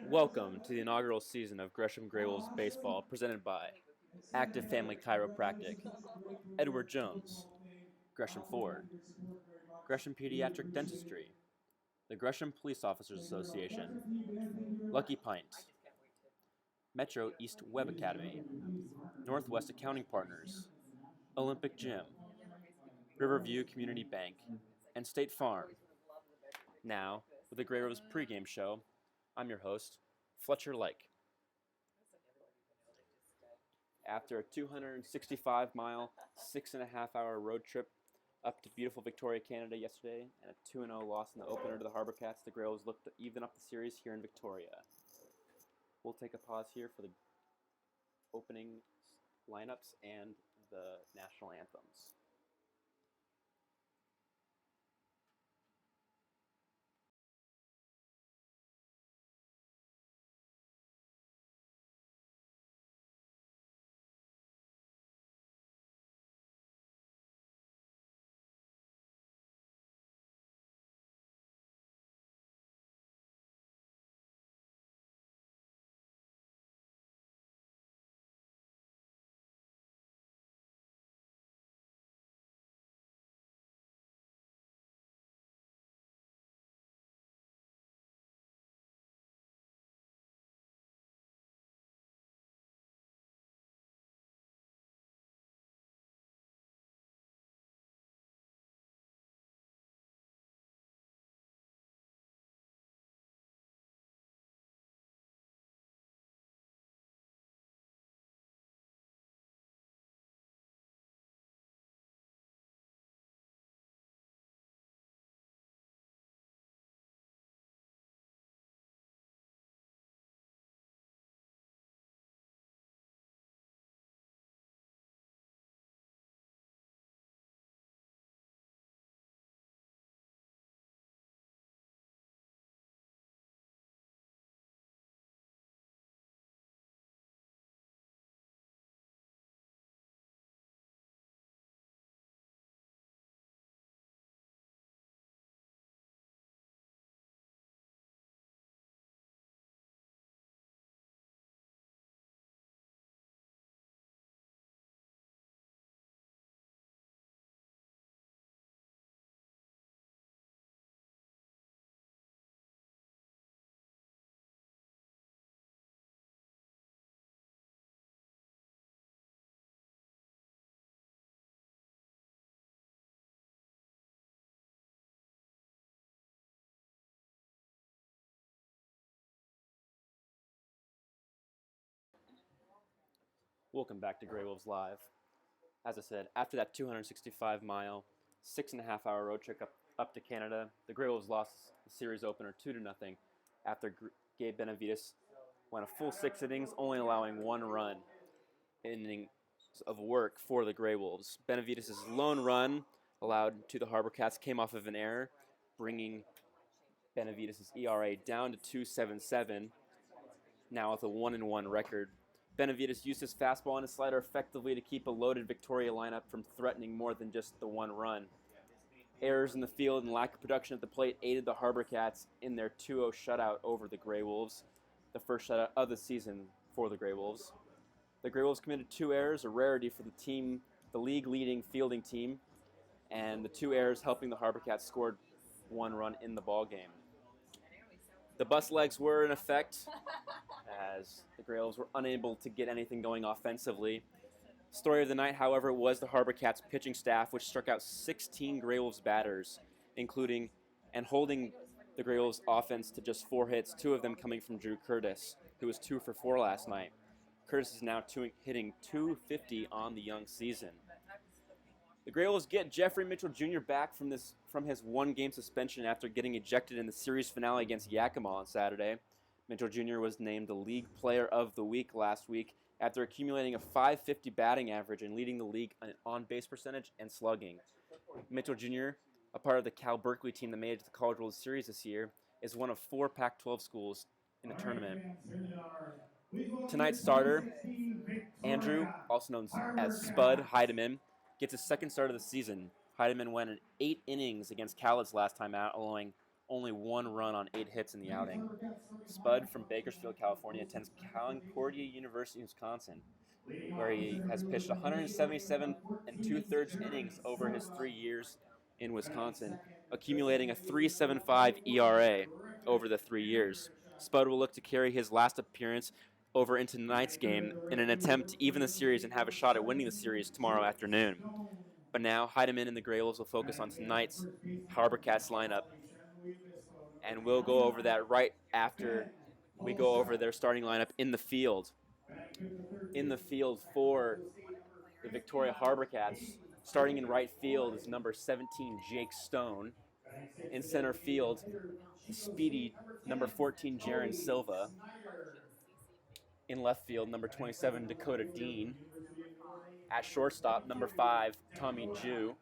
Welcome to the inaugural season of Gresham GreyWolves baseball, presented by Active Family Chiropractic, Edward Jones, Gresham Ford, Gresham Pediatric Dentistry, the Gresham Police Officers Association, Lucky Pint, Metro East Web Academy, Northwest Accounting Partners, Olympic Gym, Riverview Community Bank, and State Farm. Now, with the GreyWolves pregame show, I'm your host, Fletcher Like. After a 265-mile, 6.5-hour road trip up to beautiful Victoria, Canada yesterday, and a 2-0 loss in the opener to the HarbourCats, the GreyWolves looked to even up the series here in Victoria. We'll take a pause here for the opening lineups and the national anthems. Welcome back to GreyWolves Live. As I said, after that 265-mile, 6.5-hour road trip up to Canada, the GreyWolves lost the series opener 2-0 after Gabe Benavides went a full 6 innings, only allowing 1 run inning of work for the GreyWolves. Benavides' lone run allowed to the HarbourCats came off of an error, bringing Benavides' ERA down to 2.77, now with a 1-1 record. Benavides used his fastball and his slider effectively to keep a loaded Victoria lineup from threatening more than just the 1 run. Errors in the field and lack of production at the plate aided the HarbourCats in their 2-0 shutout over the GreyWolves, the first shutout of the season for the GreyWolves. The GreyWolves committed 2 errors, a rarity for the league-leading fielding team, and the 2 errors helping the HarbourCats scored 1 run in the ballgame. The bus legs were in effect, as the GreyWolves were unable to get anything going offensively. Story of the night, however, was the HarbourCats pitching staff, which struck out 16 GreyWolves batters, including and holding the GreyWolves offense to just 4 hits, 2 of them coming from Drew Curtis, who was 2 for 4 last night. Curtis is now hitting .250 on the young season. The GreyWolves get Jeffrey Mitchell Jr. back from his 1-game suspension after getting ejected in the series finale against Yakima on Saturday. Mitchell Jr. was named the League Player of the Week last week after accumulating a .550 batting average and leading the league in on-base percentage and slugging. Mitchell Jr., a part of the Cal Berkeley team that made it to the College World Series this year, is one of 4 Pac-12 schools in the tournament. Tonight's starter, Andrew, also known as Spud Heidemann, gets his second start of the season. Heidemann went in 8 innings against Cowlitz last time out, allowing only 1 run on 8 hits in the outing. Spud from Bakersfield, California, attends Concordia University, Wisconsin, where he has pitched 177 2/3 innings over his 3 years in Wisconsin, accumulating a 3.75 ERA over the 3 years. Spud will look to carry his last appearance over into tonight's game in an attempt to even the series and have a shot at winning the series tomorrow afternoon. But now, Heidemann and the GreyWolves will focus on tonight's HarbourCats lineup, and we'll go over that right after we go over their starting lineup in the field. In the field for the Victoria HarbourCats, starting in right field is number 17, Jake Stone. In center field, the speedy number 14, Jaron Silva. In left field, number 27, Dakota Dean. At shortstop, number 5, Tommy Jew.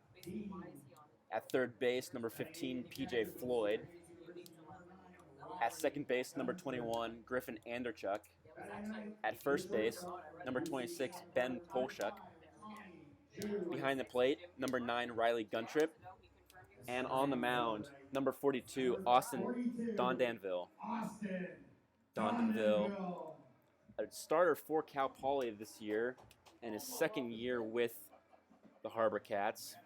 At third base, number 15, PJ Floyd. At second base, number 21, Griffin Anderchuk. At first base, number 26, Ben Polshuk. Behind the plate, number 9, Riley Guntrip. And on the mound, number 42, Austin Dondanville. Dondanville, a starter for Cal Poly this year, and his second year with the HarbourCats.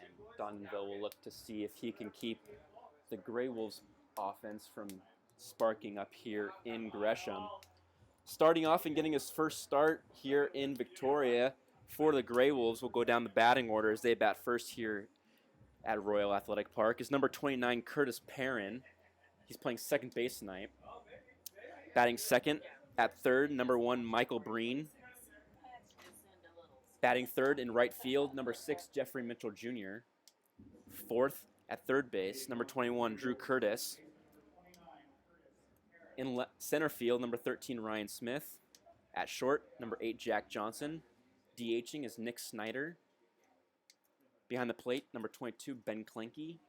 And Dondanville will look to see if he can keep the GreyWolves offense from sparking up here in Gresham. Starting off and getting his first start here in Victoria for the GreyWolves, will go down the batting order as they bat first here at Royal Athletic Park is number 29, Curtis Perrin. He's playing second base tonight. Batting second at third, number 1, Michael Breen. Batting third in right field, number 6, Jeffrey Mitchell Jr. Fourth at third base, number 21, Drew Curtis. In center field, number 13, Ryan Smith. At short, number 8, Jack Johnson. DHing is Nick Snyder. Behind the plate, number 22, Ben Klenke.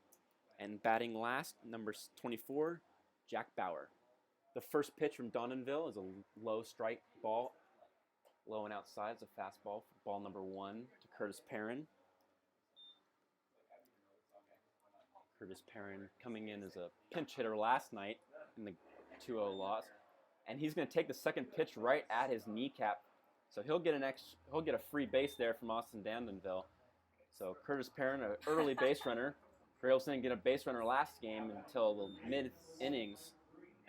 And batting last, number 24, Jack Bauer. The first pitch from Dondanville is a low strike ball. Low and outside is a fastball for ball number 1 to Curtis Perrin. Curtis Perrin coming in as a pinch hitter last night in the 2-0 loss. And he's going to take the second pitch right at his kneecap. So he'll get a free base there from Austin Dondanville. So Curtis Perrin, an early base runner. GreyWolves didn't get a base runner last game until the mid-innings,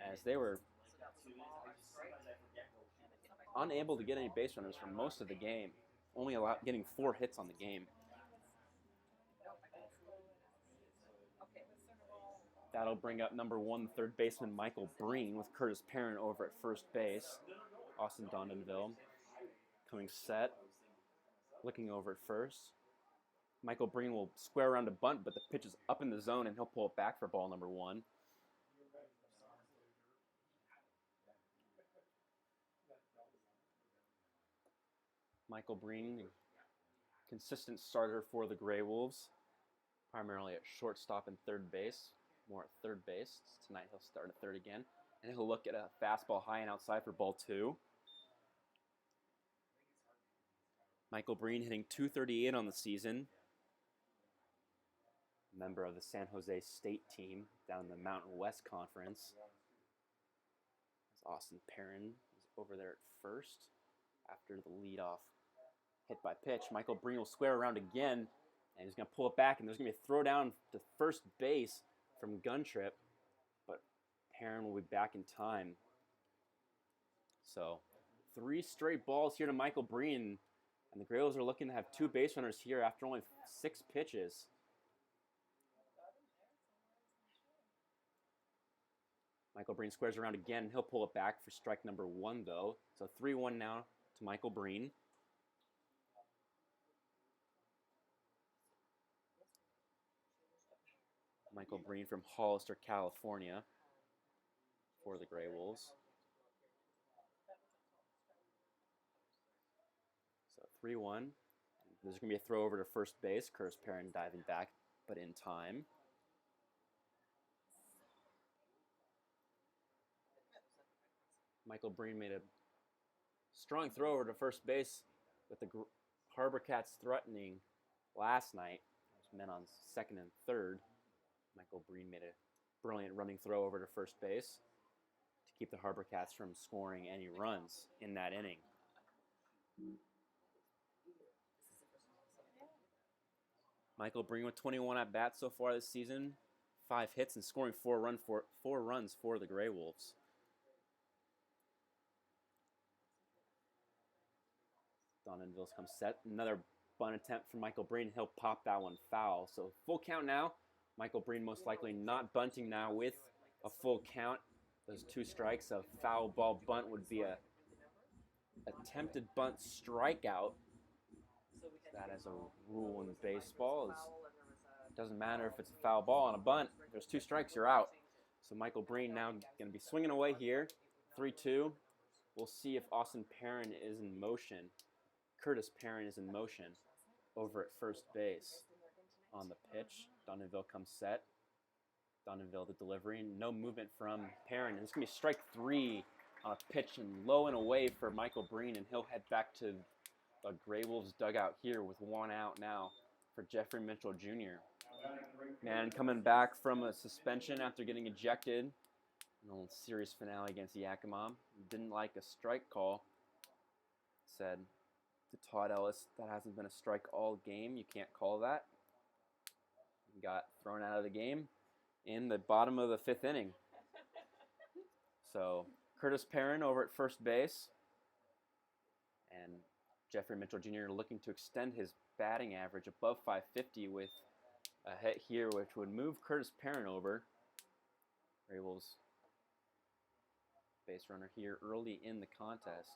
as they were unable to get any base runners for most of the game, only getting 4 hits on the game. That'll bring up number 1, third baseman Michael Breen, with Curtis Perrin over at first base. Austin Dondanville coming set, looking over at first. Michael Breen will square around to bunt, but the pitch is up in the zone, and he'll pull it back for ball number 1. Michael Breen, consistent starter for the GreyWolves, primarily at shortstop and third base. More at third base. Tonight he'll start at third again, and he'll look at a fastball high and outside for ball 2. Michael Breen hitting .238 on the season. Member of the San Jose State team down in the Mountain West Conference. As Austin Perrin is over there at first after the leadoff hit by pitch. Michael Breen will square around again, and he's going to pull it back, and there's going to be a throw down to first base from Guntrip, but Perrin will be back in time. So 3 straight balls here to Michael Breen, and the GreyWolves are looking to have 2 base runners here after only 6 pitches. Michael Breen squares around again, and he'll pull it back for strike number 1, though. So 3-1 now to Michael Breen. Michael Breen from Hollister, California, for the GreyWolves. So 3-1. There's going to be a throw over to first base. Curtis Perrin diving back, but in time. Michael Breen made a strong throw over to first base with the HarbourCats threatening last night. It was men on second and third. Michael Breen made a brilliant running throw over to first base to keep the HarbourCats from scoring any runs in that inning. Michael Breen with 21 at-bats so far this season, 5 hits and scoring 4 runs for the GreyWolves. Donenville's come set. Another bunt attempt from Michael Breen. He'll pop that one foul. So full count now. Michael Breen most likely not bunting now with a full count. Those 2 strikes. A foul ball bunt would be a attempted bunt strikeout. That is a rule in baseball. It doesn't matter if it's a foul ball on a bunt. If there's 2 strikes, you're out. So Michael Breen now going to be swinging away here. 3-2. We'll see if Austin Perrin is in motion. Curtis Perrin is in motion over at first base on the pitch. Donenville comes set. Donenville the delivery. No movement from Perrin. And it's going to be strike 3 on a pitch and low and away for Michael Breen, and he'll head back to the GreyWolves dugout here with 1 out now for Jeffrey Mitchell Jr. Man coming back from a suspension after getting ejected in a series finale against Yakima. Didn't like a strike call. Said to Todd Ellis, that hasn't been a strike all game. You can't call that. He got thrown out of the game in the bottom of the 5th inning. So Curtis Perrin over at first base. And Jeffrey Mitchell Jr. looking to extend his batting average above 550 with a hit here, which would move Curtis Perrin over. GreyWolves base runner here early in the contest.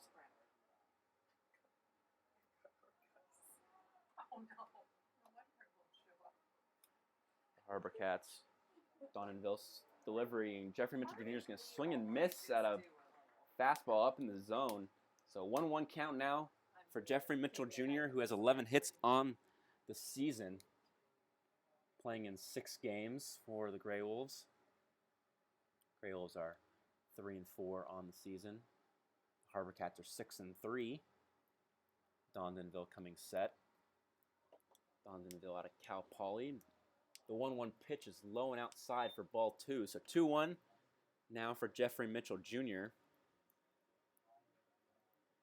HarbourCats, Donenville's delivery. Jeffrey Mitchell Jr. is going to swing and miss at a fastball up in the zone. So 1-1 count now for Jeffrey Mitchell Jr., who has 11 hits on the season, playing in 6 games for the GreyWolves. GreyWolves are 3-4 on the season. HarbourCats are 6-3. Donenville coming set. Donenville out of Cal Poly. The 1-1 pitch is low and outside for ball 2. So 2-1 now for Jeffrey Mitchell Jr.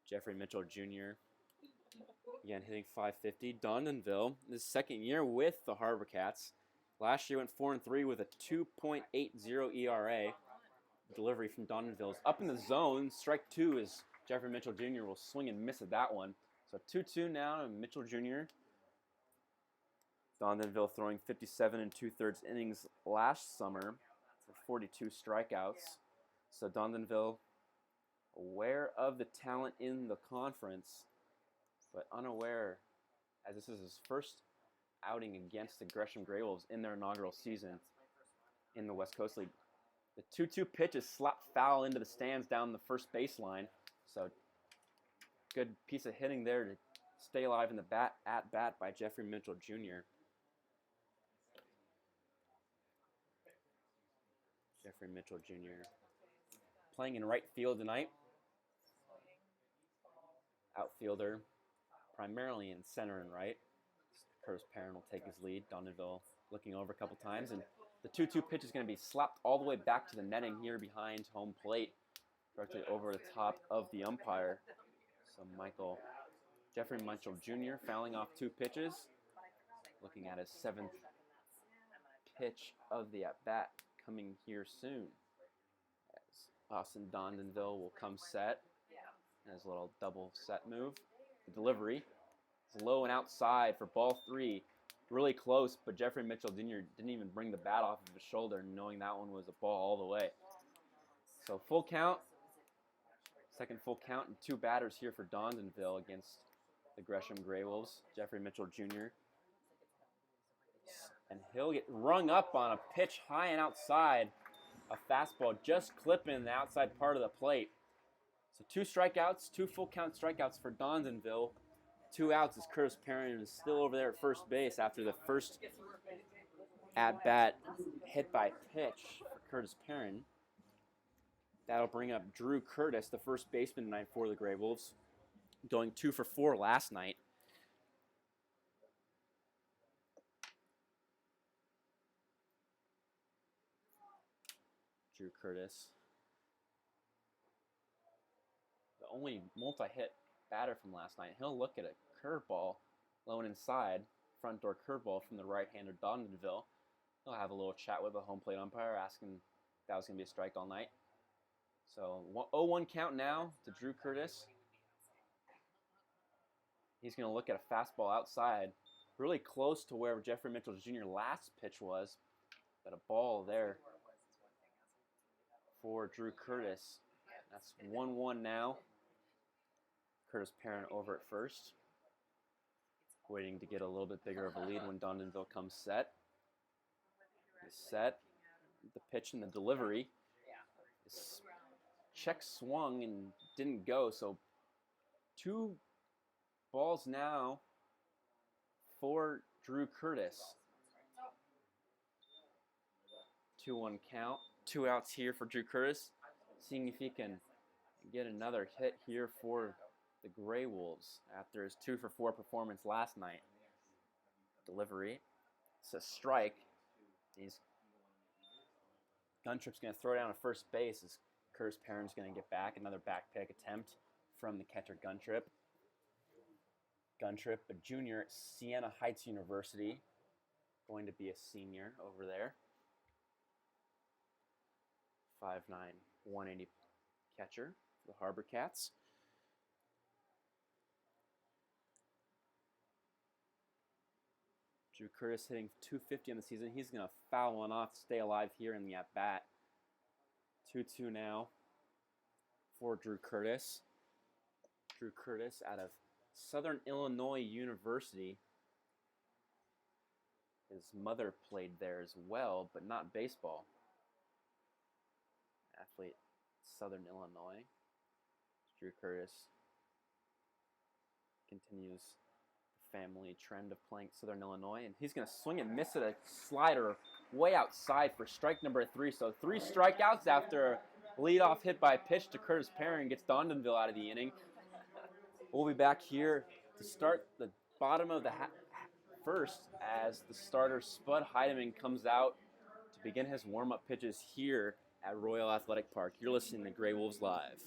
Jeffrey Mitchell Jr. again hitting 550. Donenville, his second year with the HarbourCats. Last year went 4-3 with a 2.80 ERA. Delivery from Donenville is up in the zone. Strike 2 is Jeffrey Mitchell Jr. will swing and miss at that one. So 2-2 now, and Mitchell Jr. Donenville throwing 57 2/3 innings last summer for 42 strikeouts. So Donenville aware of the talent in the conference, but unaware, as this is his first outing against the Gresham GreyWolves in their inaugural season in the West Coast League. The 2-2 pitch is slapped foul into the stands down the first baseline. So good piece of hitting there to stay alive in the at bat by Jeffrey Mitchell Jr. Jeffrey Mitchell Jr. playing in right field tonight. Outfielder, primarily in center and right. Curtis Perrin will take his lead. Donenville looking over a couple times, and the 2-2 pitch is going to be slapped all the way back to the netting here behind home plate, directly over the top of the umpire. So Jeffrey Mitchell Jr. fouling off 2 pitches, looking at his 7th pitch of the at-bat coming here soon. As Austin Donenville will come set. His little double set move. The delivery is low and outside for ball 3. Really close, but Jeffrey Mitchell Jr. didn't even bring the bat off of his shoulder, knowing that one was a ball all the way. So full count. Second full count and 2 batters here for Donenville against the Gresham GreyWolves. Jeffrey Mitchell Jr. And he'll get rung up on a pitch high and outside. A fastball just clipping the outside part of the plate. So 2 strikeouts, 2 full count strikeouts for Donenville. 2 outs as Curtis Perrin is still over there at first base after the first at-bat hit by pitch for Curtis Perrin. That'll bring up Drew Curtis, the first baseman tonight for the GreyWolves. going 2 for 4 last night. Drew Curtis, the only multi-hit batter from last night. He'll look at a curveball low and inside, front door curveball from the right-hander Dondenville. He'll have a little chat with the home plate umpire, asking if that was going to be a strike all night. So 0-1 count now to Drew Curtis. He's going to look at a fastball outside, really close to where Jeffrey Mitchell Jr. last pitch was, but a ball there for Drew Curtis. That's 1-1 now. Curtis Perrin over at first, waiting to get a little bit bigger of a lead when Dondenville comes set. He's set. The pitch and the delivery. His check swung and didn't go, so 2 balls now for Drew Curtis. 2-1 count. 2 outs here for Drew Curtis. Seeing if he can get another hit here for the GreyWolves after his 2 for 4 performance last night. Delivery. It's a strike. Guntrip's going to throw down to first base as Curtis Perrin's going to get back. Another back pick attempt from the catcher Guntrip. Guntrip, a junior at Siena Heights University, going to be a senior over there. 5'9", 180 catcher for the HarbourCats. Drew Curtis hitting .250 on the season. He's going to foul one off to stay alive here in the at-bat. 2-2 now for Drew Curtis. Drew Curtis out of Southern Illinois University. His mother played there as well, but not baseball. Athlete, Southern Illinois. Drew Curtis continues the family trend of playing Southern Illinois, and he's going to swing and miss at a slider way outside for strike number 3. So 3 strikeouts after a leadoff hit by a pitch to Curtis Perrin gets Dondenville out of the inning. We'll be back here to start the bottom of the first as the starter Spud Heidemann comes out to begin his warm-up pitches here at Royal Athletic Park. You're listening to GreyWolves Live.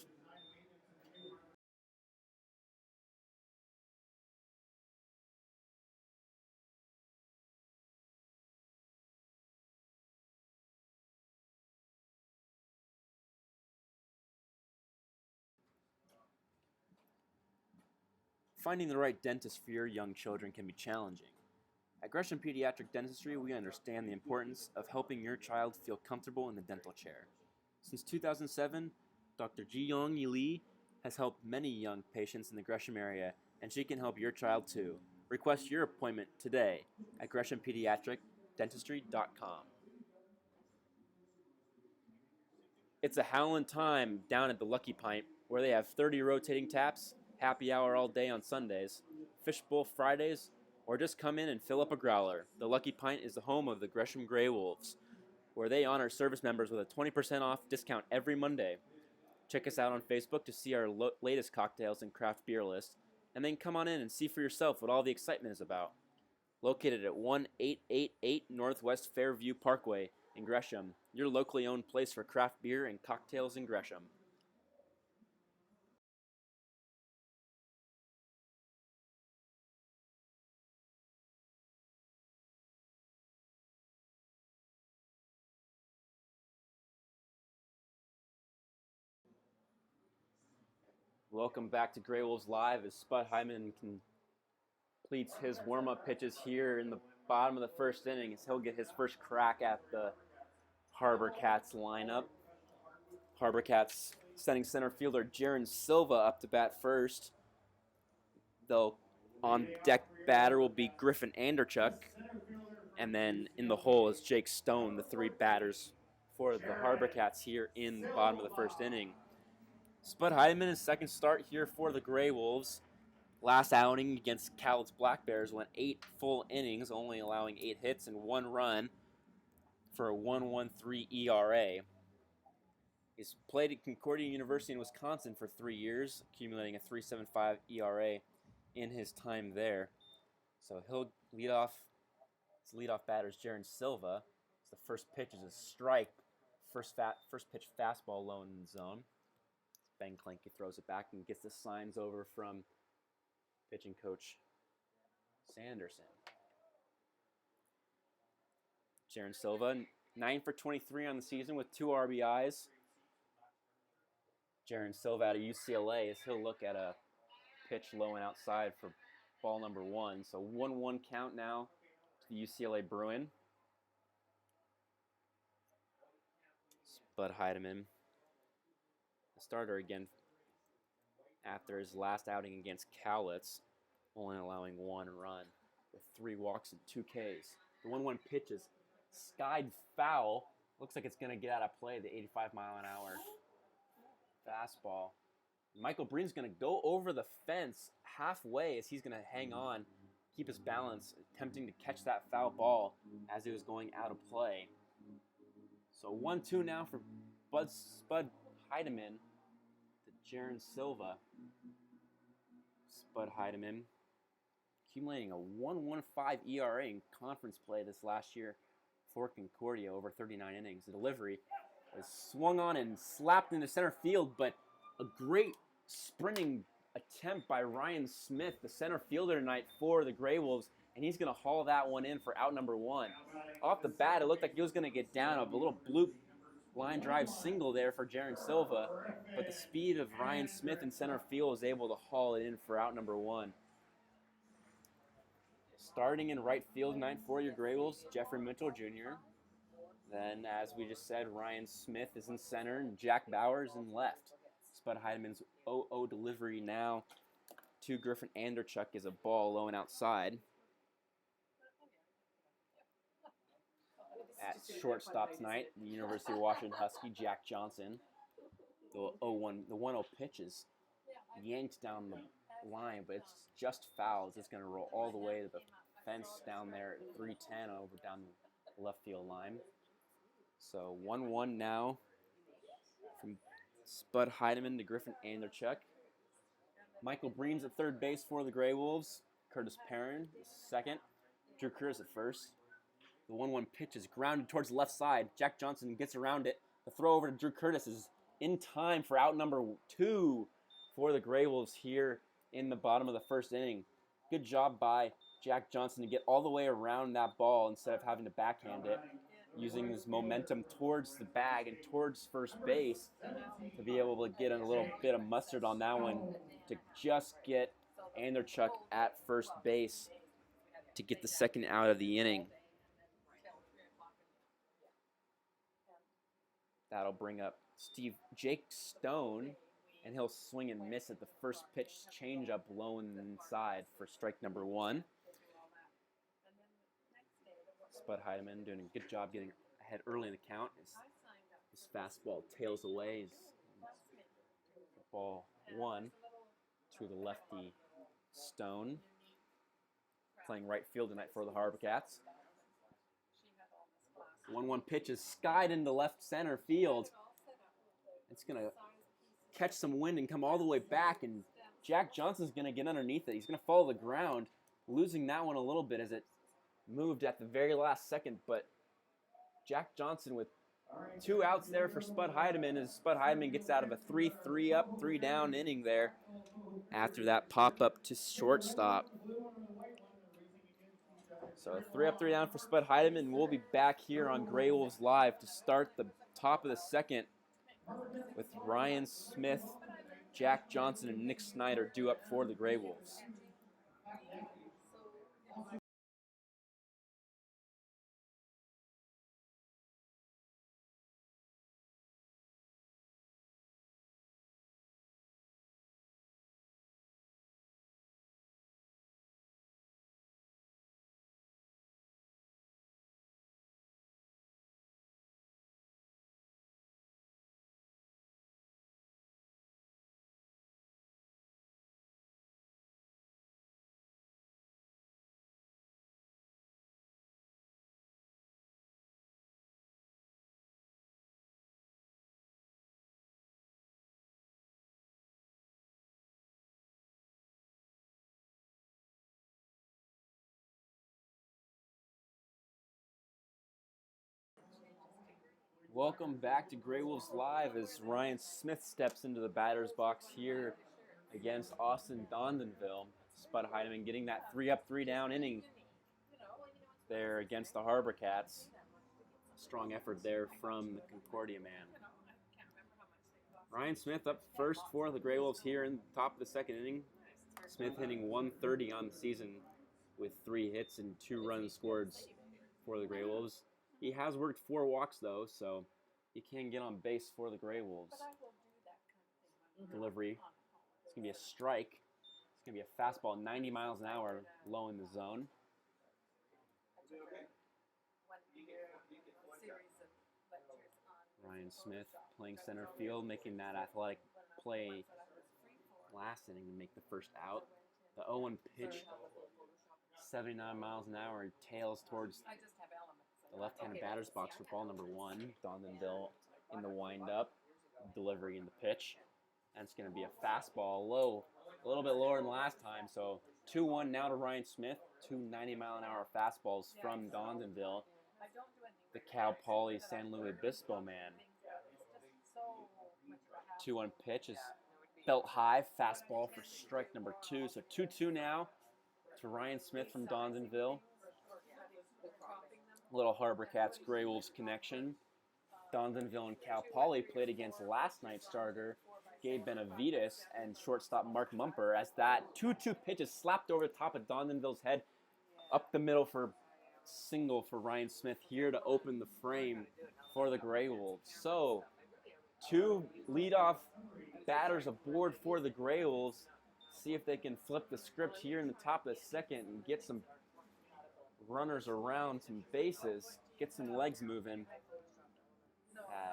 Finding the right dentist for your young children can be challenging. At Gresham Pediatric Dentistry, we understand the importance of helping your child feel comfortable in the dental chair. Since 2007, Dr. Ji-Young Lee has helped many young patients in the Gresham area, and she can help your child too. Request your appointment today at GreshamPediatricDentistry.com. It's a howlin' time down at the Lucky Pint, where they have 30 rotating taps, happy hour all day on Sundays, fishbowl Fridays, or just come in and fill up a growler. The Lucky Pint is the home of the Gresham GreyWolves, where they honor service members with a 20% off discount every Monday. Check us out on Facebook to see our latest cocktails and craft beer list, and then come on in and see for yourself what all the excitement is about. Located at 1888 Northwest Fairview Parkway in Gresham, your locally owned place for craft beer and cocktails in Gresham. Welcome back to GreyWolves Live as Spud Heidemann completes his warm-up pitches here in the bottom of the first inning as he'll get his first crack at the HarbourCats lineup. HarbourCats sending center fielder Jaron Silva up to bat first. Though on deck batter will be Griffin Anderchuk. And then in the hole is Jake Stone, the 3 batters for the HarbourCats here in the bottom of the first inning. Spud Heidemann, his second start here for the GreyWolves. Last outing against Cowlitz Black Bears went 8 full innings, only allowing 8 hits and 1 run for a 1.13 ERA. He's played at Concordia University in Wisconsin for 3 years, accumulating a 3.75 ERA in his time there. So he'll lead off. His leadoff batter is Jaron Silva. So the first pitch is a strike. First pitch fastball low in the zone. Ben Klenke throws it back and gets the signs over from pitching coach Sanderson. Jaron Silva, 9 for 23 on the season with 2 RBIs. Jaron Silva out of UCLA, as he'll look at a pitch low and outside for ball number 1. So 1-1 count now to the UCLA Bruin. Spud Heidemann, the starter again after his last outing against Cowlitz, only allowing 1 run with 3 walks and 2 Ks. The 1-1 pitch is skied foul. Looks like it's going to get out of play, the 85-mile-an-hour fastball. Michael Breen's going to go over the fence halfway as he's going to hang on, keep his balance, attempting to catch that foul ball as it was going out of play. So 1-2 now for Spud Heidemann to Jaron Silva. Spud Heidemann accumulating a 1.15 ERA in conference play this last year for Concordia over 39 innings. The delivery is swung on and slapped into center field, but a great sprinting attempt by Ryan Smith, the center fielder tonight for the GreyWolves, and he's going to haul that one in for out number 1. Off the bat, it looked like he was going to get down a little bloop line drive single there for Jaron Silva, but the speed of Ryan Smith in center field was able to haul it in for out number 1. Starting in right field tonight for your GreyWolves, Jeffrey Mitchell Jr. Then, as we just said, Ryan Smith is in center and Jack Bowers in left. Spud Heidemann's 0-0 delivery now to Griffin Anderchuk is a ball low and outside. At shortstop tonight, the University of Washington Husky, Jack Johnson. The 1-0 pitch is yanked down the line, but it's just foul. It's just going to roll all the way to the fence down there at 310 over down the left field line. So 1-1 now from Spud Heidemann to Griffin Anderchuk. Michael Breen's at third base for the GreyWolves. Curtis Perrin is second. Drew Curtis at first. The 1-1 pitch is grounded towards the left side. Jack Johnson gets around it. The throw over to Drew Curtis is in time for out number 2 for the GreyWolves here in the bottom of the first inning. Good job by Jack Johnson to get all the way around that ball instead of having to backhand it, using his momentum towards the bag and towards first base to be able to get a little bit of mustard on that one to just get Anderchuk at first base to get the second out of the inning. That'll bring up Jake Stone, and he'll swing and miss at the first pitch changeup low inside for strike number 1. Spud Heidemann doing a good job getting ahead early in the count. His fastball tails away. Ball 1 to the lefty Stone, playing right field tonight for the HarbourCats. 1-1 pitch is skied into left center field. It's going to catch some wind and come all the way back, and Jack Johnson's going to get underneath it. He's going to follow the ground, losing that one a little bit as it moved at the very last second, but Jack Johnson with 2 outs there for Spud Heidemann as Spud Heidemann gets out of a 3-3 up, 3 down inning there after that pop-up to shortstop. So 3 up, 3 down for Spud Heidemann. We'll be back here on GreyWolves Live to start the top of the second with Ryan Smith, Jack Johnson, and Nick Snyder due up for the GreyWolves. Welcome back to GreyWolves Live as Ryan Smith steps into the batter's box here against Austin Dondonville. Spud Heidemann getting that 3-up, 3-down inning there against the HarbourCats. Strong effort there from the Concordia man. Ryan Smith up first for the GreyWolves here in the top of the second inning. Smith hitting 130 on the season with 3 hits and 2 runs scored for the GreyWolves. He has worked 4 walks though, so he can get on base for the GreyWolves. Delivery. It's going to be a strike. It's going to be a fastball 90 miles an hour low in the zone. Ryan Smith playing center field, making that athletic play last inning to make the first out. The 0-1 pitch, 79 miles an hour, tails towards the left-handed batter's box for ball number 1. Dondonville in the windup, delivery in the pitch. And it's going to be a fastball low, a little bit lower than last time. So 2-1 now to Ryan Smith. 2 90-mile-an-hour fastballs from Dondonville. The Cal Poly San Luis Obispo man. 2-1 pitch is belt high, fastball for strike number 2. So 2-2 now to Ryan Smith from Dondonville. Little HarbourCats GreyWolves connection. Dondonville and Cal Poly played against last night's starter Gabe Benavides and shortstop Mark Mumper as that 2-2 pitch is slapped over the top of Dondonville's head, up the middle for single for Ryan Smith here to open the frame for the GreyWolves. So 2 leadoff batters aboard for the GreyWolves. See if they can flip the script here in the top of the second and get some runners around some bases, get some legs moving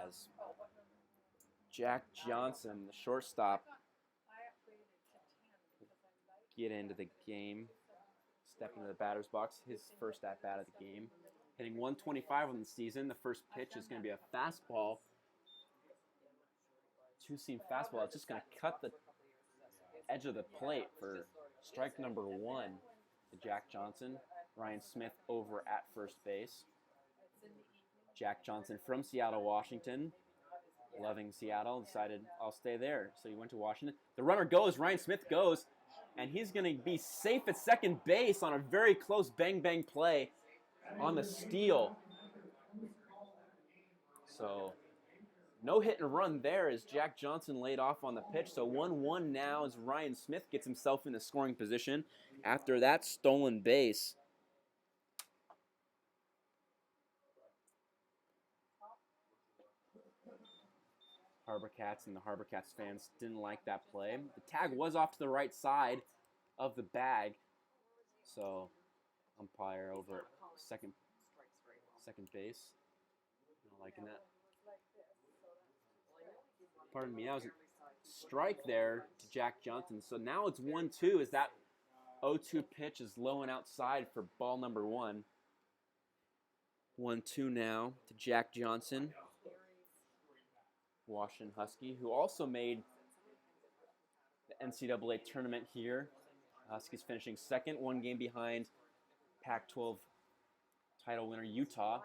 as Jack Johnson, the shortstop, get into the game, step into the batter's box, his first at-bat of the game. Hitting 125 on the season. The first pitch is going to be a fastball. 2-seam fastball. It's just going to cut the edge of the plate for strike number 1 to Jack Johnson. Ryan Smith over at first base. Jack Johnson from Seattle, Washington. Loving Seattle, decided I'll stay there. So he went to Washington. The runner goes, Ryan Smith goes, and he's going to be safe at second base on a very close bang-bang play on the steal. So no hit and run there as Jack Johnson laid off on the pitch. So 1-1 now as Ryan Smith gets himself in the scoring position after that stolen base. HarbourCats and the HarbourCats fans didn't like that play. The tag was off to the right side of the bag. So umpire over at second base. Not liking that. Pardon me, that was a strike there to Jack Johnson. So now it's 1-2 as that 0-2 pitch is low and outside for ball number 1. 1-2 now to Jack Johnson, Washington Husky, who also made the NCAA tournament here. Huskies finishing second, 1 game behind Pac-12 title winner Utah.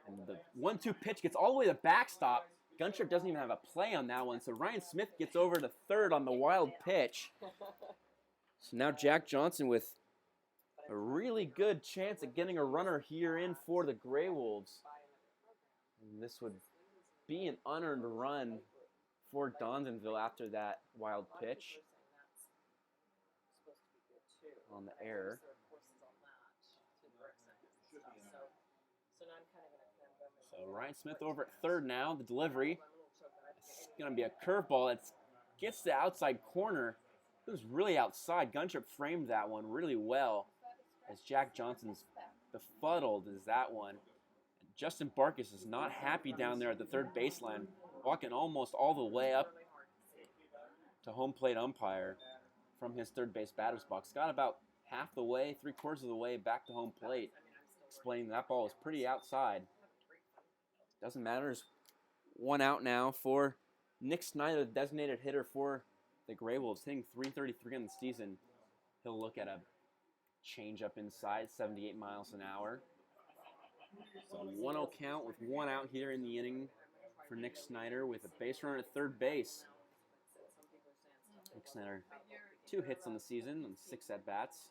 And the 1-2 pitch gets all the way to the backstop. Gunchard doesn't even have a play on that one, so Ryan Smith gets over to third on the wild pitch. So now Jack Johnson with a really good chance at getting a runner here in for the GreyWolves. And this would be an unearned run for Dondonville after that wild pitch on the air. So Ryan Smith over at third now. The delivery. It's going to be a curveball that gets the outside corner. It was really outside. Gunchard framed that one really well as Jack Johnson's befuddled as that one. Justin Barkus is not happy down there at the third baseline, walking almost all the way up to home plate umpire from his third base batter's box. Got about half the way, 3/4 of the way back to home plate, explaining that ball was pretty outside. Doesn't matter. There's 1 out now for Nick Snyder, the designated hitter for the GreyWolves, hitting .333 in the season. He'll look at a changeup inside, 78 miles an hour. So 1-0 count with 1 out here in the inning for Nick Snyder with a base runner at third base. Nick Snyder, 2 hits on the season on 6 at-bats.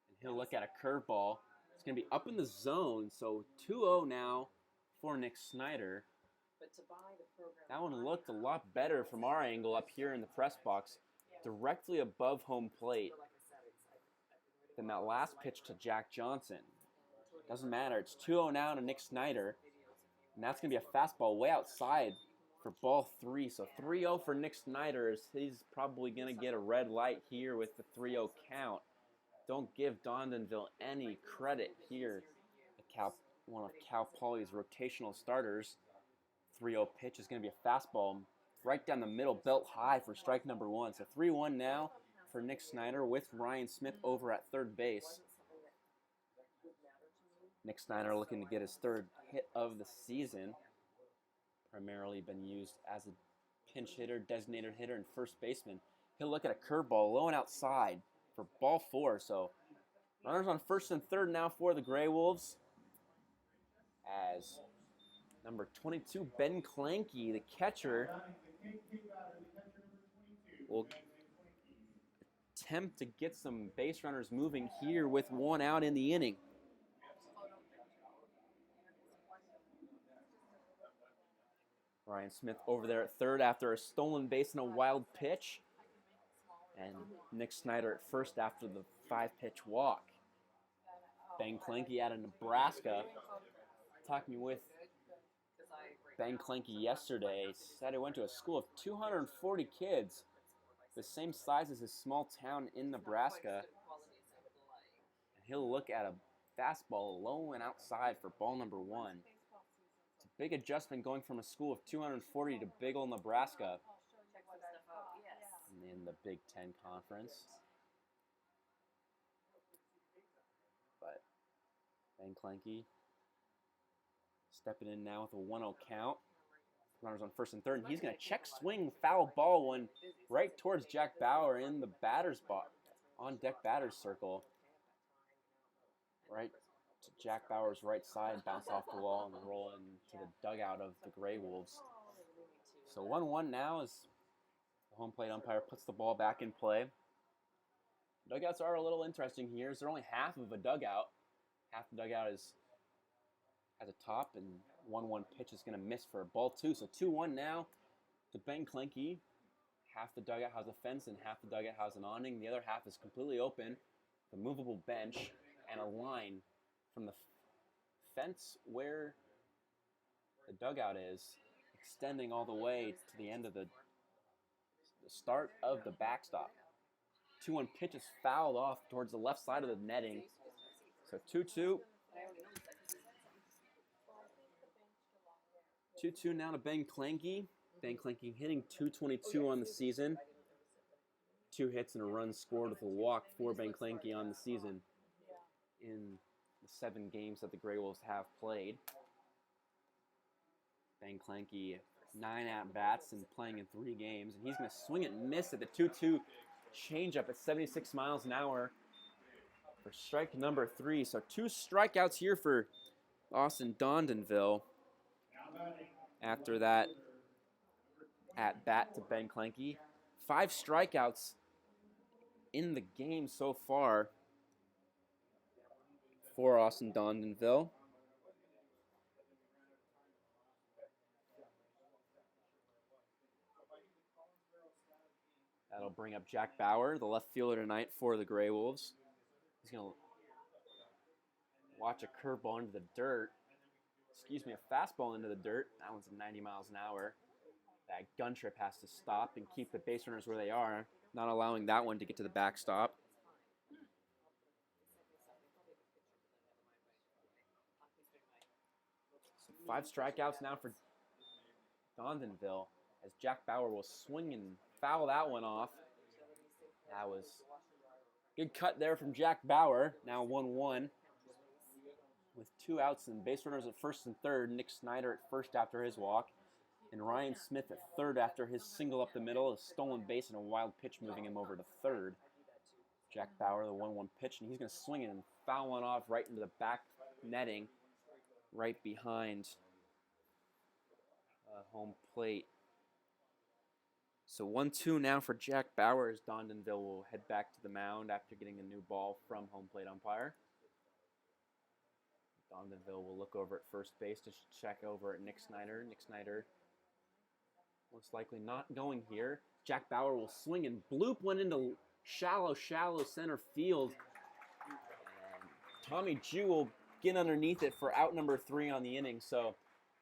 And he'll look at a curveball. It's going to be up in the zone, so 2-0 now for Nick Snyder. That one looked a lot better from our angle up here in the press box, directly above home plate, than that last pitch to Jack Johnson. Doesn't matter. It's 2-0 now to Nick Snyder, and that's going to be a fastball way outside for ball 3. So 3-0 for Nick Snyder. He's probably going to get a red light here with the 3-0 count. Don't give Dondonville any credit here. One of Cal Poly's rotational starters. 3-0 pitch is going to be a fastball right down the middle, belt high for strike number 1. So 3-1 now for Nick Snyder with Ryan Smith over at third base. Nick Snyder looking to get his 3rd hit of the season. Primarily been used as a pinch hitter, designated hitter, and first baseman. He'll look at a curveball low and outside for ball 4. So runners on first and third now for the GreyWolves, as number 22, Ben Clanky, the catcher, will attempt to get some base runners moving here with 1 out in the inning. Ryan Smith over there at third after a stolen base and a wild pitch. And Nick Snyder at first after the 5-pitch walk. Ben Clanky out of Nebraska. Talking with Ben Clanky yesterday, said he went to a school of 240 kids, the same size as his small town in Nebraska. And he'll look at a fastball low and outside for ball number 1. It's a big adjustment going from a school of 240 to big ol' Nebraska in the Big Ten Conference. But Ben Clanky stepping in now with a 1-0 count. Runners on first and third, and he's going to check swing, foul ball one right towards Jack Bauer in the batter's box, on deck batter's circle. Right to Jack Bauer's right side, bounce off the wall and roll into the dugout of the GreyWolves. So 1-1 now as the home plate umpire puts the ball back in play. Dugouts are a little interesting here. They're only half of a dugout. Half the dugout has a top, and 1-1 pitch is going to miss for ball 2. So 2-1 now to Ben Clanky. Half the dugout has a fence and half the dugout has an awning. The other half is completely open, the movable bench, and a line from the fence where the dugout is, extending all the way to the end of the start of the backstop. 2-1 pitch is fouled off towards the left side of the netting. So 2-2. 2-2 now to Ben Clanky. Ben Clanky hitting .222 on the season. 2 hits and a run scored with a walk for Ben Clanky on the season in the 7 games that the GreyWolves have played. Ben Clanky 9 at-bats and playing in 3 games. And he's going to swing it and miss at the 2-2 changeup at 76 miles an hour for strike number 3. So 2 strikeouts here for Austin Dondonville after that at-bat to Ben Clanky. 5 strikeouts in the game so far for Austin Dondonville. That'll bring up Jack Bauer, the left fielder tonight for the GreyWolves. He's going to watch a curveball into the dirt. A fastball into the dirt. That one's at 90 miles an hour. That gun trip has to stop and keep the base runners where they are, not allowing that one to get to the backstop. So 5 strikeouts now for Dondonville as Jack Bauer will swing and foul that one off. That was a good cut there from Jack Bauer. Now 1-1 with 2 outs and base runners at first and third. Nick Snyder at first after his walk, and Ryan Smith at third after his single up the middle, a stolen base and a wild pitch moving him over to third. Jack Bauer, the 1-1 pitch, and he's going to swing it and foul one off right into the back netting right behind home plate. So 1-2 now for Jack Bauer as Dondonville will head back to the mound after getting a new ball from home plate umpire. Dondonville will look over at first base to check over at Nick Snyder. Nick Snyder most likely not going here. Jack Bauer will swing and bloop one into shallow center field. And Tommy Jew will get underneath it for out number 3 on the inning. So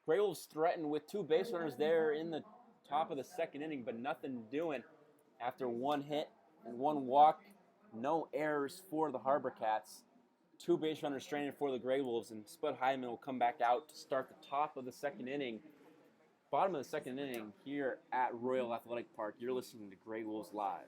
GreyWolves threatened with 2 base runners there in the top of the second inning, but nothing doing after 1 hit and 1 walk. No errors for the HarbourCats. 2 base runners stranded for the GreyWolves, and Spud Hyman will come back out to start the top of the second inning. Bottom of the second inning here at Royal Athletic Park. You're listening to GreyWolves Live.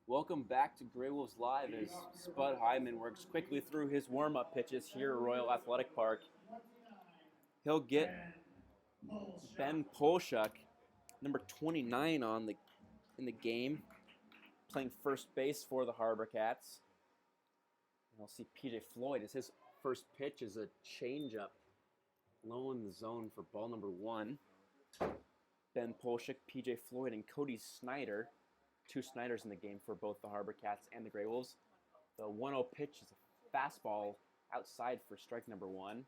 Welcome back to GreyWolves Live as Spud Hyman works quickly through his warm-up pitches here at Royal Athletic Park. He'll get Ben Polshuk, number 29 in the game, playing first base for the HarbourCats. And we'll see PJ Floyd as his first pitch is a changeup, low in the zone for ball number 1. Ben Polshuk, PJ Floyd, and Cody Snyder. 2 Snyders in the game for both the HarbourCats and the GreyWolves. The 1-0 pitch is a fastball outside for strike number 1.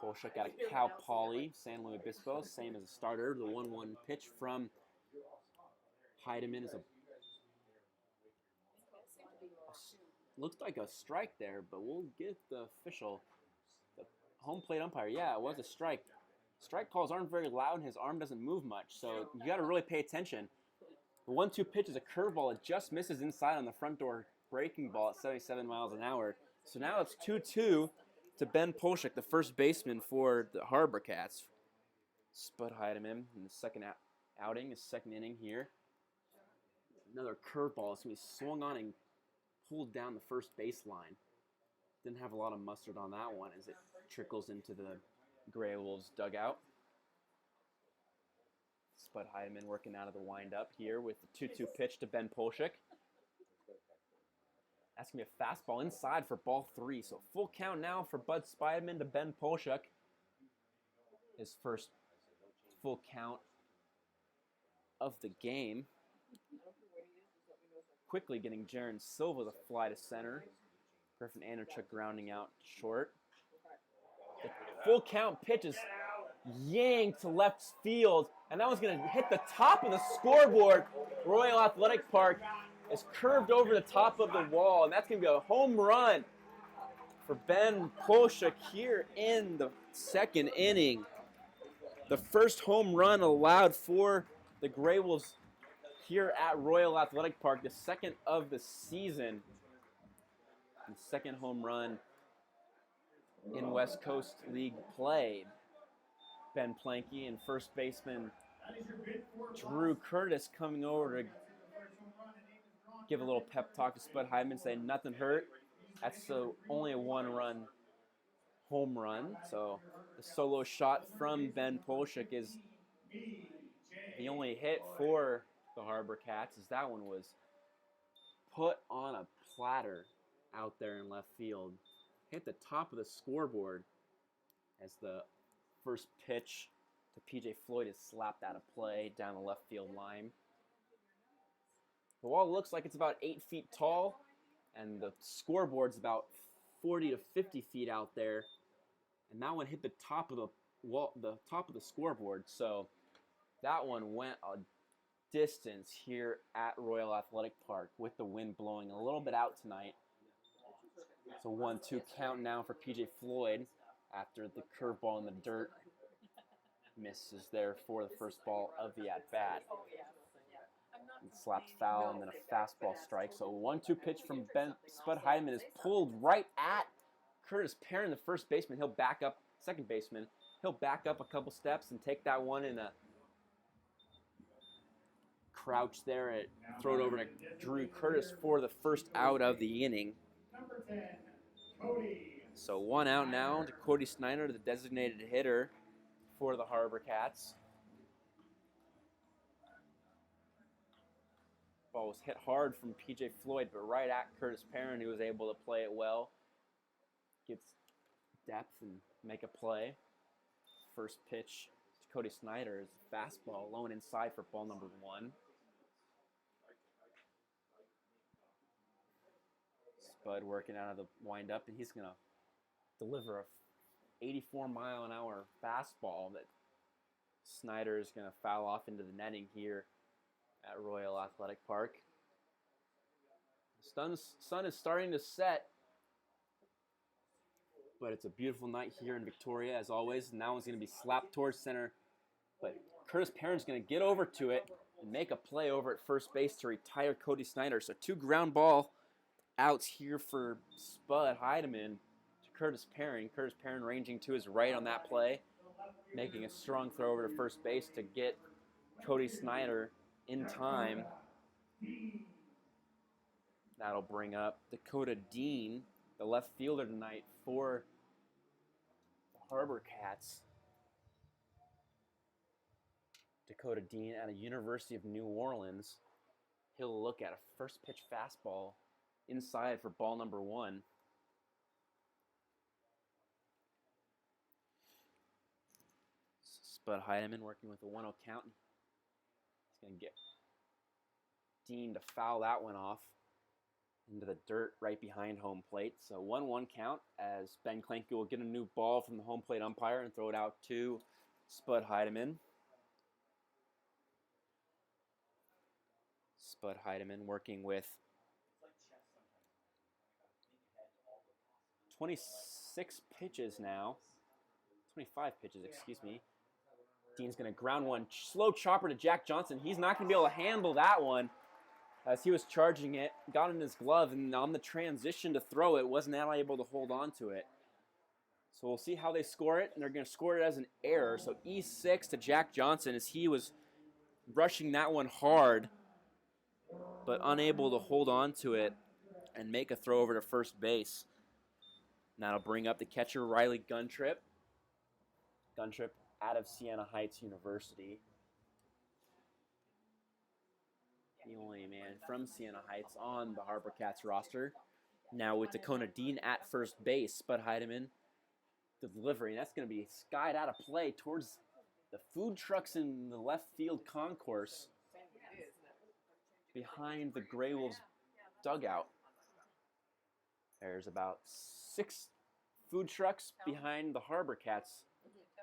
Polshuk got a Cal Poly, San Luis Obispo, same as a starter. The 1-1 pitch from Heidemann is looks like a strike there, but we'll get the official. The home plate umpire, yeah, it was a strike. Strike calls aren't very loud, and his arm doesn't move much, so you got to really pay attention. The 1-2 pitch is a curveball. It just misses inside on the front door breaking ball at 77 miles an hour. So now it's 2-2 to Ben Polshuk, the first baseman for the HarbourCats. Spud Heidemann in the second outing, his second inning here. Another curveball. It's going to be swung on and pulled down the first baseline. Didn't have a lot of mustard on that one as it trickles into the GreyWolves dugout. Spud Heidemann working out of the windup here with the 2-2 pitch to Ben Polshuk. That's going to be a fastball inside for ball 3. So full count now for Bud Spiderman to Ben Polshuk. His first full count of the game. Quickly getting Jaron Silva the fly to center. Griffin Anderchuk grounding out short. The full count pitch is yanked to left field, and that one's going to hit the top of the scoreboard. Royal Athletic Park is curved over the top of the wall, and that's going to be a home run for Ben Polshuk here in the second inning. The first home run allowed for the GreyWolves here at Royal Athletic Park, the second of the season. And second home run in West Coast League play. Ben Planky and first baseman Drew Curtis coming over to give a little pep talk to Spud Hyman, saying nothing hurt. That's only a 1-run home run. So the solo shot from Ben Polshuk is the only hit for the HarbourCats, as that one was put on a platter out there in left field. Hit the top of the scoreboard as the first pitch to PJ Floyd is slapped out of play down the left field line. The wall looks like it's about 8 feet tall, and the scoreboard's about 40 to 50 feet out there, and that one hit the top of the wall, the top of the scoreboard. So that one went a distance here at Royal Athletic Park with the wind blowing a little bit out tonight. It's a 1-2 count now for PJ Floyd after the curveball in the dirt misses there for the first ball of the at-bat. Slapped foul and then a fastball strike. So 1-2 pitch from Spud Heidemann is pulled right at Curtis Perrin, the first baseman. He'll back up, second baseman. He'll back up a couple steps and take that one in a crouch there and throw it over to Drew Curtis for the first out of the inning. So 1 out now to Cody Snyder, the designated hitter for the HarbourCats. Ball was hit hard from PJ Floyd, but right at Curtis Perrin, who was able to play it well. Gets depth and make a play. First pitch to Cody Snyder is a fastball, low and inside for ball number 1. Spud working out of the windup, and he's going to deliver a 84-mile-an-hour fastball that Snyder is going to foul off into the netting here at Royal Athletic Park. The sun is starting to set, but it's a beautiful night here in Victoria, as always. And that one's going to be slapped towards center, but Curtis Perrin's going to get over to it and make a play over at first base to retire Cody Snyder. So 2 ground ball outs here for Spud Heidemann to Curtis Perrin. Curtis Perrin ranging to his right on that play, making a strong throw over to first base to get Cody Snyder in time. That'll bring up Dakota Dean, the left fielder tonight for the HarbourCats. Dakota Dean out of University of New Orleans. He'll look at a first pitch fastball inside for ball number 1. Spud Heidemann working with a 1-0 count. He's going to get Dean to foul that one off into the dirt right behind home plate. So 1-1 count as Ben Klenke will get a new ball from the home plate umpire and throw it out to Spud Heidemann. Spud Heidemann working with 26 pitches now. 25 pitches, excuse me. Dean's going to ground one. Slow chopper to Jack Johnson. He's not going to be able to handle that one as he was charging it. Got in his glove, and on the transition to throw it, wasn't able to hold on to it. So we'll see how they score it, and they're going to score it as an error. So E6 to Jack Johnson as he was rushing that one hard, but unable to hold on to it and make a throw over to first base. And that'll bring up the catcher, Riley Guntrip. Guntrip out of Siena Heights University. The only man from Siena Heights on the HarbourCats roster. Now with Dakota Dean at first base, Spud Heidemann delivering. That's going to be skied out of play towards the food trucks in the left field concourse behind the GreyWolves dugout. There's about 6 food trucks behind the HarbourCats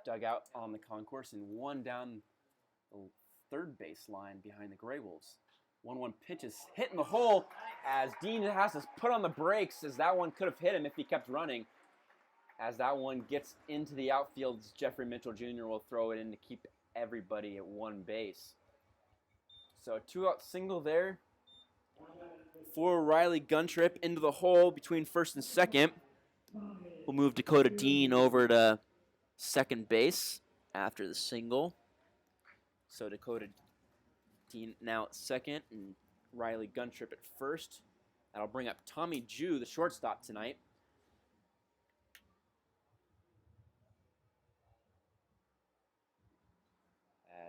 dugout on the concourse and 1 down the third base line behind the GreyWolves. 1-1 pitch is hitting the hole as Dean has to put on the brakes as that one could have hit him if he kept running. As that one gets into the outfield, Jeffrey Mitchell Jr. will throw it in to keep everybody at 1 base. So a 2-out single there for Riley Guntrip into the hole between first and second. We'll move Dakota Dean over to second base after the single. So Dakota Dean now at second and Riley Guntrip at first. That'll bring up Tommy Jew, the shortstop tonight.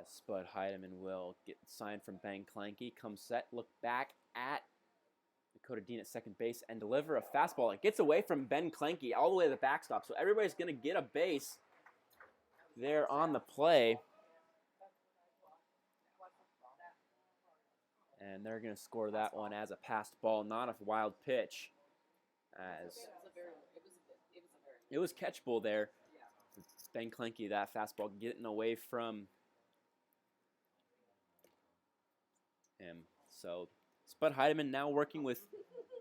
As Spud Heidemann will get signed from Ben Klenke. Come set, look back at Dakota Dean at second base and deliver a fastball. It gets away from Ben Klenke all the way to the backstop. So everybody's going to get a base there on the play. And they're going to score that one as a passed ball, not a wild pitch. As It was catchable there. Ben Klenke, that fastball getting away from him. So Spud Heidemann now working with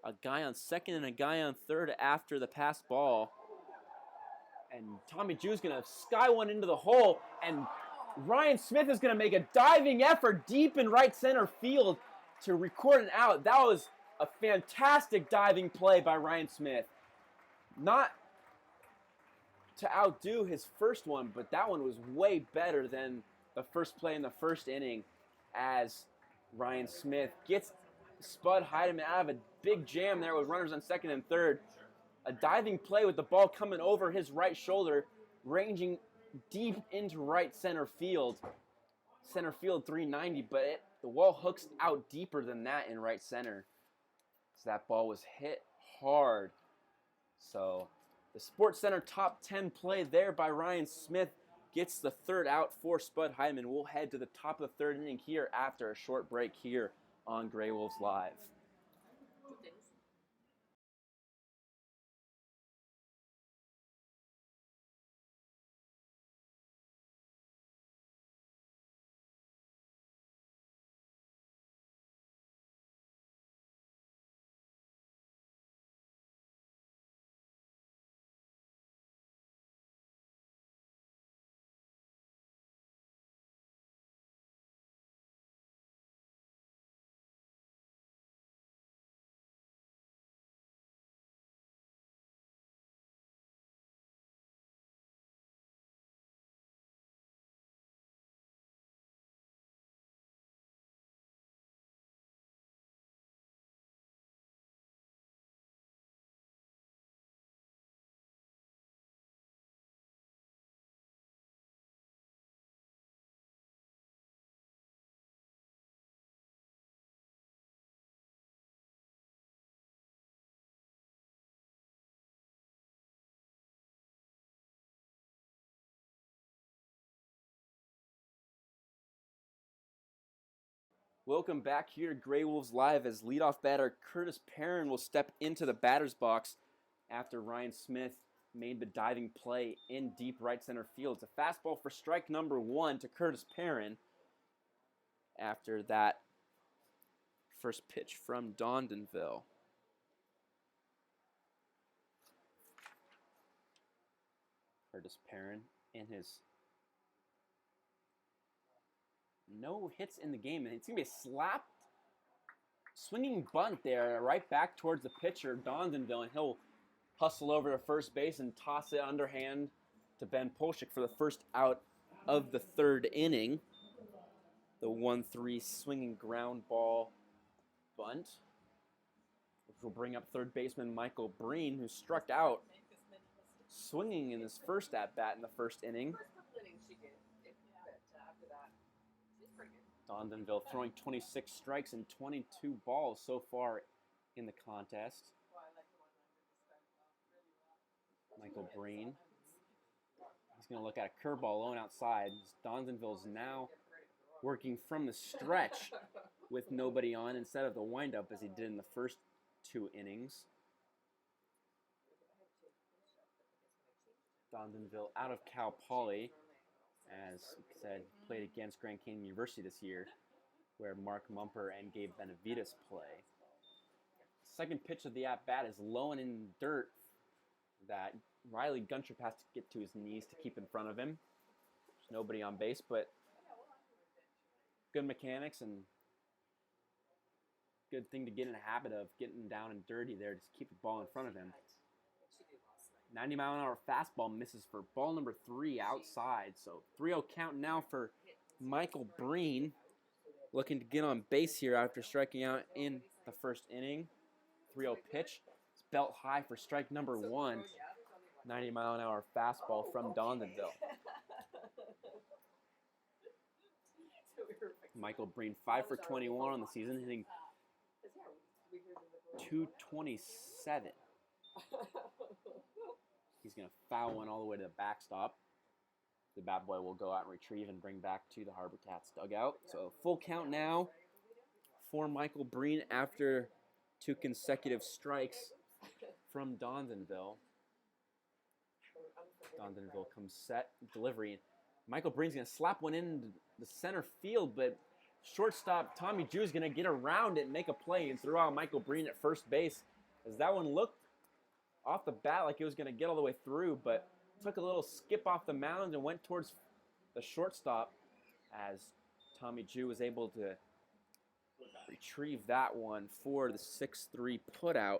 a guy on second and a guy on third after the pass ball. And Tommy Jew's going to sky one into the hole, and Ryan Smith is going to make a diving effort deep in right center field to record an out. That was a fantastic diving play by Ryan Smith. Not to outdo his first one, but that one was way better than the first play in the first inning, as Ryan Smith gets Spud Heidemann out of a big jam there with runners on second and third. A diving play with the ball coming over his right shoulder, ranging deep into right center field. Center field 390, but the wall hooks out deeper than that in right center. So that ball was hit hard. So the Sports Center top 10 play there by Ryan Smith gets the third out for Spud Heidemann. We'll head to the top of the third inning here after a short break here on GreyWolves Live. Welcome back here to GreyWolves Live as leadoff batter Curtis Perrin will step into the batter's box after Ryan Smith made the diving play in deep right center field. It's a fastball for strike number one to Curtis Perrin after that first pitch from Dondonville. Curtis Perrin in his no hits in the game, and it's going to be a slap swinging bunt there right back towards the pitcher, Dondonville, and he'll hustle over to first base and toss it underhand to Ben Polshik for the first out of the third inning. The 1-3 swinging ground ball bunt, which will bring up third baseman Michael Breen, who struck out swinging in his first at-bat in the first inning. Dondonville throwing 26 strikes and 22 balls so far in the contest. Michael Breen. He's going to look at a curveball low and outside. Dondonville's now working from the stretch with nobody on instead of the windup as he did in the first two innings. Dondonville out of Cal Poly, as said, played against Grand Canyon University this year, where Mark Mumper and Gabe Benavides play. Second pitch of the at-bat is low and in dirt that Riley Guntrip has to get to his knees to keep in front of him. There's nobody on base, but good mechanics and good thing to get in a habit of, getting down and dirty there to keep the ball in front of him. 90-mile-an-hour fastball misses for ball number 3 outside. So 3-0 count now for Michael Breen, looking to get on base here after striking out in the first inning. 3-0 pitch. It's belt high for strike number 1. 90-mile-an-hour fastball from Dondonville. Michael Breen 5 for 21 on the season, hitting .227. He's going to foul one all the way to the backstop. The bat boy will go out and retrieve and bring back to the HarbourCats dugout. So full count now for Michael Breen after 2 consecutive strikes from Dondonville. Dondenville comes set, delivery. Michael Breen's going to slap one into the center field, but shortstop Tommy Jew's going to get around it and make a play and throw out Michael Breen at first base, as that one looked off the bat like it was going to get all the way through, but took a little skip off the mound and went towards the shortstop, as Tommy Jew was able to retrieve that one for the 6-3 putout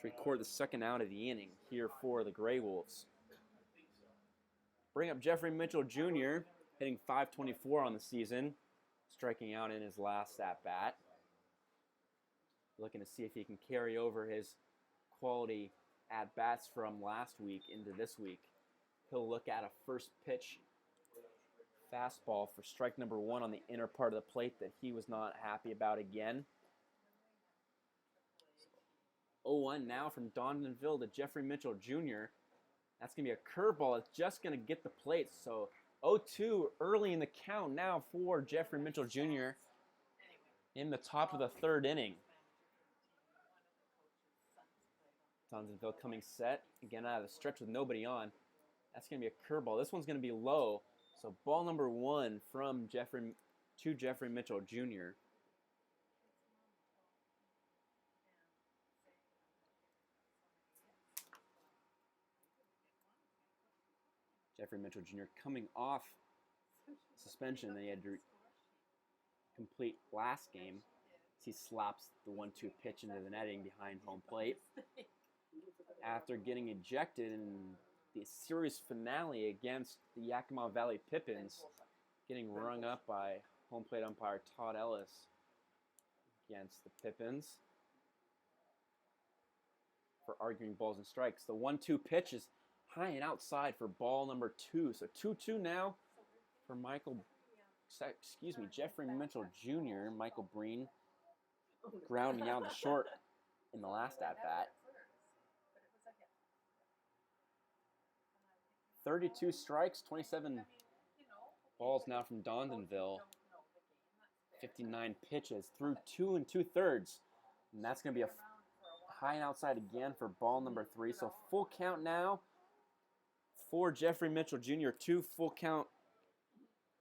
to record the second out of the inning here for the GreyWolves. Bring up Jeffrey Mitchell Jr., hitting .524 on the season, striking out in his last at-bat. Looking to see if he can carry over his quality at-bats from last week into this week. He'll look at a first pitch fastball for strike number 1 on the inner part of the plate that he was not happy about again. 0-1 now from Dondenville to Jeffrey Mitchell Jr. That's going to be a curveball. It's just going to get the plate. So 0-2 early in the count now for Jeffrey Mitchell Jr. in the top of the third inning. Dondenville coming set. Again out of the stretch with nobody on. That's going to be a curveball. This one's going to be low. So ball number 1 from Jeffrey Mitchell Jr. Jeffrey Mitchell Jr. coming off suspension that he had to complete last game. He slaps the 1-2 pitch into the netting behind home plate. After getting ejected in the series finale against the Yakima Valley Pippins, getting rung up by home plate umpire Todd Ellis against the Pippins for arguing balls and strikes. The 1-2 pitch is high and outside for ball number 2. So 2-2 now for Jeffrey Mitchell Jr. Michael Breen grounding out the short in the last at-bat. 32 strikes, 27 balls now from Dondenville. 59 pitches through 2 2/3. And that's going to be a high and outside again for ball number 3. So full count now for Jeffrey Mitchell Jr. 2 full count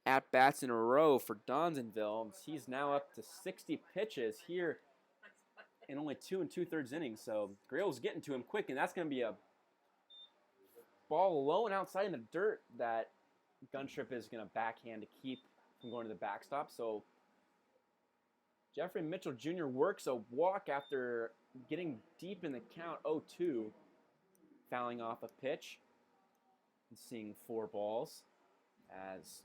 at-bats in a row for Dondenville. He's now up to 60 pitches here in only 2 2/3 innings. So GreyWolves getting to him quick, and that's going to be a ball low and outside in the dirt that Guntrip is going to backhand to keep from going to the backstop. So Jeffrey Mitchell Jr. works a walk after getting deep in the count, 0-2, fouling off a pitch and seeing 4 balls as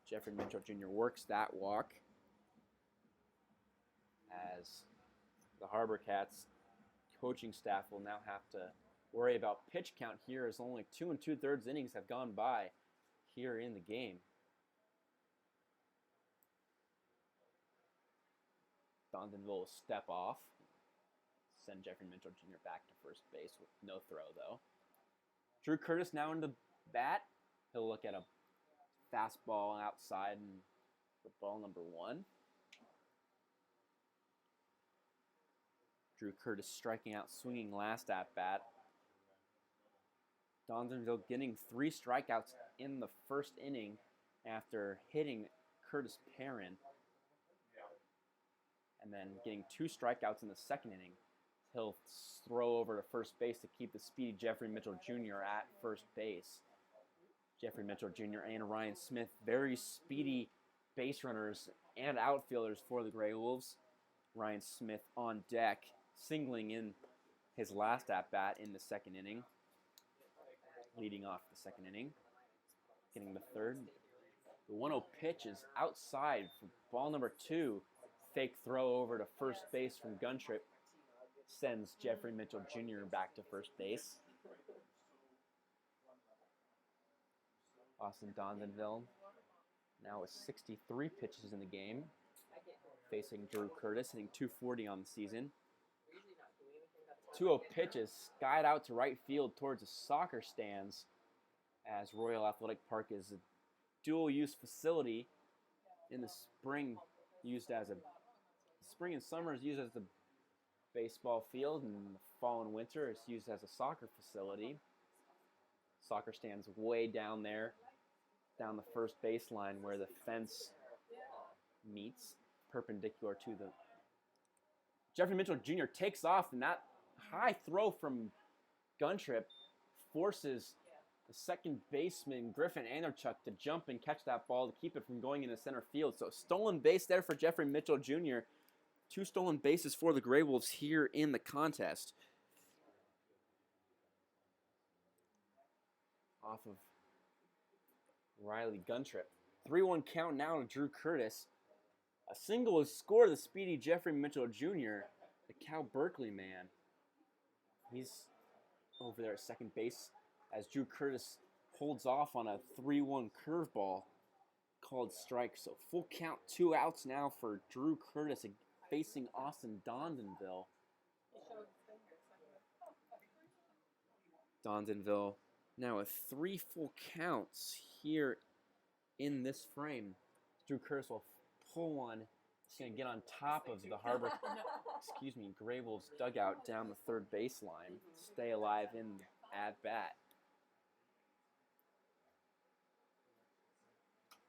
Jeffrey Mitchell Jr. works that walk, as the HarbourCats coaching staff will now have to worry about pitch count here, as only 2 2/3 innings have gone by here in the game. Dondenville will step off, send Jeffrey Mitchell Jr. back to first base with no throw, though. Drew Curtis now in the bat. He'll look at a fastball outside and for ball number 1. Drew Curtis striking out, swinging last at bat. Dondenville getting 3 strikeouts in the first inning after hitting Curtis Perrin, and then getting 2 strikeouts in the second inning. He'll throw over to first base to keep the speedy Jeffrey Mitchell Jr. at first base. Jeffrey Mitchell Jr. and Ryan Smith, very speedy base runners and outfielders for the GreyWolves. Ryan Smith on deck, singling in his last at-bat in the second inning, leading off the second inning. Getting the third. The 1-0 pitch is outside for ball number 2. Fake throw over to first base from Guntrip sends Jeffrey Mitchell Jr. back to first base. Austin Dondenville now with 63 pitches in the game, facing Drew Curtis, hitting .240 on the season. 2-0 pitch is skied out to right field towards the soccer stands, as Royal Athletic Park is a dual-use facility. In the spring and summer is used as a baseball field, and the fall and winter is used as a soccer facility. Soccer stands way down there, down the first baseline where the fence meets, perpendicular to the... Jeffrey Mitchell Jr. takes off, and that high throw from Guntrip forces the second baseman, Griffin Anderchuk, to jump and catch that ball to keep it from going into center field. So stolen base there for Jeffrey Mitchell Jr. 2 stolen bases for the Grey Wolves here in the contest. Off of Riley Guntrip. 3-1 count now to Drew Curtis. A single is scored to the speedy Jeffrey Mitchell Jr., the Cal Berkeley man. He's over there at second base as Drew Curtis holds off on a 3-1 curveball called strike. So full count, 2 outs now for Drew Curtis facing Austin Dondonville. Dondonville now with 3 full counts here in this frame. Drew Curtis will pull one. He's going to get on top of the Grey Wolves dugout down the third baseline. Stay alive in at bat.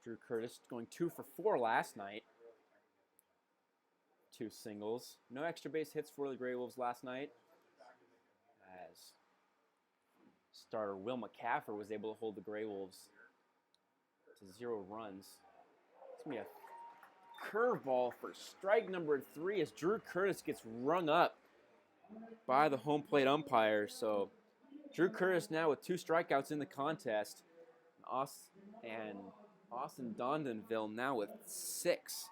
Drew Curtis going 2 for 4 last night. 2 singles. No extra base hits for the Grey Wolves last night, as starter Will McCaffrey was able to hold the Grey Wolves to 0 runs. It's going to be a curveball for strike number 3 as Drew Curtis gets rung up by the home plate umpire. So Drew Curtis now with 2 strikeouts in the contest. And Austin Dondonville now with 6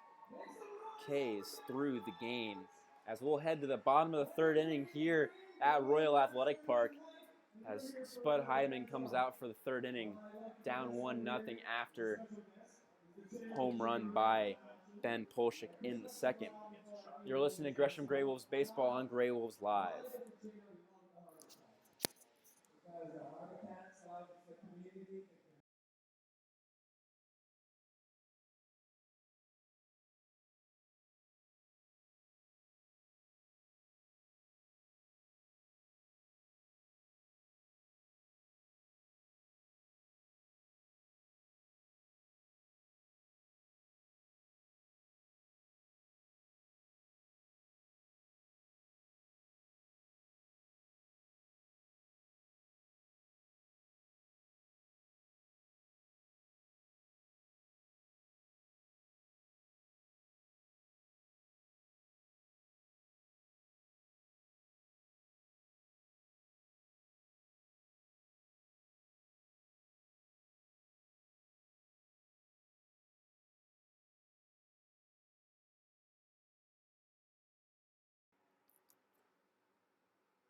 Ks through the game. As we'll head to the bottom of the 3rd inning here at Royal Athletic Park, as Spud Heidemann comes out for the 3rd inning, down 1-0 after home run by Ben Polshik in the 2nd. You're listening to Gresham GreyWolves Baseball on Grey Wolves Live.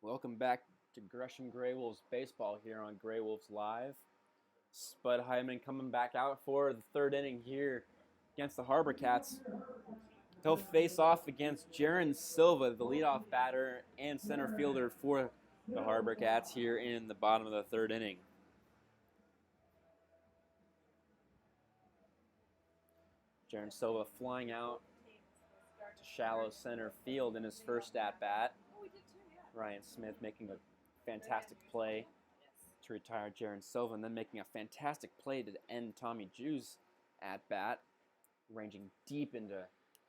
Welcome back to Gresham GreyWolves Baseball here on Grey Wolves Live. Spud Heidemann coming back out for the 3rd inning here against the HarbourCats. He'll face off against Jaron Silva, the leadoff batter and center fielder for the HarbourCats here in the bottom of the 3rd inning. Jaron Silva flying out to shallow center field in his first at-bat. Ryan Smith making a fantastic play to retire Jaron Silva, and then making a fantastic play to end Tommy Jew's at-bat, ranging deep into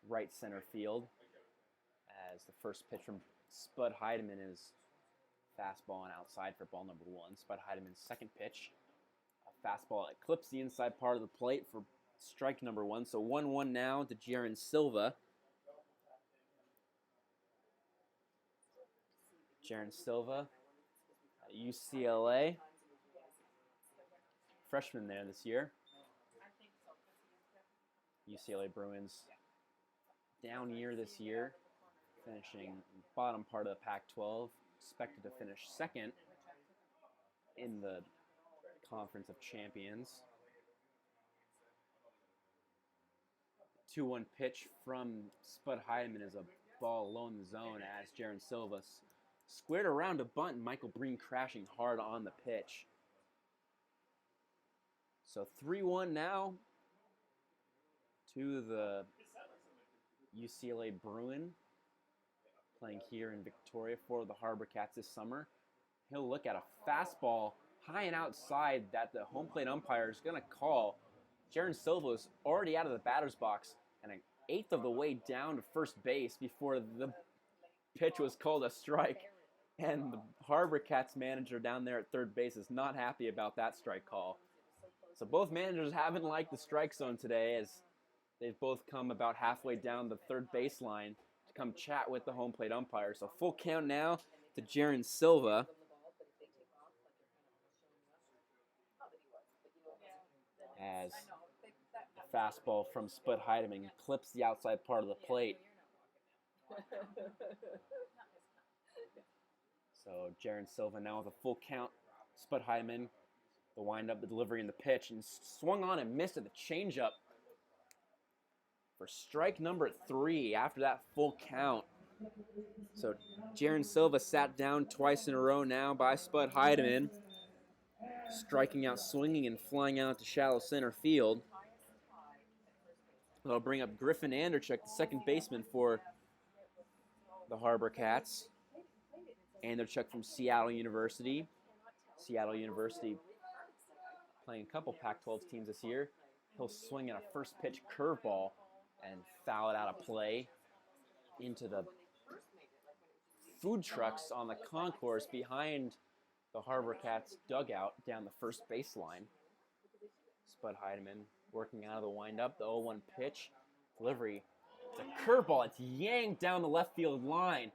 right center field, as the first pitch from Spud Heidemann is fastball and outside for ball number 1. Spud Heidemann's 2nd pitch, a fastball that clips the inside part of the plate for strike number 1. So 1-1 now to Jaron Silva. Jaron Silva, UCLA, freshman there this year. UCLA Bruins, down year this year, finishing bottom part of the Pac-12, expected to finish 2nd in the Conference of Champions. 2-1 pitch from Spud Heidemann is a ball low in the zone as Jaron Silva squared around a bunt, and Michael Breen crashing hard on the pitch. So 3-1 now to the UCLA Bruin, playing here in Victoria for the HarbourCats this summer. He'll look at a fastball high and outside that the home plate umpire is going to call. Jaron Silva is already out of the batter's box and an eighth of the way down to first base before the pitch was called a strike. And the HarbourCats manager down there at third base is not happy about that strike call. So both managers haven't liked the strike zone today, as they've both come about halfway down the third baseline to come chat with the home plate umpire. So full count now to Jaron Silva. As the fastball from Spud Heidemann clips the outside part of the plate. So Jaron Silva now with a full count. Spud Heidemann, the windup, the delivery, and the pitch, and swung on and missed at the changeup for strike number 3 after that full count. So Jaron Silva sat down twice in a row now by Spud Heidemann, striking out, swinging, and flying out to shallow center field. That'll bring up Griffin Anderchuk, the second baseman for the HarbourCats. Anderchuk from Seattle University. Seattle University playing a couple Pac-12 teams this year. He'll swing at a first pitch curveball and foul it out of play into the food trucks on the concourse behind the HarbourCats dugout down the first baseline. Spud Heidemann working out of the windup, the 0-1 pitch, delivery. It's a curveball, it's yanked down the left field line,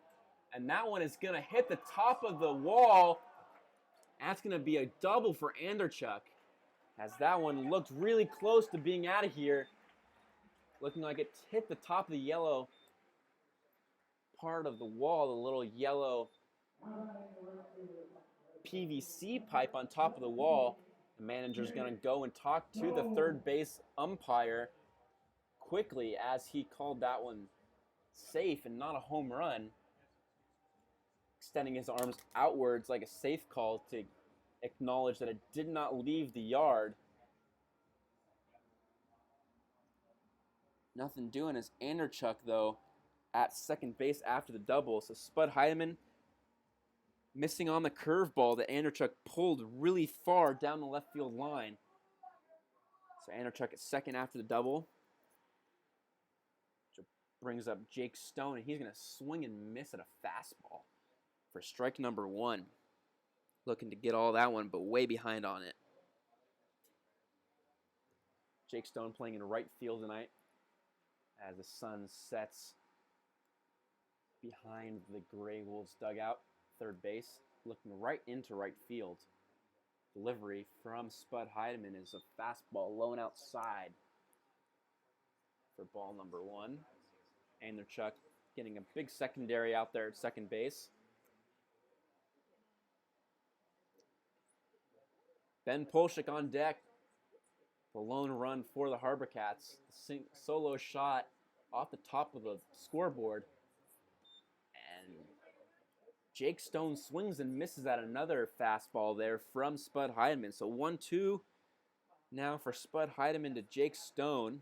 and that one is going to hit the top of the wall. That's going to be a double for Anderchuk, as that one looked really close to being out of here, looking like it hit the top of the yellow part of the wall, the little yellow PVC pipe on top of the wall. The manager's going to go and talk to the third base umpire quickly, as he called that one safe and not a home run, extending his arms outwards like a safe call to acknowledge that it did not leave the yard. Nothing doing is Anderchuk, though, at second base after the double. So Spud Heidemann missing on the curveball that Anderchuk pulled really far down the left field line. So Anderchuk at second after the double. Which brings up Jake Stone, and he's going to swing and miss at a fastball for strike number 1. Looking to get all that one, but way behind on it. Jake Stone playing in right field tonight as the sun sets behind the GreyWolves dugout. Third base, looking right into right field. Delivery from Spud Heidemann is a fastball low and outside for ball number 1. Anderchuk getting a big secondary out there at second base. Ben Polshik on deck. The lone run for the HarbourCats. Solo shot off the top of the scoreboard. And Jake Stone swings and misses at another fastball there from Spud Heidemann. So 1-2 now for Spud Heidemann to Jake Stone.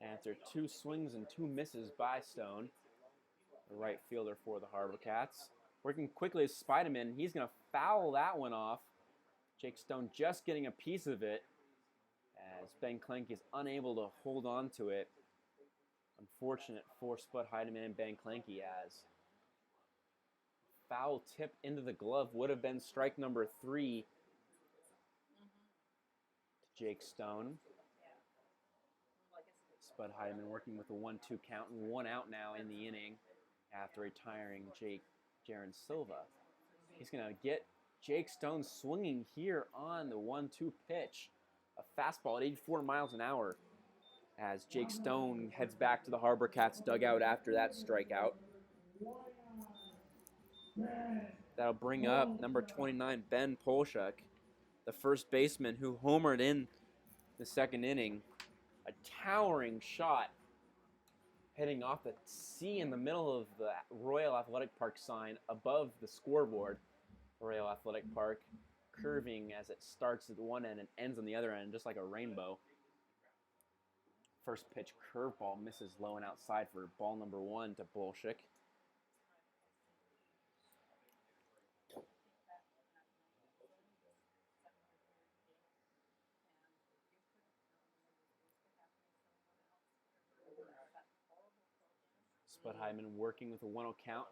After 2 swings and 2 misses by Stone, the right fielder for the HarbourCats. Working quickly as Spiderman, he's going to foul that one off. Jake Stone just getting a piece of it as Ben Klenke is unable to hold on to it. Unfortunate for Spud Heidemann and Ben Klenke, as foul tip into the glove would have been strike number 3 to Jake Stone. Spud Heidemann working with a 1-2 count and 1 out now in the inning after retiring Jaron Silva. He's going to get Jake Stone swinging here on the 1-2 pitch. A fastball at 84 miles an hour as Jake Stone heads back to the HarbourCats dugout after that strikeout. That'll bring up number 29, Ben Polshuk, the first baseman who homered in the second inning. A towering shot hitting off the C in the middle of the Royal Athletic Park sign above the scoreboard. Royal Athletic Park curving as it starts at one end and ends on the other end, just like a rainbow. First pitch curveball misses low and outside for ball number 1 to Polshuk. Spud Hyman working with a 1-0 count.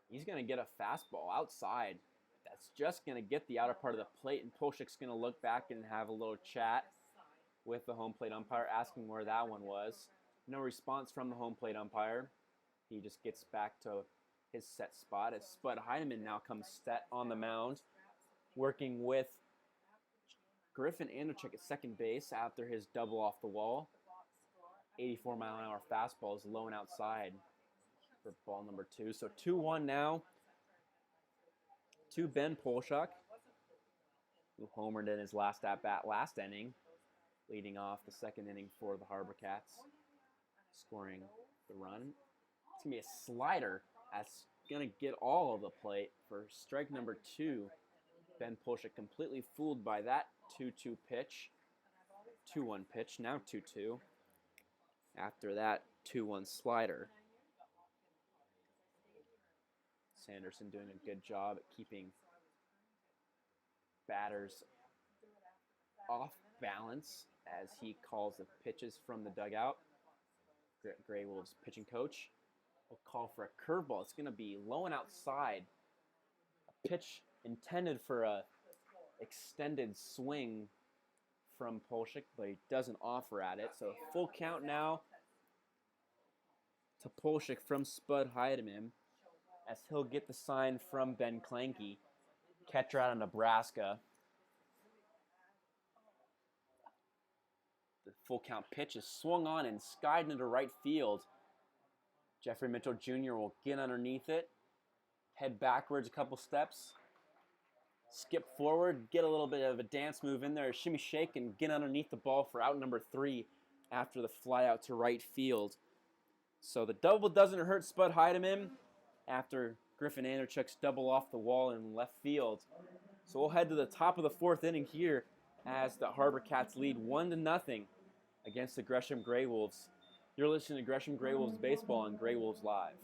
He's going to get a fastball outside. That's just going to get the outer part of the plate, and Polshik's going to look back and have a little chat with the home plate umpire, asking where that one was. No response from the home plate umpire. He just gets back to his set spot as Spud Hyman now comes set on the mound, working with Griffin Anderchuk at second base after his double off the wall. 84-mile-an-hour fastball is low and outside for ball number 2. So 2-1 now to Ben Polshik, who homered in his last at-bat last inning, leading off the second inning for the HarbourCats, scoring the run. It's going to be a slider that's going to get all of the plate for strike number 2. Ben Polshik completely fooled by that 2-2 pitch. 2-1 pitch, now 2-2. After that 2-1 slider. Sanderson doing a good job at keeping batters off balance as he calls the pitches from the dugout. GreyWolves pitching coach will call for a curveball. It's going to be low and outside. A pitch intended for a extended swing from Polshik, but he doesn't offer at it. So full count now to Polshik from Spud Hyman, as he'll get the sign from Ben Clanky, catcher out of Nebraska. The full count pitch is swung on and skied into right field. Jeffrey Mitchell Jr. will get underneath it, head backwards a couple steps, skip forward, get a little bit of a dance move in there, shimmy shake, and get underneath the ball for out number 3 after the fly out to right field. So the double doesn't hurt Spud Hyman after Griffin Anderchuk's double off the wall in left field. So we'll head to the top of the 4th inning here as the HarbourCats lead 1-0 against the Gresham GreyWolves. You're listening to Gresham GreyWolves Baseball on GreyWolves Live.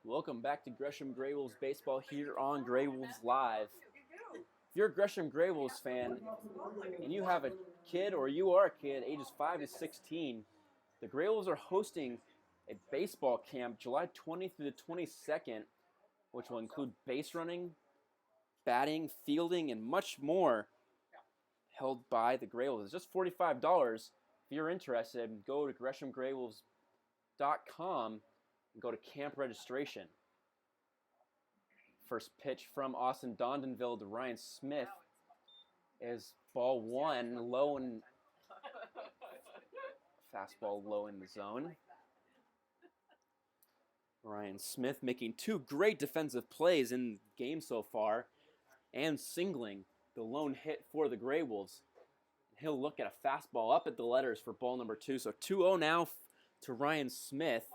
Welcome back to Gresham GreyWolves Baseball here on GreyWolves Live. If you're a Gresham GreyWolves fan and you have a kid or you are a kid ages 5 to 16, the GreyWolves are hosting a baseball camp July 20th through the 22nd, which will include base running, batting, fielding, and much more, held by the GreyWolves. It's just $45. If you're interested, go to GreshamGreyWolves.com and go to camp registration. First pitch from Austin Dondonville to Ryan Smith is ball 1, low and fastball low in the zone. Ryan Smith making 2 great defensive plays in the game so far and singling the lone hit for the GreyWolves. He'll look at a fastball up at the letters for ball number 2. So 2-0 now to Ryan Smith,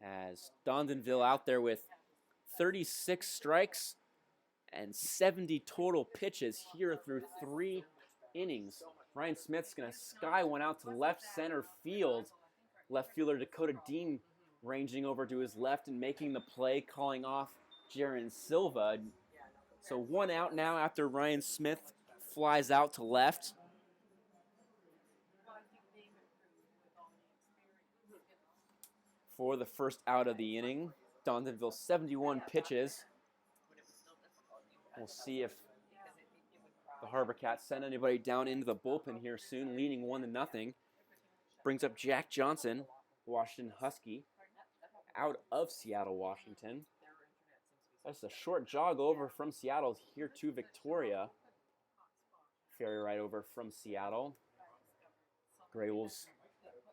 as Dondonville out there with 36 strikes and 70 total pitches here through 3 innings. Ryan Smith's going to sky one out to left center field. Left fielder Dakota Dean ranging over to his left and making the play, calling off Jaron Silva. So 1 out now after Ryan Smith flies out to left. For the first out of the inning, Dondonville 71 pitches. We'll see if the HarbourCats send anybody down into the bullpen here soon, leading 1-0. Brings up Jack Johnson, Washington Husky, out of Seattle, Washington. That's a short jog over from Seattle here to Victoria. Ferry ride over from Seattle. GreyWolves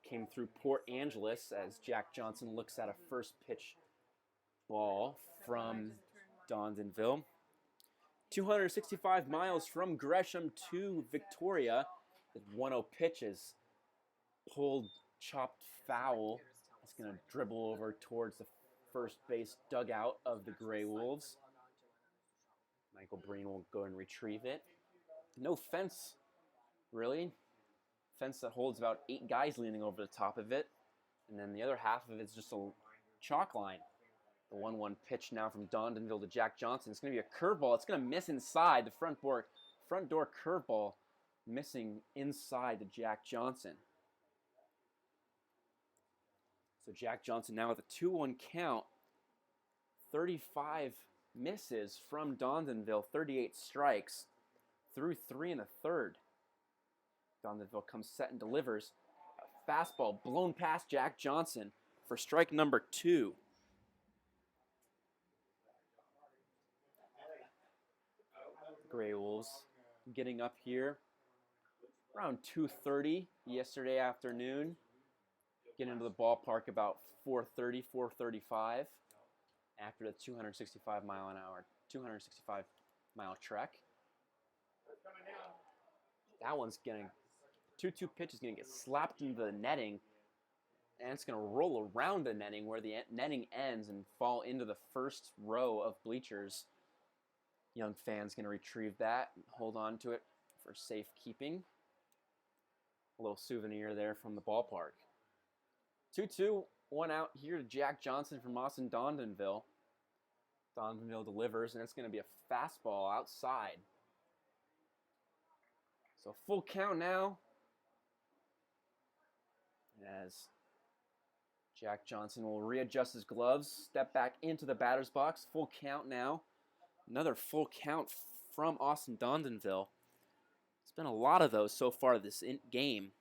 came through Port Angeles as Jack Johnson looks at a first pitch ball from Dondonville. 265 miles from Gresham to Victoria. The 1-0 pitch is pulled, chopped foul. It's going to dribble over towards the first base dugout of the GreyWolves. Michael Breen will go and retrieve it. No fence, really. Fence that holds about 8 guys leaning over the top of it. And then the other half of it is just a chalk line. The 1-1 pitch now from Dondonville to Jack Johnson. It's going to be a curveball. It's going to miss inside. The front door curveball missing inside to Jack Johnson. So Jack Johnson now with a 2-1 count. 35 misses from Dondonville. 38 strikes through 3 in the third. Dondonville comes set and delivers. A fastball blown past Jack Johnson for strike number 2. GreyWolves getting up here around 2:30 yesterday afternoon. Get into the ballpark about 4:30, 4:35 after the 265 mile trek. That one's getting 2-2 pitch is going to get slapped into the netting, and it's going to roll around the netting where the netting ends and fall into the first row of bleachers. Young fan's going to retrieve that and hold on to it for safekeeping. A little souvenir there from the ballpark. 2-2, 1 out here to Jack Johnson from Austin Dondonville. Dondonville delivers, and it's going to be a fastball outside. So full count now as Jack Johnson will readjust his gloves, step back into the batter's box. Full count now. Another full count from Austin Dondonville. It's been a lot of those so far this game.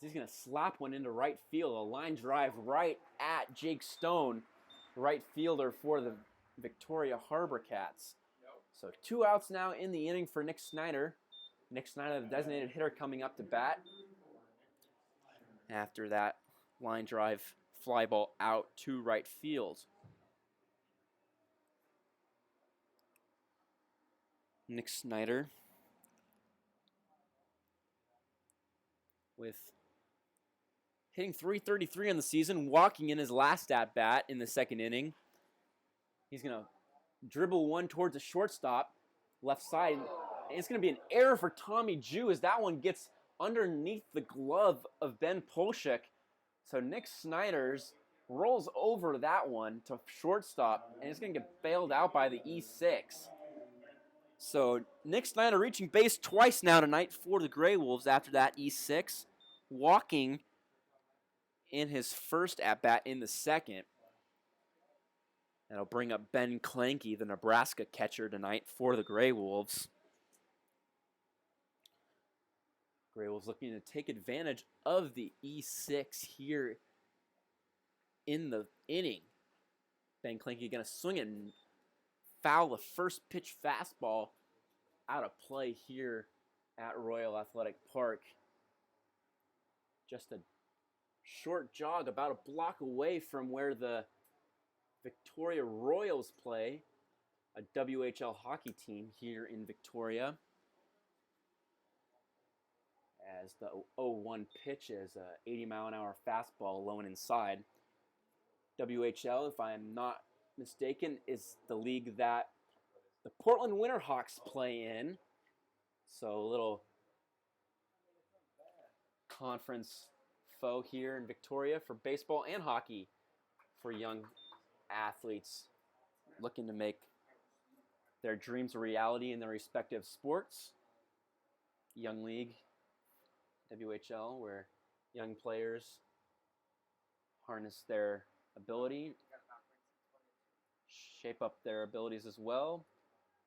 He's going to slap one into right field. A line drive right at Jake Stone, right fielder for the Victoria HarbourCats. So 2 outs now in the inning for Nick Snyder. Nick Snyder, the designated hitter, coming up to bat. After that line drive fly ball out to right field. Nick Snyder with hitting .333 on the season, walking in his last at-bat in the second inning. He's going to dribble one towards the shortstop, left side. And it's going to be an error for Tommy Jew as that one gets underneath the glove of Ben Polshek. So Nick Snyder's rolls over that one to shortstop, and it's going to get bailed out by the E6. So Nick Snyder reaching base twice now tonight for the GreyWolves after that E6, walking in his first at-bat in the second. That'll bring up Ben Clanky, the Nebraska catcher tonight for the GreyWolves. GreyWolves looking to take advantage of the E6 here in the inning. Ben Clanky going to swing it and foul the first pitch fastball out of play here at Royal Athletic Park. Just a short jog about a block away from where the Victoria Royals play, a WHL hockey team here in Victoria. As the 0-1 pitch is a 80-mile-an-hour fastball low and inside. WHL, if I am not mistaken, is the league that the Portland Winterhawks play in. So a little conference foe here in Victoria for baseball and hockey for young athletes looking to make their dreams a reality in their respective sports. Young league, WHL, where young players harness their ability, shape up their abilities as well,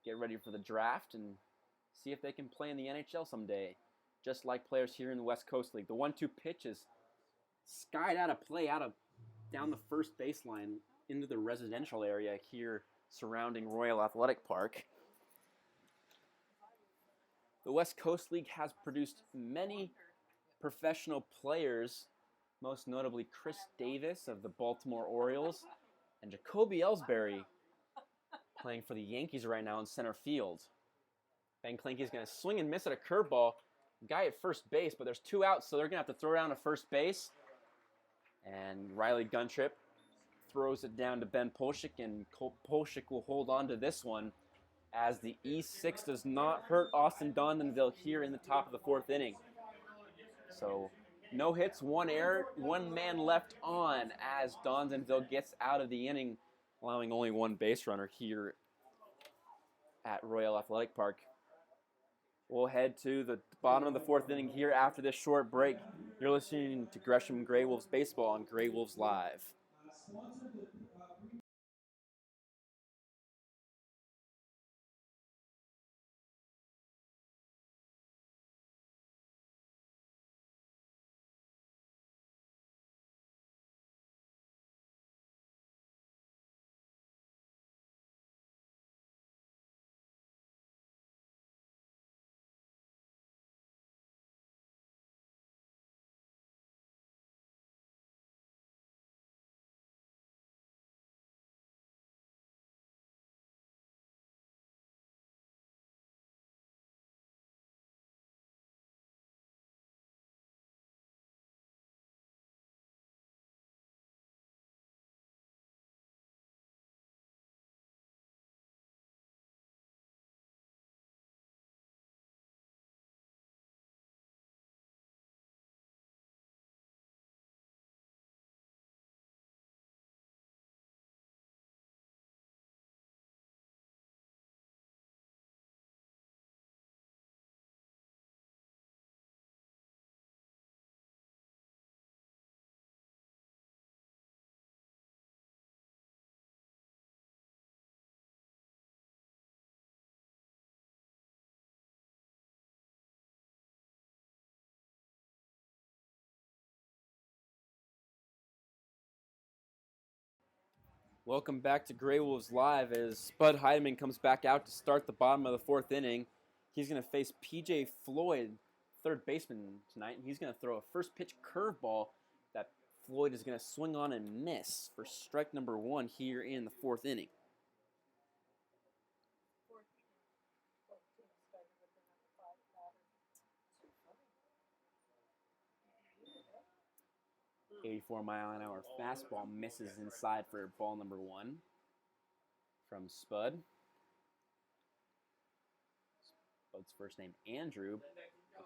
get ready for the draft, and see if they can play in the NHL someday, just like players here in the West Coast League. The 1-2 pitch is skied out of play, down the first baseline, into the residential area here surrounding Royal Athletic Park. The West Coast League has produced many professional players, most notably Chris Davis of the Baltimore Orioles and Jacoby Ellsbury playing for the Yankees right now in center field. Ben Klinke's going to swing and miss at a curveball. Guy at first base, but there's 2 outs, so they're going to have to throw down to first base. And Riley Guntrip throws it down to Ben Polshik, and Polshik will hold on to this one as the E6 does not hurt Austin Dondonville here in the top of the 4th inning. So no hits, 1 error, 1 man left on as Dondonville gets out of the inning, allowing only 1 base runner here at Royal Athletic Park. We'll head to the bottom of the 4th inning here after this short break. You're listening to Gresham GreyWolves Baseball on GreyWolves Live. Welcome back to GreyWolves Live as Spud Heidemann comes back out to start the bottom of the 4th inning. He's going to face P.J. Floyd, third baseman tonight. He's going to throw a first pitch curveball that Floyd is going to swing on and miss for strike number 1 here in the 4th inning. .84-mile-an-hour fastball misses inside for ball number 1 from Spud. Spud's first name Andrew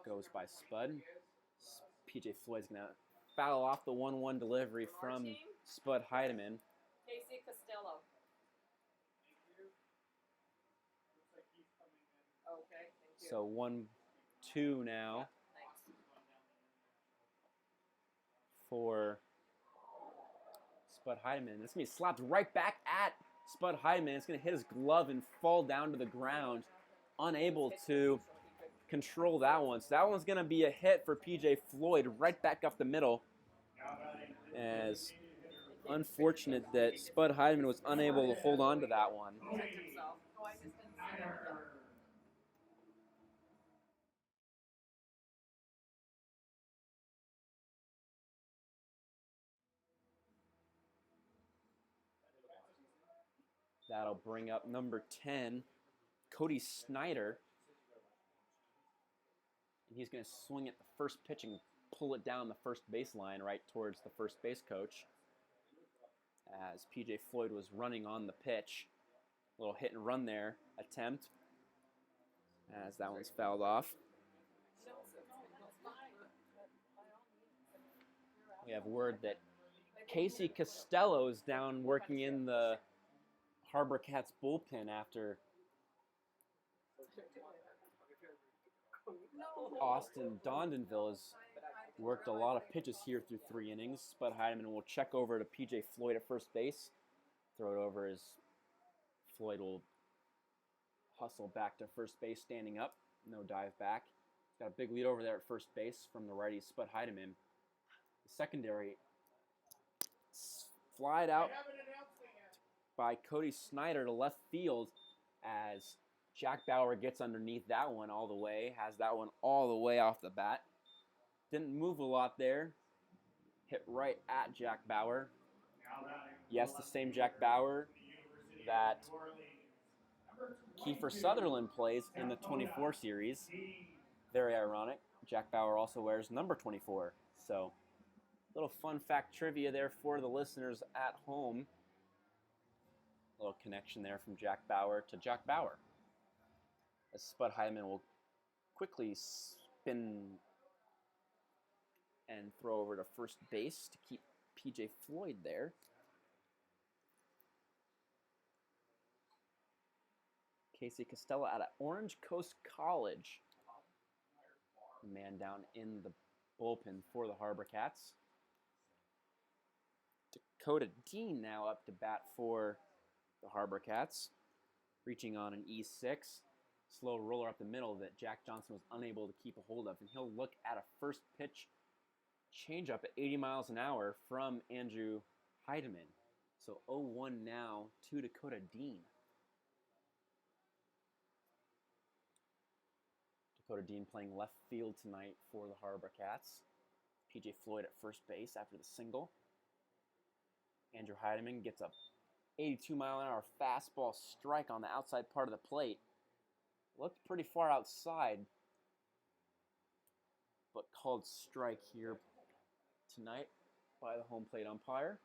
goes by Spud. P.J. Floyd's going to foul off the 1-1 delivery from Spud Heidemann. Casey Costello. Okay, thank you. So 1-2 now. For Spud Heidemann. It's going to be slapped right back at Spud Heidemann. It's going to hit his glove and fall down to the ground, unable to control that one. So that one's going to be a hit for P.J. Floyd right back up the middle. As unfortunate that Spud Heidemann was unable to hold on to that one. That'll bring up number 10, Cody Snyder. And he's going to swing at the first pitch and pull it down the first baseline right towards the first base coach. As P.J. Floyd was running on the pitch. A little hit and run there attempt. As that one's fouled off. We have word that Casey Costello is down working in the HarbourCats bullpen after Austin Dondonville has worked a lot of pitches here through 3 innings. Spud Heidemann will check over to P.J. Floyd at first base. Throw it over as Floyd will hustle back to first base standing up. No dive back. He's got a big lead over there at first base from the righty Spud Heidemann. The secondary flied out by Cody Snyder to left field as Jack Bauer gets underneath that one all the way, has that one all the way off the bat. Didn't move a lot there. Hit right at Jack Bauer. Yes, the same Jack Bauer that Kiefer Sutherland plays in the 24 series. Very ironic. Jack Bauer also wears number 24. So, little fun fact trivia there for the listeners at home. Little connection there from Jack Bauer to Jack Bauer. As Spud Heidemann will quickly spin and throw over to first base to keep P.J. Floyd there. Casey Costello out of Orange Coast College. Man down in the bullpen for the HarbourCats. Dakota Dean now up to bat for the HarbourCats. Reaching on an E6. Slow roller up the middle that Jack Johnson was unable to keep a hold of. And he'll look at a first pitch changeup at 80 miles an hour from Andrew Heidemann. So 0-1 now to Dakota Dean. Dakota Dean playing left field tonight for the HarbourCats. P.J. Floyd at first base after the single. Andrew Heidemann gets a 82-mile-an-hour fastball strike on the outside part of the plate. Looked pretty far outside, but called strike here tonight by the home plate umpire.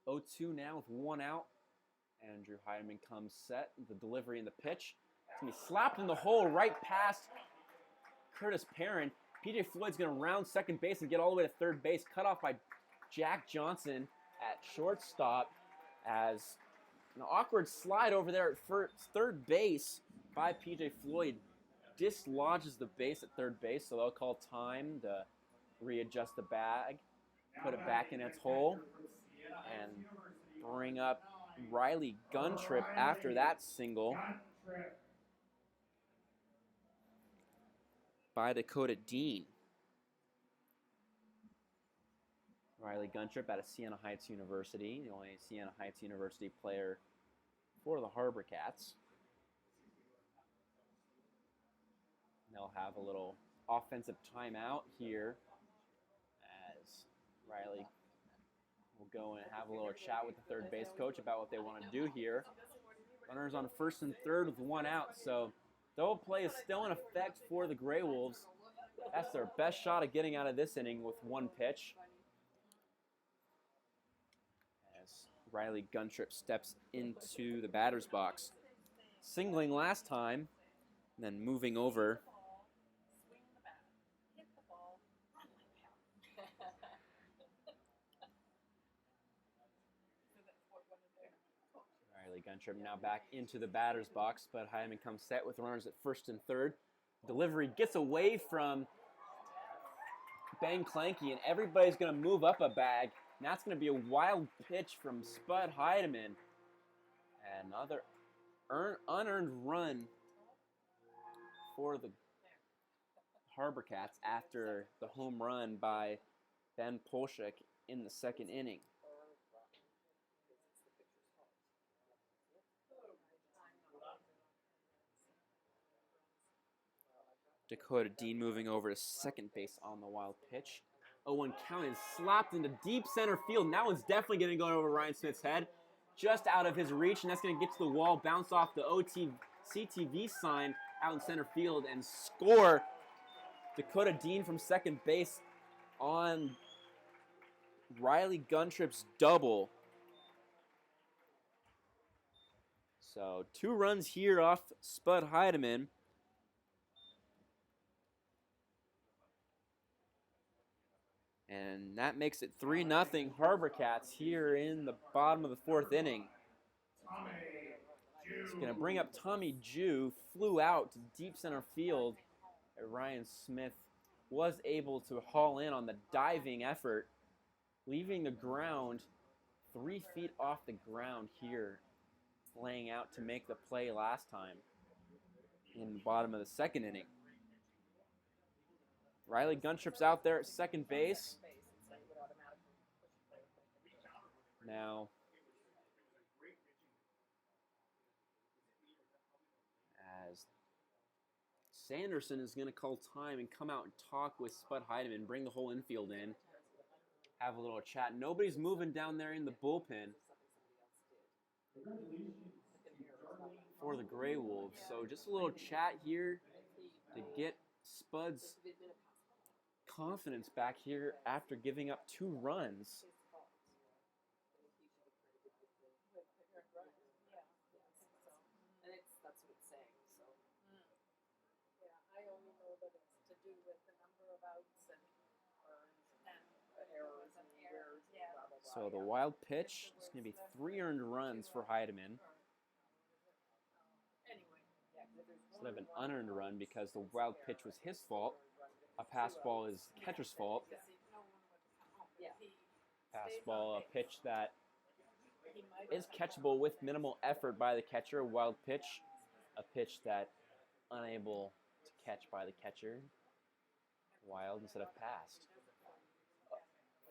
0-2 now with one out. Andrew Heidemann comes set. The delivery and the pitch. It's going to be slapped in the hole right past Curtis Perrin. P.J. Floyd's going to round second base and get all the way to third base. Cut off by Jack Johnson at shortstop as an awkward slide over there at third base by P.J. Floyd dislodges the base at third base, so they'll call time to readjust the bag, put it back in its hole, and bring up Riley Guntrip after that single by Dakota Dean. Riley Guntrip out of Siena Heights University, the only Siena Heights University player for the HarbourCats. They'll have a little offensive timeout here as Riley will go and have a little chat with the third base coach about what they want to do here. Runners on first and third with one out, so double play is still in effect for the GreyWolves. That's their best shot at getting out of this inning with one pitch. As Riley Guntrip steps into the batter's box. Singling last time, and then moving over. Riley Guntrip now back into the batter's box, but Heidemann comes set with runners at first and third. Delivery gets away from Ben Clanky, and everybody's going to move up a bag. And that's going to be a wild pitch from Spud Heidemann. Another unearned run for the HarbourCats after the home run by Ben Polshek in the second inning. Dakota Dean moving over to second base on the wild pitch. 0-1 count is slapped into deep center field. That one's definitely going to go over Ryan Smith's head. Just out of his reach, and that's going to get to the wall, bounce off the CTV sign out in center field, and score. Dakota Dean from second base on Riley Guntrip's double. So 2 runs here off Spud Heidemann. And that makes it 3-0 HarbourCats here in the bottom of the 4th inning. It's going to bring up Tommy Jew, flew out to deep center field. Ryan Smith was able to haul in on the diving effort, leaving the ground 3 feet off the ground here, laying out to make the play last time in the bottom of the 2nd inning. Riley Guntrip's out there at second base. Now, Sanderson is going to call time and come out and talk with Spud Heidemann, bring the whole infield in, have a little chat. Nobody's moving down there in the bullpen for the GreyWolves. So just a little chat here to get Spud's confidence back here after giving up 2 runs. That's what it's saying. So. Yeah, I only know that it's to do with the number of outs and errors and errors. Yeah. Blah, blah, blah. So the wild pitch is going to be 3 earned runs for Heidemann. Instead of an unearned run because the wild pitch was his fault. A pass ball is the catcher's fault. Pass ball, a pitch that is catchable with minimal effort by the catcher. A wild pitch, a pitch that unable to catch by the catcher. Wild instead of passed.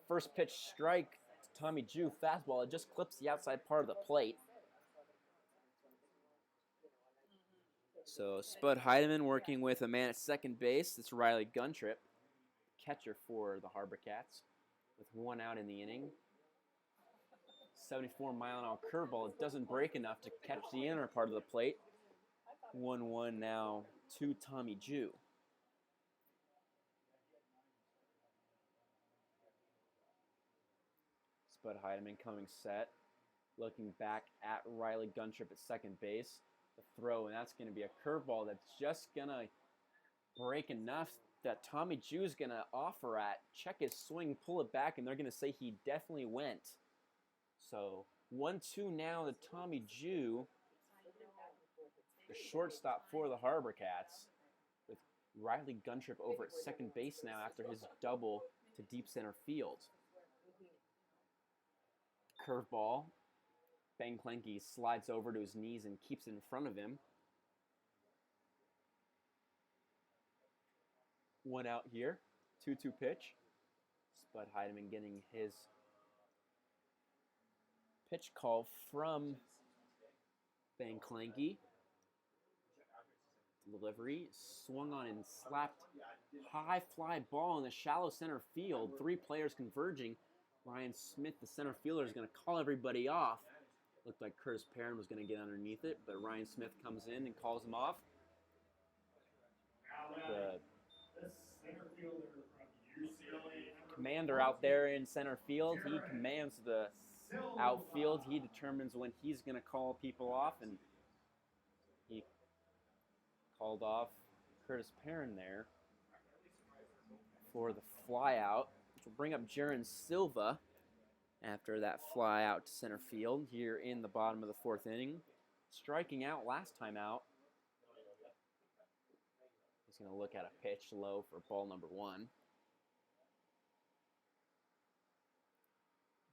First pitch strike to Tommy Jew, fastball. It just clips the outside part of the plate. So Spud Heidemann working with a man at second base. That's Riley Guntrip, catcher for the HarbourCats, with 1 out in the inning. 74-mile-an-hour curveball. It doesn't break enough to catch the inner part of the plate. 1-1 now to Tommy Jew. Spud Heidemann coming set, looking back at Riley Guntrip at second base. The throw, and that's going to be a curveball that's just going to break enough that Tommy Jew's going to offer at, check his swing, pull it back, and they're going to say he definitely went. So 1-2 now to Tommy Jew, the shortstop for the HarbourCats, with Riley Guntrip over at second base now after his double to deep center field. Curveball. Ben Klenke slides over to his knees and keeps it in front of him. 1 out here. 2-2 pitch. Spud Heidemann getting his pitch call from Ben Klenke. Delivery swung on and slapped. High fly ball in the shallow center field. 3 players converging. Ryan Smith, the center fielder, is going to call everybody off. Looked like Curtis Perrin was going to get underneath it, but Ryan Smith comes in and calls him off. The commander out there in center field, he commands the outfield. He determines when he's going to call people off, and he called off Curtis Perrin there for the fly out, which will bring up Jaron Silva after that fly out to center field here in the bottom of the 4th inning. Striking out last time out. He's going to look at a pitch low for ball number 1.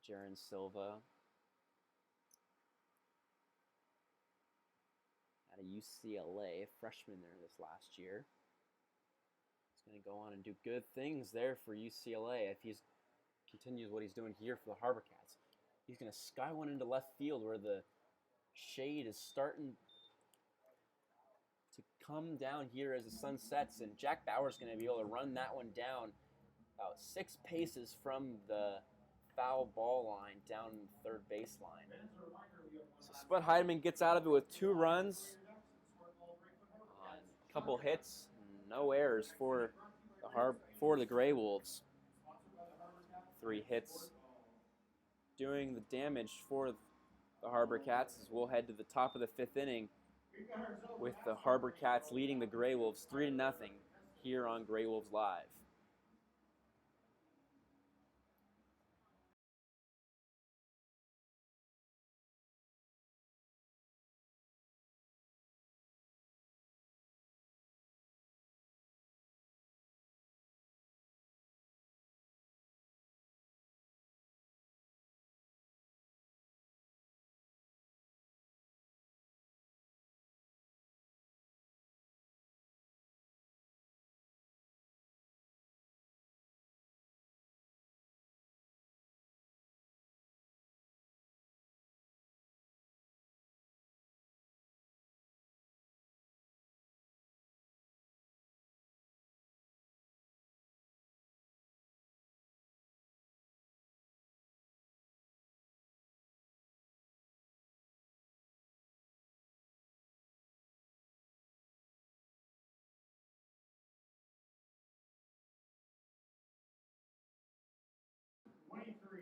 Jaron Silva out of UCLA, freshman there this last year. He's going to go on and do good things there for UCLA if he's continues what he's doing here for the HarbourCats. He's going to sky one into left field where the shade is starting to come down here as the sun sets, and Jack Bauer's going to be able to run that one down about 6 paces from the foul ball line down the third baseline. So Spud Heidemann gets out of it with 2 runs, a couple hits, no errors for the GreyWolves. 3 hits doing the damage for the HarbourCats as we'll head to the top of the 5th inning with the HarbourCats leading the GreyWolves 3-0 here on GreyWolves Live.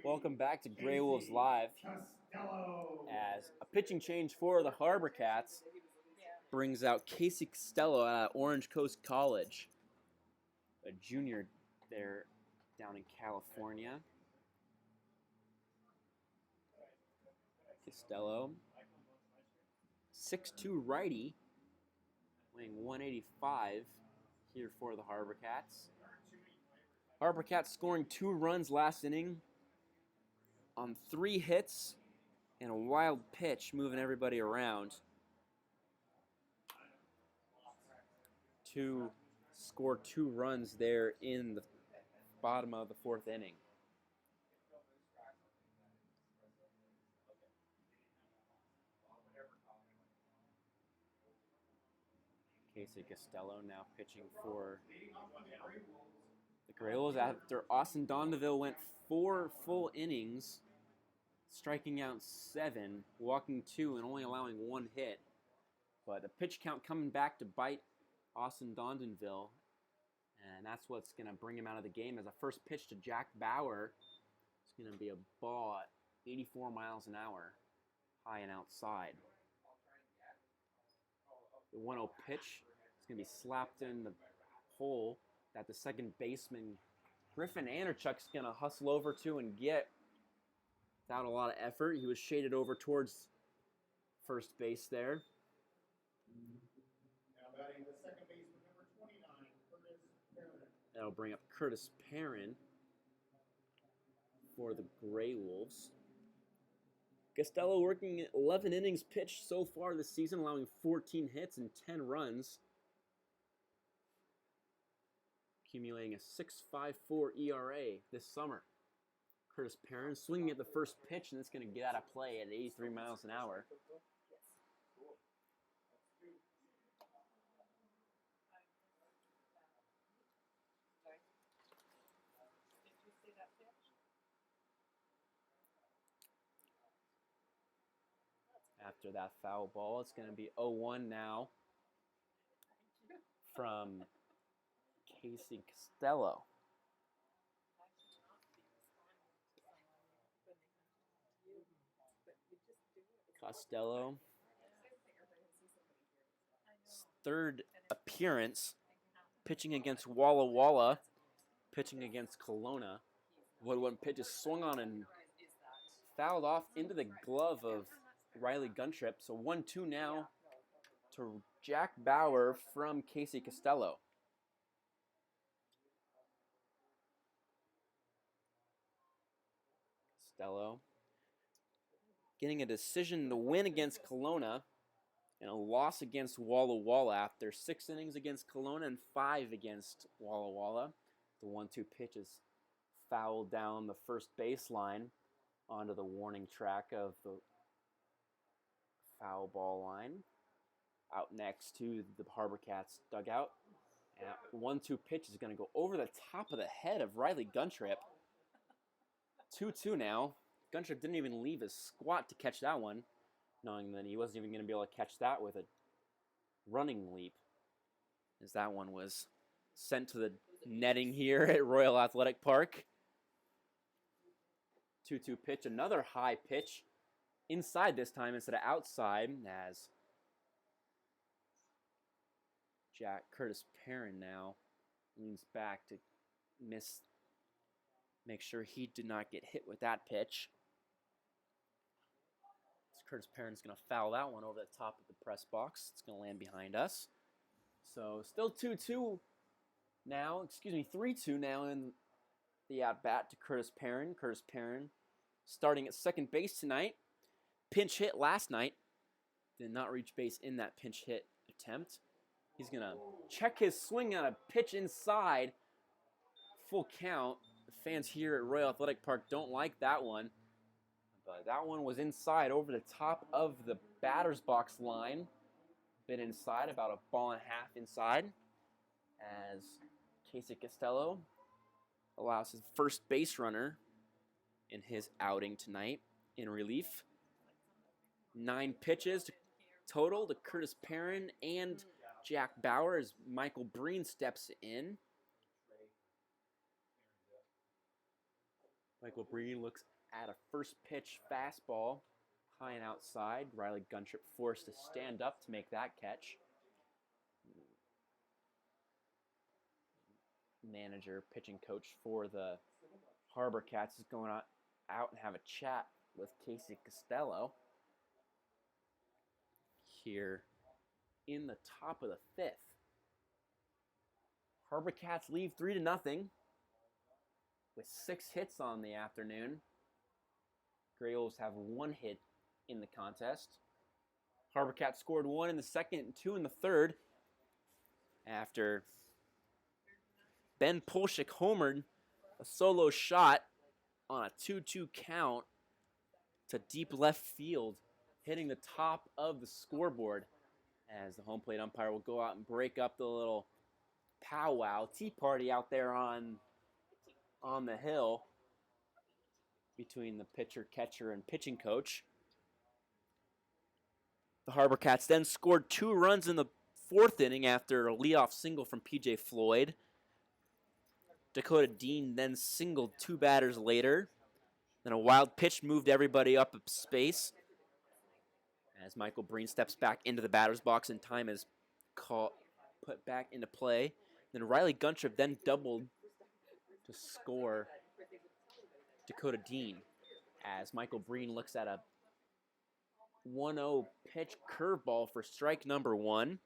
Welcome back to GreyWolves Live. As a pitching change for the HarbourCats brings out Casey Costello out of Orange Coast College, a junior there down in California. Costello, 6'2" righty, weighing 185 here for the HarbourCats. HarbourCats scoring 2 runs last inning on 3 hits and a wild pitch moving everybody around to score 2 runs there in the bottom of the 4th inning. Casey Costello now pitching for the GreyWolves after Austin Dondeville went 4 full innings, striking out 7, walking 2, and only allowing 1 hit. But the pitch count coming back to bite Austin Dondeville, and that's what's going to bring him out of the game. As a first pitch to Jack Bauer, it's going to be a ball at 84 miles an hour, high and outside. The 1-0 pitch is going to be slapped in the hole that the second baseman, Griffin Anderchuk's going to hustle over to and get without a lot of effort. He was shaded over towards first base there. Now batting the second baseman, number 29, Curtis Perrin. That'll bring up Curtis Perrin for the GreyWolves. Costello working 11 innings pitched so far this season, allowing 14 hits and 10 runs, accumulating a 6.54 ERA this summer. Curtis Perrin swinging at the first pitch, and it's going to get out of play at 83 miles an hour. After that foul ball, it's going to be 0-1 now from Casey Costello. Costello, third appearance, pitching against Walla Walla, pitching against Kelowna. 1-1 pitch is swung on and fouled off into the glove of Riley Guntrip. So 1-2 now to Jack Bauer from Casey Costello. Costello getting a decision to win against Kelowna and a loss against Walla Walla after 6 innings against Kelowna and 5 against Walla Walla. The 1-2 pitch is fouled down the first baseline onto the warning track of the foul ball line. Out next to the HarbourCats dugout. And 1-2 pitch is going to go over the top of the head of Riley Guntrip. 2-2 now. Guntrip didn't even leave his squat to catch that one, knowing that he wasn't even going to be able to catch that with a running leap, as that one was sent to the netting here at Royal Athletic Park. 2-2 pitch, another high pitch, inside this time instead of outside, as Curtis Perrin now leans back to make sure he did not get hit with that pitch. Curtis Perrin's going to foul that one over the top of the press box. It's going to land behind us. So still 2-2 now, 3-2 now in the at-bat to Curtis Perrin. Curtis Perrin starting at second base tonight. Pinch hit last night. Did not reach base in that pinch hit attempt. He's going to check his swing on a pitch inside. Full count. The fans here at Royal Athletic Park don't like that one. But that one was inside over the top of the batter's box line. Been inside, about a ball and a half inside. As Casey Costello allows his first base runner in his outing tonight in relief. 9 pitches total to Curtis Perrin and Jack Bauer as Michael Breen steps in. Michael Breen looks at a first pitch fastball, high and outside. Riley Guntrip forced to stand up to make that catch. Manager, pitching coach for the HarbourCats is going out and have a chat with Casey Costello here in the top of the fifth. HarbourCats lead 3-0 with 6 hits on the afternoon. GreyWolves have 1 hit in the contest. HarbourCats scored 1 in the second and 2 in the third after Ben Polshik homered a solo shot on a 2-2 count to deep left field, hitting the top of the scoreboard, as the home plate umpire will go out and break up the little powwow tea party out there on the hill between the pitcher, catcher, and pitching coach. The HarbourCats then scored 2 runs in the 4th inning after a leadoff single from P.J. Floyd. Dakota Dean then singled 2 batters later. Then a wild pitch moved everybody up a space as Michael Breen steps back into the batter's box and time is put back into play. Then Riley Guntrip then doubled to score Dakota Dean as Michael Breen looks at a 1-0 pitch curveball for strike number 1.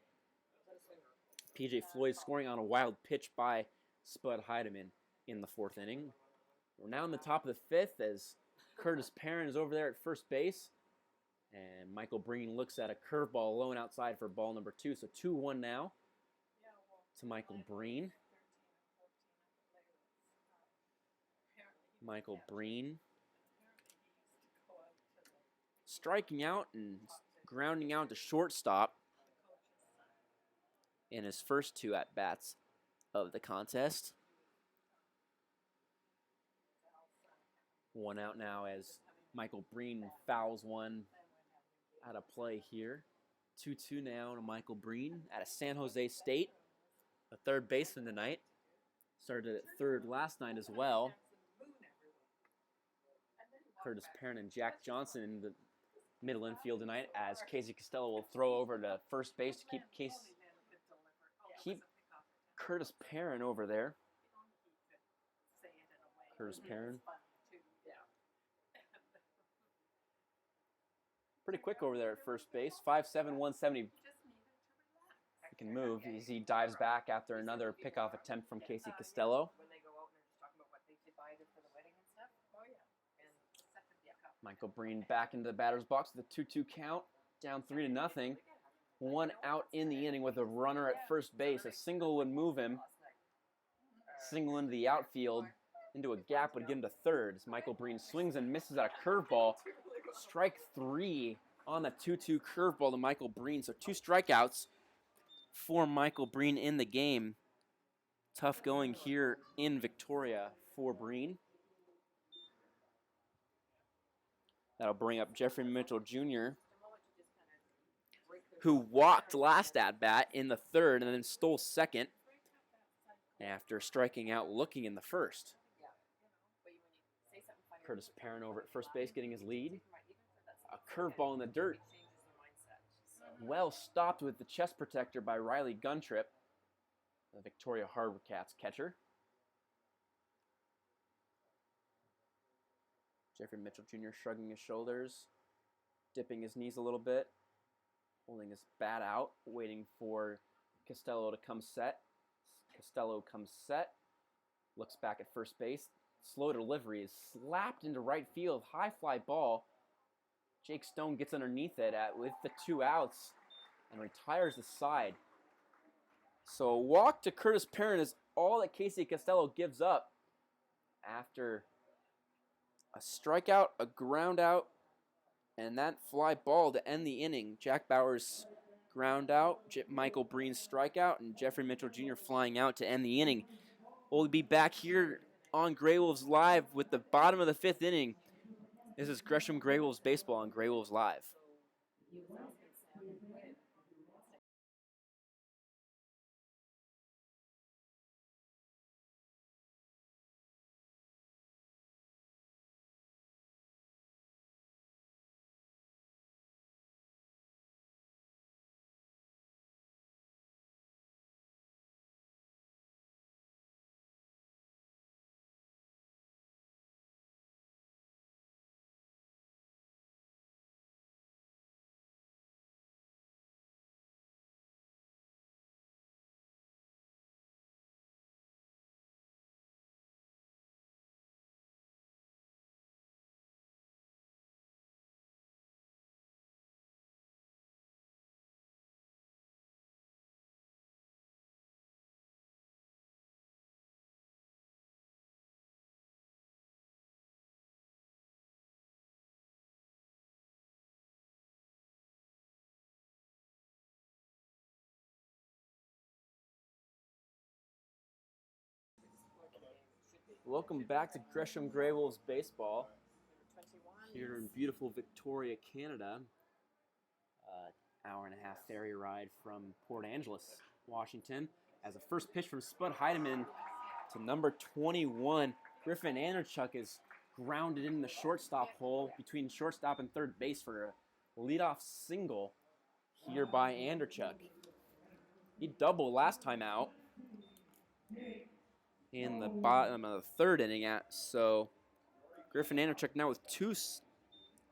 P.J. Floyd scoring on a wild pitch by Spud Heidemann in the 4th inning. We're now in the top of the 5th as Curtis Perrin is over there at first base. And Michael Breen looks at a curveball low and outside for ball number 2. So 2-1 now to Michael Breen. Michael Breen striking out and grounding out to shortstop in his first 2 at-bats of the contest. 1 out now as Michael Breen fouls one out of play here. 2-2 now to Michael Breen out of San Jose State, a third baseman tonight. Started at third last night as well. Curtis Perrin and Jack Johnson in the middle infield tonight as Casey Costello will throw over to first base to keep Curtis Perrin over there. Curtis Perrin. Pretty quick over there at first base. 5'7", 170. He can move as he dives back after another pickoff attempt from Casey Costello. Michael Breen back into the batter's box with a 2-2 count, down 3-0. 1 out in the inning with a runner at first base. A single would move him. Single into the outfield, into a gap would get him to third. As Michael Breen swings and misses at a curveball. Strike 3 on the 2-2 curveball to Michael Breen. So 2 strikeouts for Michael Breen in the game. Tough going here in Victoria for Breen. That'll bring up Jeffrey Mitchell Jr., who walked last at-bat in the 3rd and then stole 2nd after striking out looking in the 1st. Curtis Perrin over at first base getting his lead. A curveball in the dirt. Well stopped with the chest protector by Riley Guntrip, the Victoria HarbourCats catcher. Jeffrey Mitchell Jr. shrugging his shoulders, dipping his knees a little bit, holding his bat out, waiting for Costello to come set. Costello comes set, looks back at first base. Slow delivery is slapped into right field. High fly ball. Jake Stone gets underneath it with the 2 outs and retires the side. So a walk to Curtis Perrin is all that Casey Costello gives up after a strikeout, a ground out, and that fly ball to end the inning. Jack Bauer's ground out, Michael Breen's strikeout, and Jeffrey Mitchell Jr. flying out to end the inning. We'll be back here on GreyWolves Live with the bottom of the 5th inning. This is Gresham GreyWolves Baseball on GreyWolves Live. Welcome back to Gresham GreyWolves baseball 21. here in beautiful Victoria, Canada. Hour and a half ferry ride from Port Angeles, Washington. As a first pitch from Spud Heidemann to number 21, Griffin Anderchuk is grounded in the shortstop hole between shortstop and third base for a leadoff single here by Anderchuk. He doubled last time out in the bottom of the third inning, so Griffin Anderchuk now with 2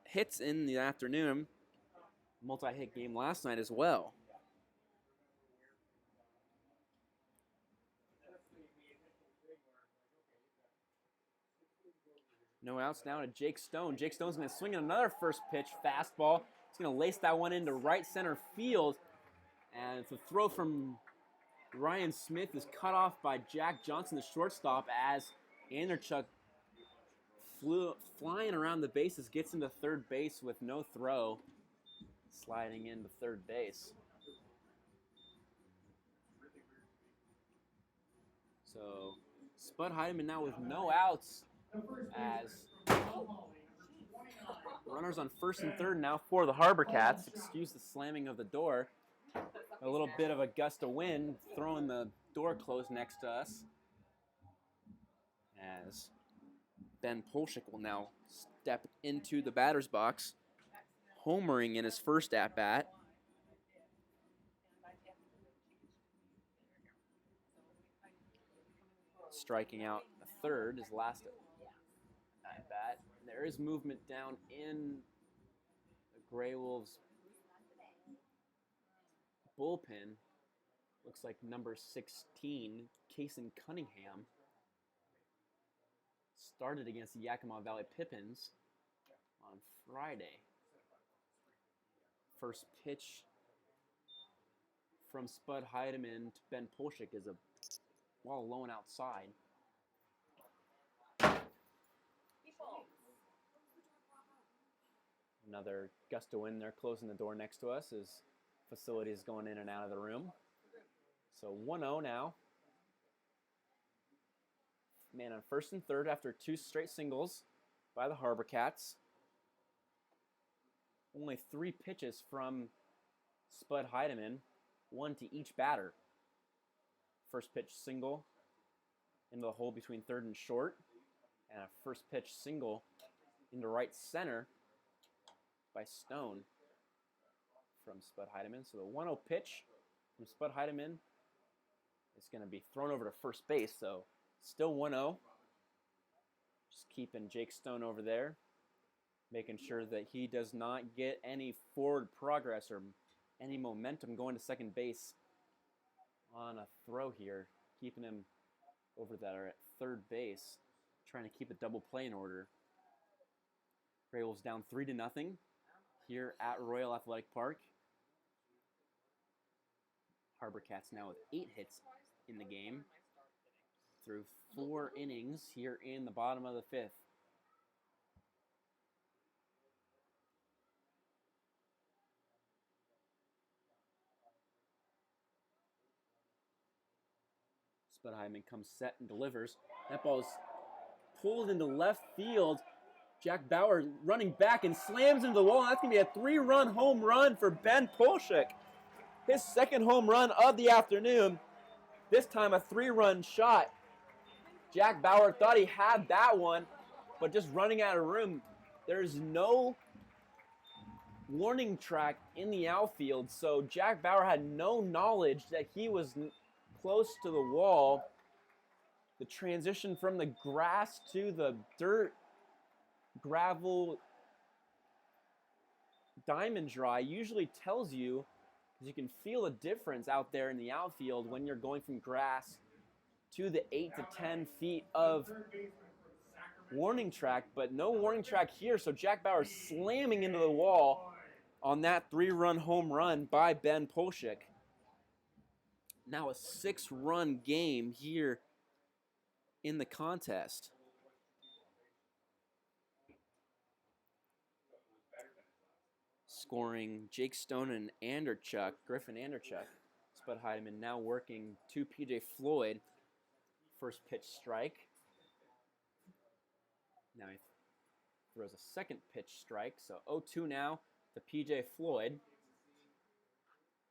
hits in the afternoon. Multi-hit game last night as well. No outs now to Jake Stone. Jake Stone's going to swing at another first pitch fastball. He's going to lace that one into right center field. And the throw from Ryan Smith is cut off by Jack Johnson, the shortstop, as Anderchuk flying around the bases, gets into third base with no throw, sliding into third base. So Spud Heidemann now with no outs, as runners on first and third now for the HarbourCats. Excuse the slamming of the door. A little bit of a gust of wind throwing the door closed next to us, as Ben Polshik will now step into the batter's box, homering in his first at-bat. Striking out a third, his last at-bat. There is movement down in the GreyWolves bullpen. Looks like number 16, Kason Cunningham, started against the Yakima Valley Pippins on Friday. First pitch from Spud Heidemann to Ben Polshik is a ball low and outside. Another gust of wind there closing the door next to us as facilities going in and out of the room. So 1-0 now. Man on first and third after 2 straight singles by the HarbourCats. Only 3 pitches from Spud Heidemann, 1 to each batter. First pitch single into the hole between third and short, and a first pitch single into right center by Stone from Spud Heidemann. So the 1-0 pitch from Spud Heidemann is going to be thrown over to first base, so still 1-0. Just keeping Jake Stone over there, making sure that he does not get any forward progress or any momentum going to second base on a throw here. Keeping him over there at third base, trying to keep a double play in order. GreyWolves down 3-0 here at Royal Athletic Park. HarbourCats now with 8 hits in the game through 4 innings here in the bottom of the 5th. Spud Heidemann comes set and delivers. That ball is pulled into left field. Jack Bauer running back and slams into the wall. That's going to be a 3-run home run for Ben Polshik. His second home run of the afternoon. This time a 3-run shot. Jack Bauer thought he had that one, but just running out of room. There's no warning track in the outfield, so Jack Bauer had no knowledge that he was close to the wall. The transition from the grass to the dirt, gravel, diamond dry usually tells you, because you can feel a difference out there in the outfield when you're going from grass to the 8 to 10 feet of warning track, but no warning track here, so Jack Bauer slamming into the wall on that 3-run home run by Ben Polshik. Now a 6-run game here in the contest. Scoring Jake Stone and Anderchuk, Griffin Anderchuk. Spud Heidemann now working to PJ Floyd. First pitch strike. Now he throws a second pitch strike, so 0-2 now to PJ Floyd.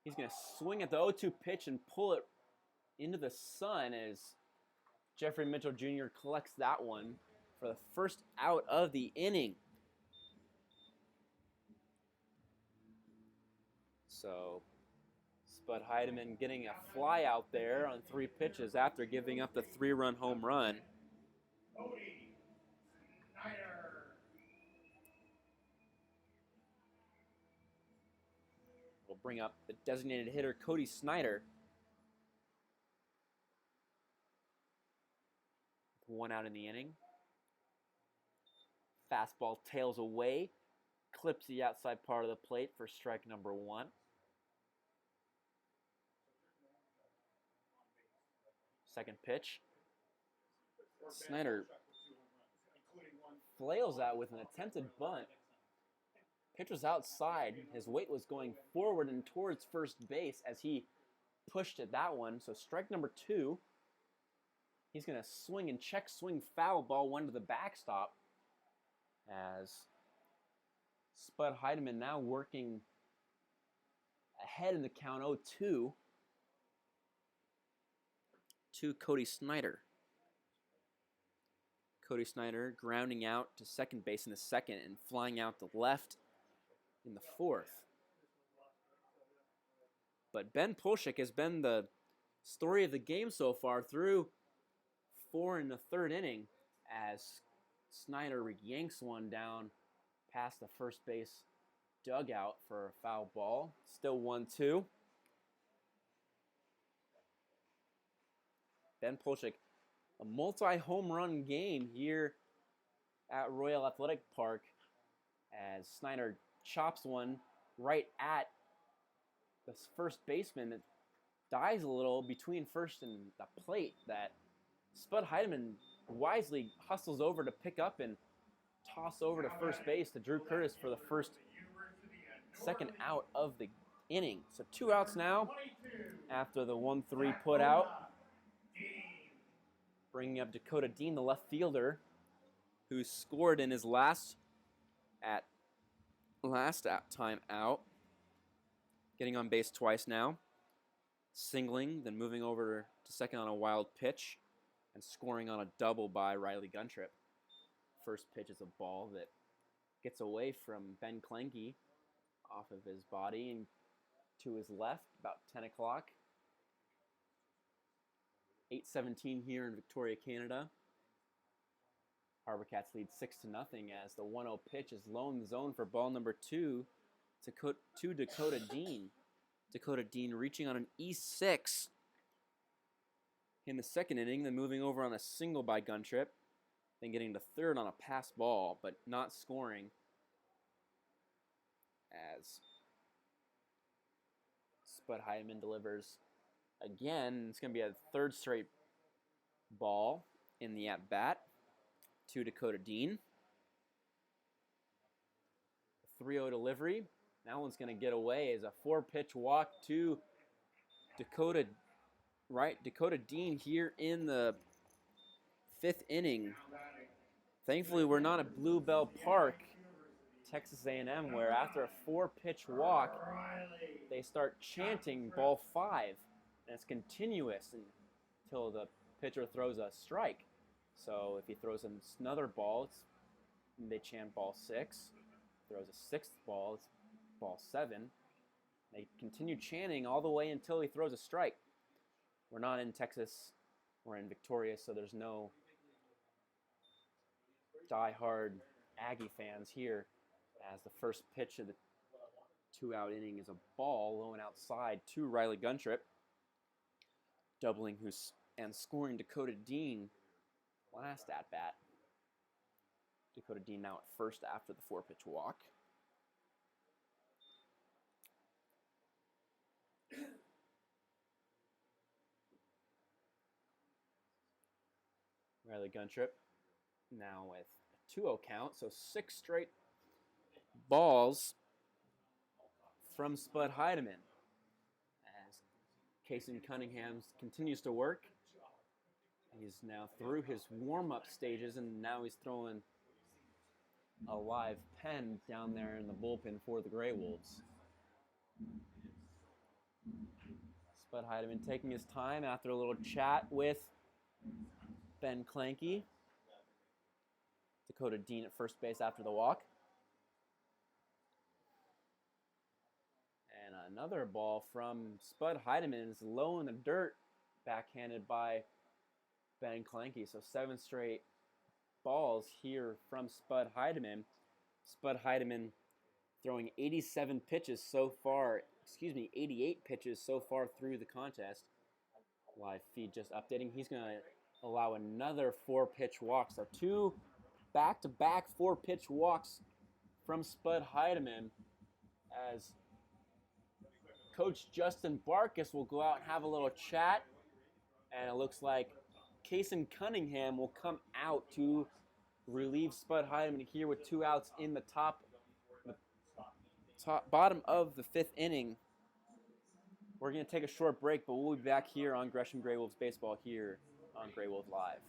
He's going to swing at the 0-2 pitch and pull it into the sun as Jeffrey Mitchell Jr. collects that one for the first out of the inning. So Spud Heidemann getting a fly out there on 3 pitches after giving up the 3-run home run. Cody Snyder. We'll bring up the designated hitter, Cody Snyder. 1 out in the inning. Fastball tails away, clips the outside part of the plate for strike number 1. Second pitch. Snyder flails out with an attempted bunt. Pitch was outside. His weight was going forward and towards first base as he pushed at that one. So strike number 2. He's going to swing and check swing foul, ball 1 to the backstop. As Spud Heidemann now working ahead in the count 0-2 to Cody Snyder. Cody Snyder grounding out to second base in the second and flying out to left in the fourth. But Ben Polshek has been the story of the game so far through 4 in the third inning as Snyder yanks one down past the first base dugout for a foul ball. Still 1-2. Ben Polshek, a multi-home run game here at Royal Athletic Park as Snyder chops one right at the first baseman. It dies a little between first and the plate that Spud Heidemann wisely hustles over to pick up and toss over to first base to Drew Curtis for the second out of the inning. So 2 outs now after the 1-3 put out. Bringing up Dakota Dean, the left fielder, who scored in his last time out. Getting on base twice now. Singling, then moving over to second on a wild pitch and scoring on a double by Riley Guntrip. First pitch is a ball that gets away from Ben Klenke off of his body and to his left, about 10 o'clock. 8:17 here in Victoria, Canada. HarbourCats lead 6-0 as the 1-0 pitch is low in the zone for ball number 2 to Dakota Dean. Dakota Dean reaching on an E6 in the second inning, then moving over on a single by Guntrip, then getting to third on a pass ball, but not scoring as Spud Heidemann delivers again. It's going to be a third straight ball in the at-bat to Dakota Dean. 3-0 delivery. That one's going to get away as a 4-pitch walk to Dakota Dean here in the 5th inning. Thankfully, we're not at Bluebell Park, Texas A&M, where after a 4-pitch walk, they start chanting ball 5. And it's continuous until the pitcher throws a strike. So if he throws another ball, they chant ball 6. Throws a 6th ball, it's ball 7. They continue chanting all the way until he throws a strike. We're not in Texas, we're in Victoria, so there's no die-hard Aggie fans here, as the first pitch of the 2-out inning is a ball low and outside to Riley Guntrip, doubling and scoring Dakota Dean last at-bat. Dakota Dean now at first after the 4-pitch walk. Riley Guntrip now with a 2-0 count, so 6 straight balls from Spud Heidemann as Kason Cunningham continues to work. He's now through his warm-up stages, and now he's throwing a live pen down there in the bullpen for the GreyWolves. Spud Heidemann taking his time after a little chat with Ben Clanky. Dakota Dean at first base after the walk. And another ball from Spud Heidemann is low in the dirt, backhanded by Ben Clanky. So 7 straight balls here from Spud Heidemann. Spud Heidemann throwing 87 pitches so far, 88 pitches so far through the contest. Live feed just updating. He's going to allow another 4-pitch walk. So 2 back-to-back 4-pitch walks from Spud Heidemann, as Coach Justin Barkus will go out and have a little chat. And it looks like Kason Cunningham will come out to relieve Spud Heidemann here with 2 outs in the bottom of the 5th inning. We're going to take a short break, but we'll be back here on Gresham GreyWolves Baseball here on GreyWolves Live.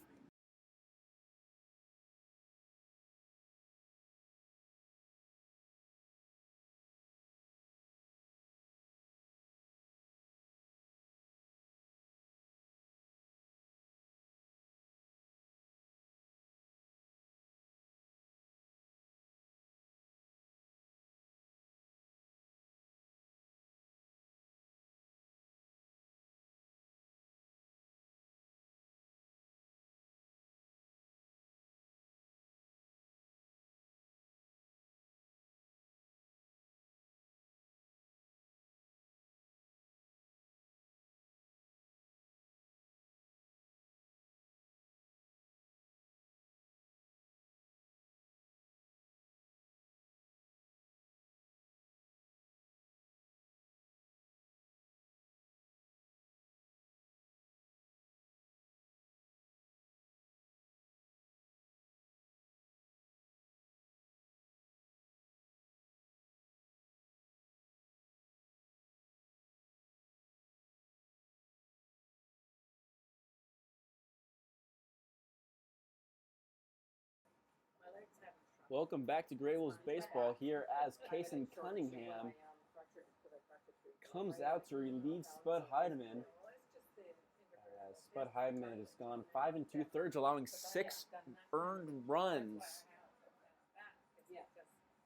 Welcome back to GreyWolves Baseball here as Kason Cunningham comes out to relieve Spud Heidemann. Spud Heidemann has gone 5 2/3, allowing 6 earned runs,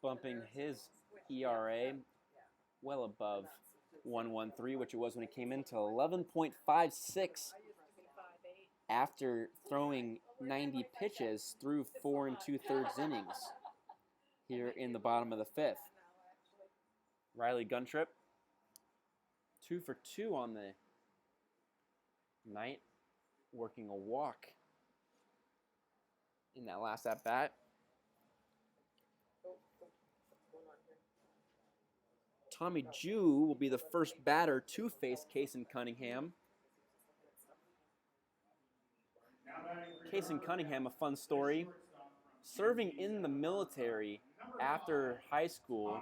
bumping his ERA well above 1.13, which it was when he came into 11.56 after throwing 90 pitches through 4 2/3 innings here in the bottom of the 5th. Riley Guntrip, 2 for 2 on the night, working a walk in that last at-bat. Tommy Jew will be the first batter to face Kason Cunningham. Kason Cunningham, a fun story, serving in the military after high school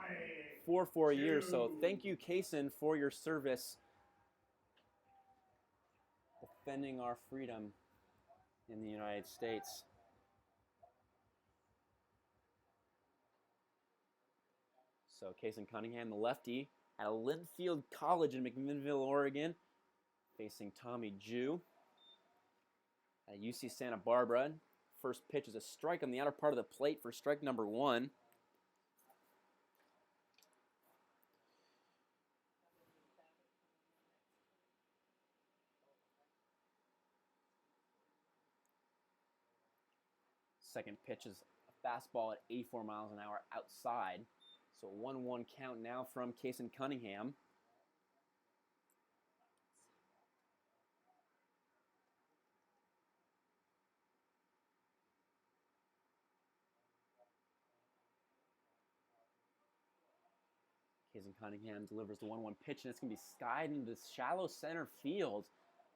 for 4 years. So thank you, Kason, for your service defending our freedom in the United States. So Kason Cunningham, the lefty, at Linfield College in McMinnville, Oregon, facing Tommy Jew at UC Santa Barbara. First pitch is a strike on the outer part of the plate for strike number 1. Second pitch is a fastball at 84 miles an hour outside. So 1-1 count now from Kason Cunningham. Kason Cunningham delivers the 1-1 pitch, and it's going to be skied into shallow center field.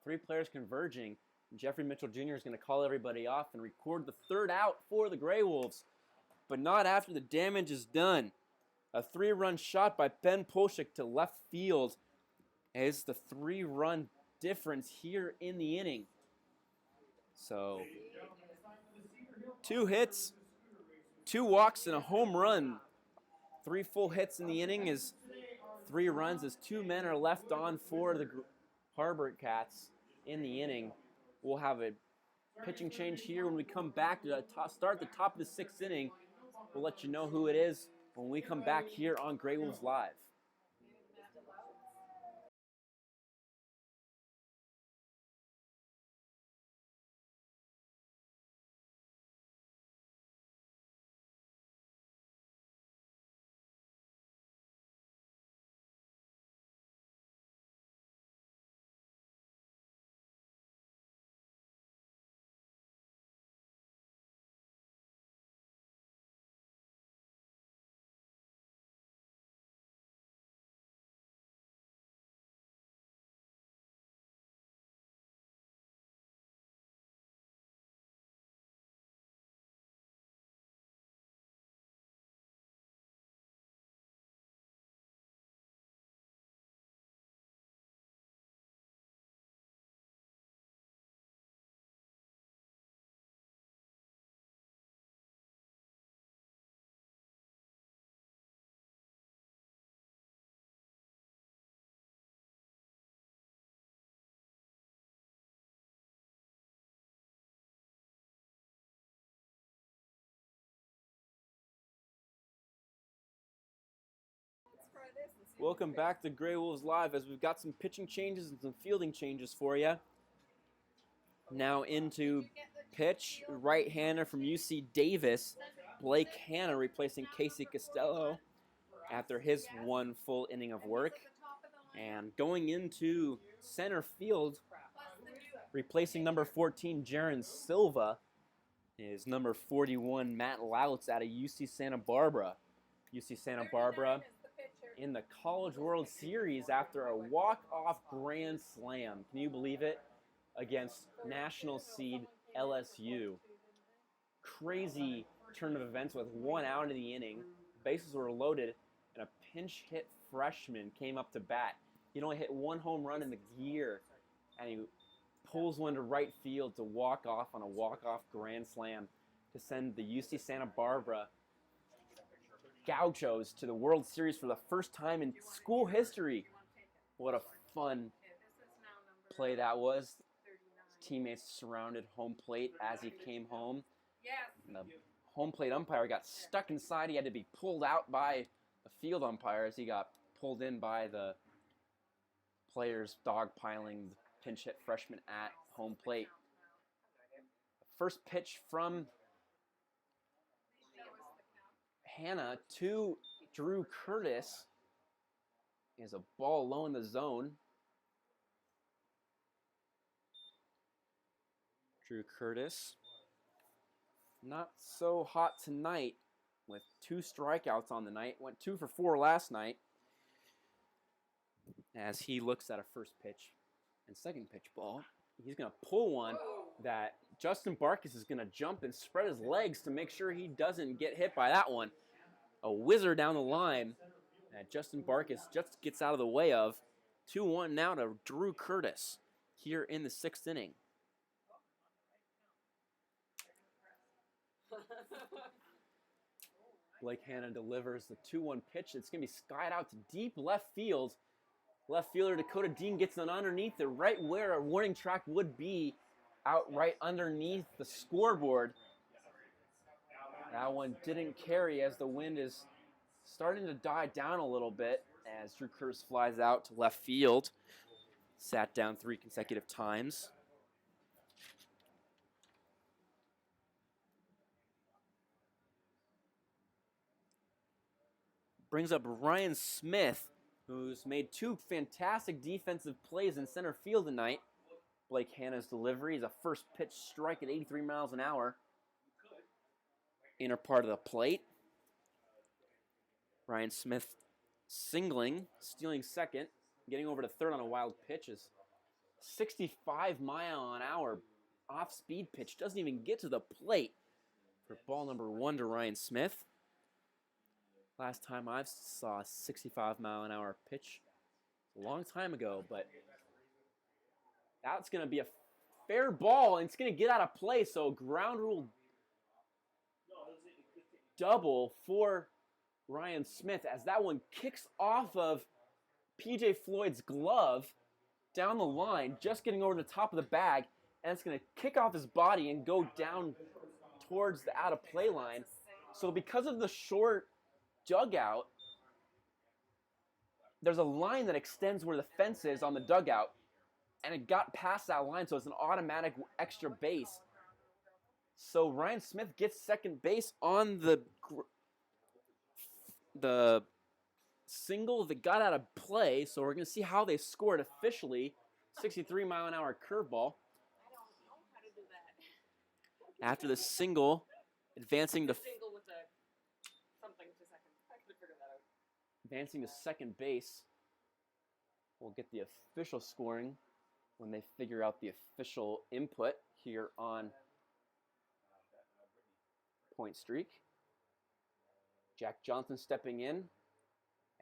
3 players converging. Jeffrey Mitchell Jr. is going to call everybody off and record the 3rd out for the GreyWolves, but not after the damage is done. A 3-run shot by Ben Polshik to left field is the 3-run difference here in the inning. So 2 hits 2 walks and a home run. 3 full hits in the inning is 3 runs as 2 men are left on for the HarbourCats in the inning. We'll have a pitching change here when we come back to start the top of the 6th inning. We'll let you know who it is when we come back here on GreyWolves Live. Welcome back to GreyWolves Live as we've got some pitching changes and some fielding changes for you. Now into pitch, right-hander from UC Davis, Blake Hanna replacing Casey Costello after his 1 full inning of work. And going into center field, replacing number 14, Jaron Silva, is number 41, Matt Lautz out of UC Santa Barbara. UC Santa Barbara in the College World Series after a walk-off grand slam. Can you believe it? Against national seed LSU. Crazy turn of events with 1 out in the inning. Bases were loaded, and a pinch hit freshman came up to bat. He'd only hit 1 home run in the year, and he pulls one to right field to walk off on a walk-off grand slam to send the UC Santa Barbara Gauchos to the World Series for the first time in school history. What a fun play that was. His teammates surrounded home plate as he came home. And the home plate umpire got stuck inside. He had to be pulled out by the field umpire as he got pulled in by the players dogpiling the pinch hit freshman at home plate. First pitch from Hanna to Drew Curtis is a ball low in the zone. Drew Curtis, not so hot tonight with 2 strikeouts on the night. Went 2 for 4 last night as he looks at a first pitch and second pitch ball. He's going to pull one that Justin Barkis is going to jump and spread his legs to make sure he doesn't get hit by that one. A whizzer down the line that Justin Barkis just gets out of the way of. 2-1 now to Drew Curtis here in the 6th inning. Blake Hanna delivers the 2-1 pitch. It's going to be skied out to deep left field. Left fielder Dakota Dean gets it underneath it, right where a warning track would be, out right underneath the scoreboard. That one didn't carry as the wind is starting to die down a little bit as Drew Curtis flies out to left field. Sat down 3 consecutive times. Brings up Ryan Smith, who's made 2 fantastic defensive plays in center field tonight. Blake Hanna's delivery is a first pitch strike at 83 miles an hour. Inner part of the plate. Ryan Smith singling, stealing second, getting over to third on a wild pitch is 65 mile an hour off-speed pitch. Doesn't even get to the plate for ball number 1 to Ryan Smith. Last time I saw a 65 mile an hour pitch, a long time ago, but that's going to be a fair ball, and it's going to get out of play, so ground rule double for Ryan Smith as that one kicks off of PJ Floyd's glove down the line, just getting over the top of the bag, and it's going to kick off his body and go down towards the out-of-play line. So because of the short dugout, there's a line that extends where the fence is on the dugout, and it got past that line, so it's an automatic extra base. So Ryan Smith gets second base on the single that got out of play, so we're going to see how they scored officially. 63-mile-an-hour curveball. I don't know how to do that. After the single, advancing to Single with a something to second. I could have figured that out. advancing to second base. We'll get the official scoring when they figure out the official input here on Point Streak. Jack Johnson stepping in,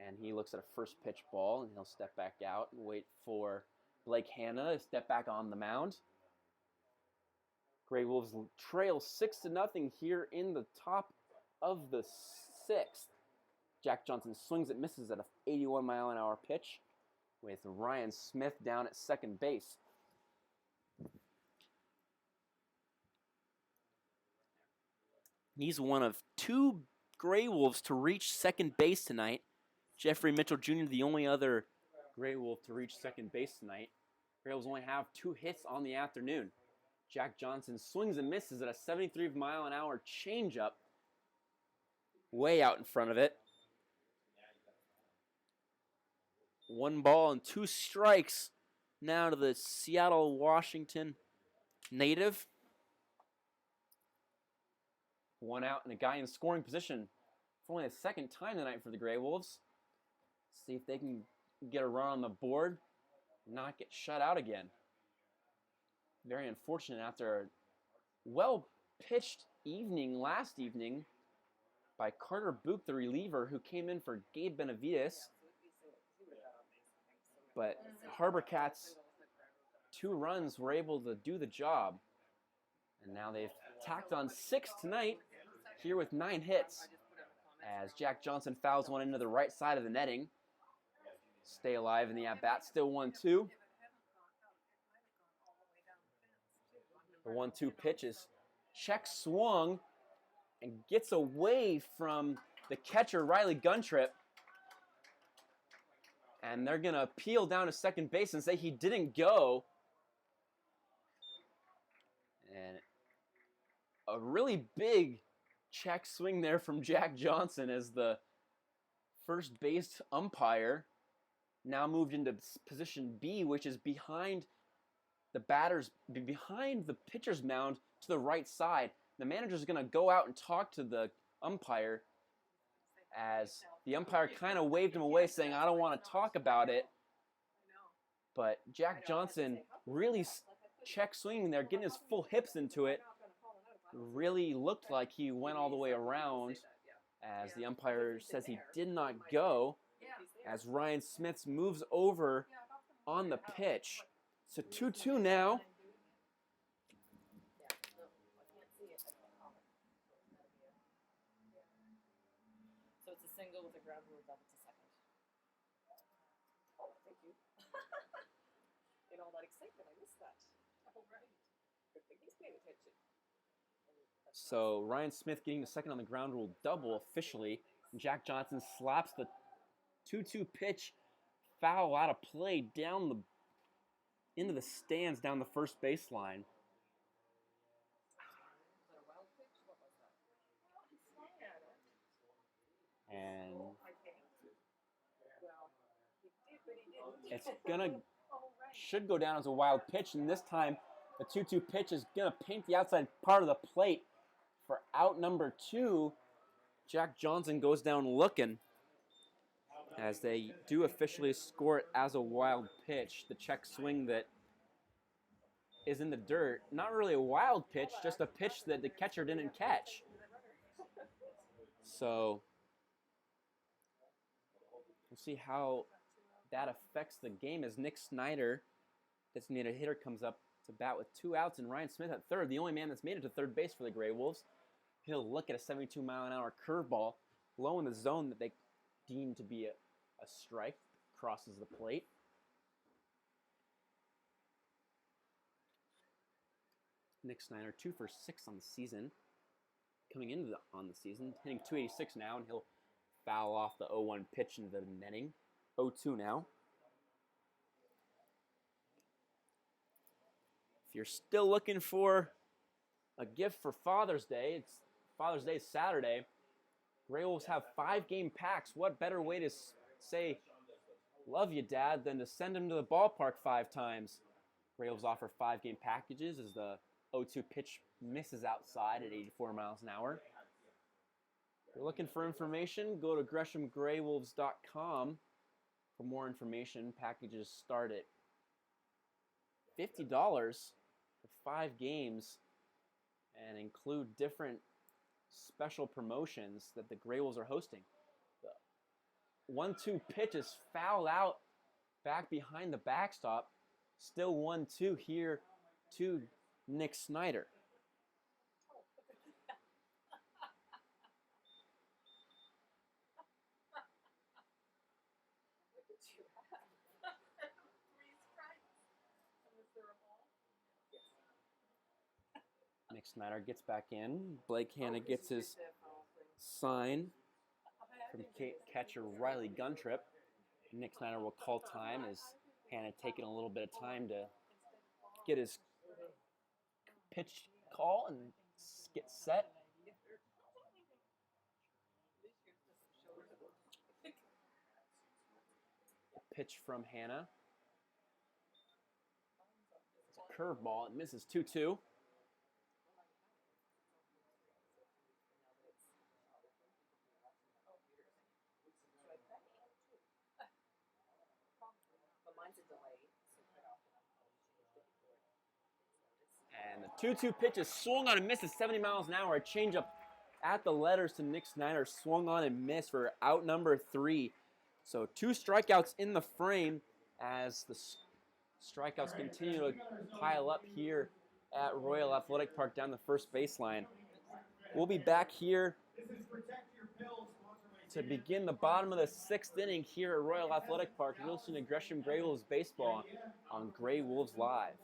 and he looks at a first pitch ball, and he'll step back out and wait for Blake Hanna to step back on the mound. Grey Wolves trail 6-0 here in the top of the sixth. Jack Johnson swings it, misses at an 81-mile-an-hour pitch with Ryan Smith down at second base. He's one of two Grey Wolves to reach second base tonight. Jeffrey Mitchell Jr., the only other Grey Wolf to reach second base tonight. Grey Wolves only have 2 hits on the afternoon. Jack Johnson swings and misses at a 73-mile-an-hour changeup, way out in front of it. 1 ball and 2 strikes now to the Seattle, Washington native. 1 out and a guy in scoring position for only the second time tonight for the Grey Wolves. See if they can get a run on the board and not get shut out again. Very unfortunate after a well-pitched evening last evening by Carter Book, the reliever, who came in for Gabe Benavides. But HarbourCats, 2 runs, were able to do the job. And now they've tacked on 6 tonight, here with 9 hits, as Jack Johnson fouls one into the right side of the netting. Stay alive in the at-bat, still 1-2. The 1-2 pitch is check swung and gets away from the catcher, Riley Guntrip. And they're going to appeal down to second base and say he didn't go. And a really big check swing there from Jack Johnson as the first base umpire now moved into position B, which is behind the pitcher's mound to the right side. The manager's going to go out and talk to the umpire as the umpire kind of waved him away saying, I don't want to talk about it. But Jack Johnson really check swinging there, getting his full hips into it. Really looked like he went all the way around as the umpire says he did not go, as Ryan Smith moves over on the pitch. So 2-2 now. So it's a single with a ground rule double to second. Oh, thank you. In all that excitement, I missed that. Oh, right. Good thing he's paying attention. So Ryan Smith getting the second on the ground rule double officially. And Jack Johnson slaps the 2-2 pitch foul out of play down into the stands down the first baseline. And it's should go down as a wild pitch, and this time the 2-2 pitch is gonna paint the outside part of the plate for out number 2. Jack Johnson goes down looking as they do officially score it as a wild pitch. The check swing that is in the dirt, not really a wild pitch, just a pitch that the catcher didn't catch. So we'll see how that affects the game as Nick Snyder, designated hitter, comes up to bat with 2 outs and Ryan Smith at third, the only man that's made it to third base for the Grey Wolves. He'll look at a 72-mile-an-hour curveball low in the zone that they deem to be a strike. Crosses the plate. Nick Snyder, 2 for 6 on the season. Coming into on the season, hitting .286 now, and he'll foul off the 0-1 pitch into the netting. 0-2 now. If you're still looking for a gift for Father's Day, it's Father's Day is Saturday. GreyWolves have 5-game packs. What better way to say love you, Dad, than to send him to the ballpark 5 times? GreyWolves offer 5-game packages as the 0-2 pitch misses outside at 84 miles an hour. If you're looking for information, go to GreshamGreyWolves.com for more information. Packages start at $50 for 5 games and include different special promotions that the GreyWolves are hosting. The 1-2 pitch is fouled out back behind the backstop. Still 1-2 here to Nick Snyder. What did you have? 3 strikes. And was there a ball? Yes. Nick Snyder gets back in. Blake Hanna gets his sign from catcher Riley Guntrip. Nick Snyder will call time as Hanna taking a little bit of time to get his pitch call and get set. Pitch from Hanna. It's a curveball. It misses 2-2. And the 2-2 pitch is swung on and misses 70 miles an hour. A changeup at the letters to Nick Snyder. Swung on and missed for out number 3. So 2 strikeouts in the frame as the strikeouts continue to pile up here at Royal Athletic Park down the first baseline. We'll be back here to begin the bottom of the 6th inning here at Royal Athletic Park. You're listening to Gresham GreyWolves Baseball on GreyWolves Live.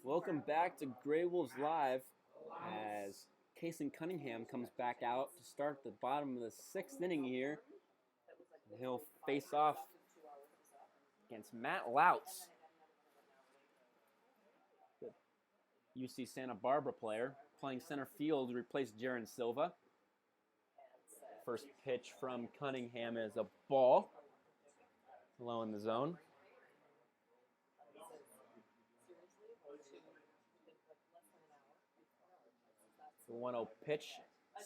Welcome back to GreyWolves Live as Kason Cunningham comes back out to start the bottom of the 6th inning here. He'll face off against Matt Lautz, the UC Santa Barbara player, playing center field to replace Jaron Silva. First pitch from Cunningham is a ball, low in the zone. The 1-0 pitch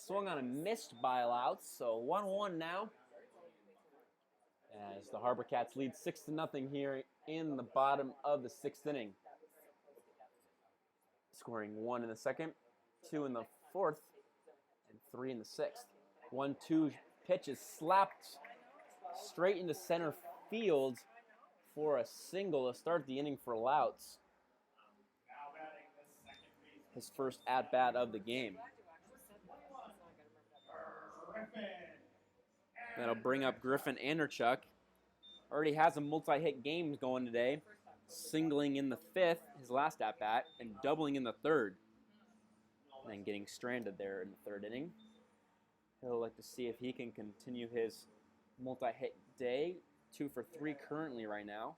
swung on and missed by Lautz, so 1-1 now. As the HarbourCats lead 6-0 here in the bottom of the 6th inning. Scoring 1 in the 2nd, 2 in the 4th, and 3 in the 6th. 1-2 pitch is slapped straight into center field for a single to start the inning for Lautz. His first at-bat of the game. That'll bring up Griffin Anderchuk. Already has a multi-hit game going today. Singling in the 5th, his last at-bat, and doubling in the 3rd. And then getting stranded there in the 3rd inning. He'll like to see if he can continue his multi-hit day. 2 for 3 currently right now.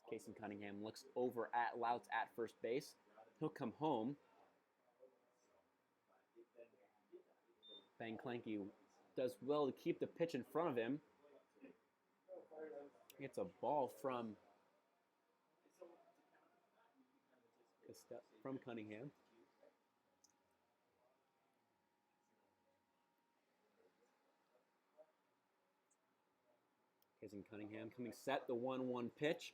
Casey Cunningham looks over at Louts at first base. He'll come home. Ben Klenke does well to keep the pitch in front of him. Gets a ball from Cunningham. Casey Cunningham coming set, the 1-1 pitch.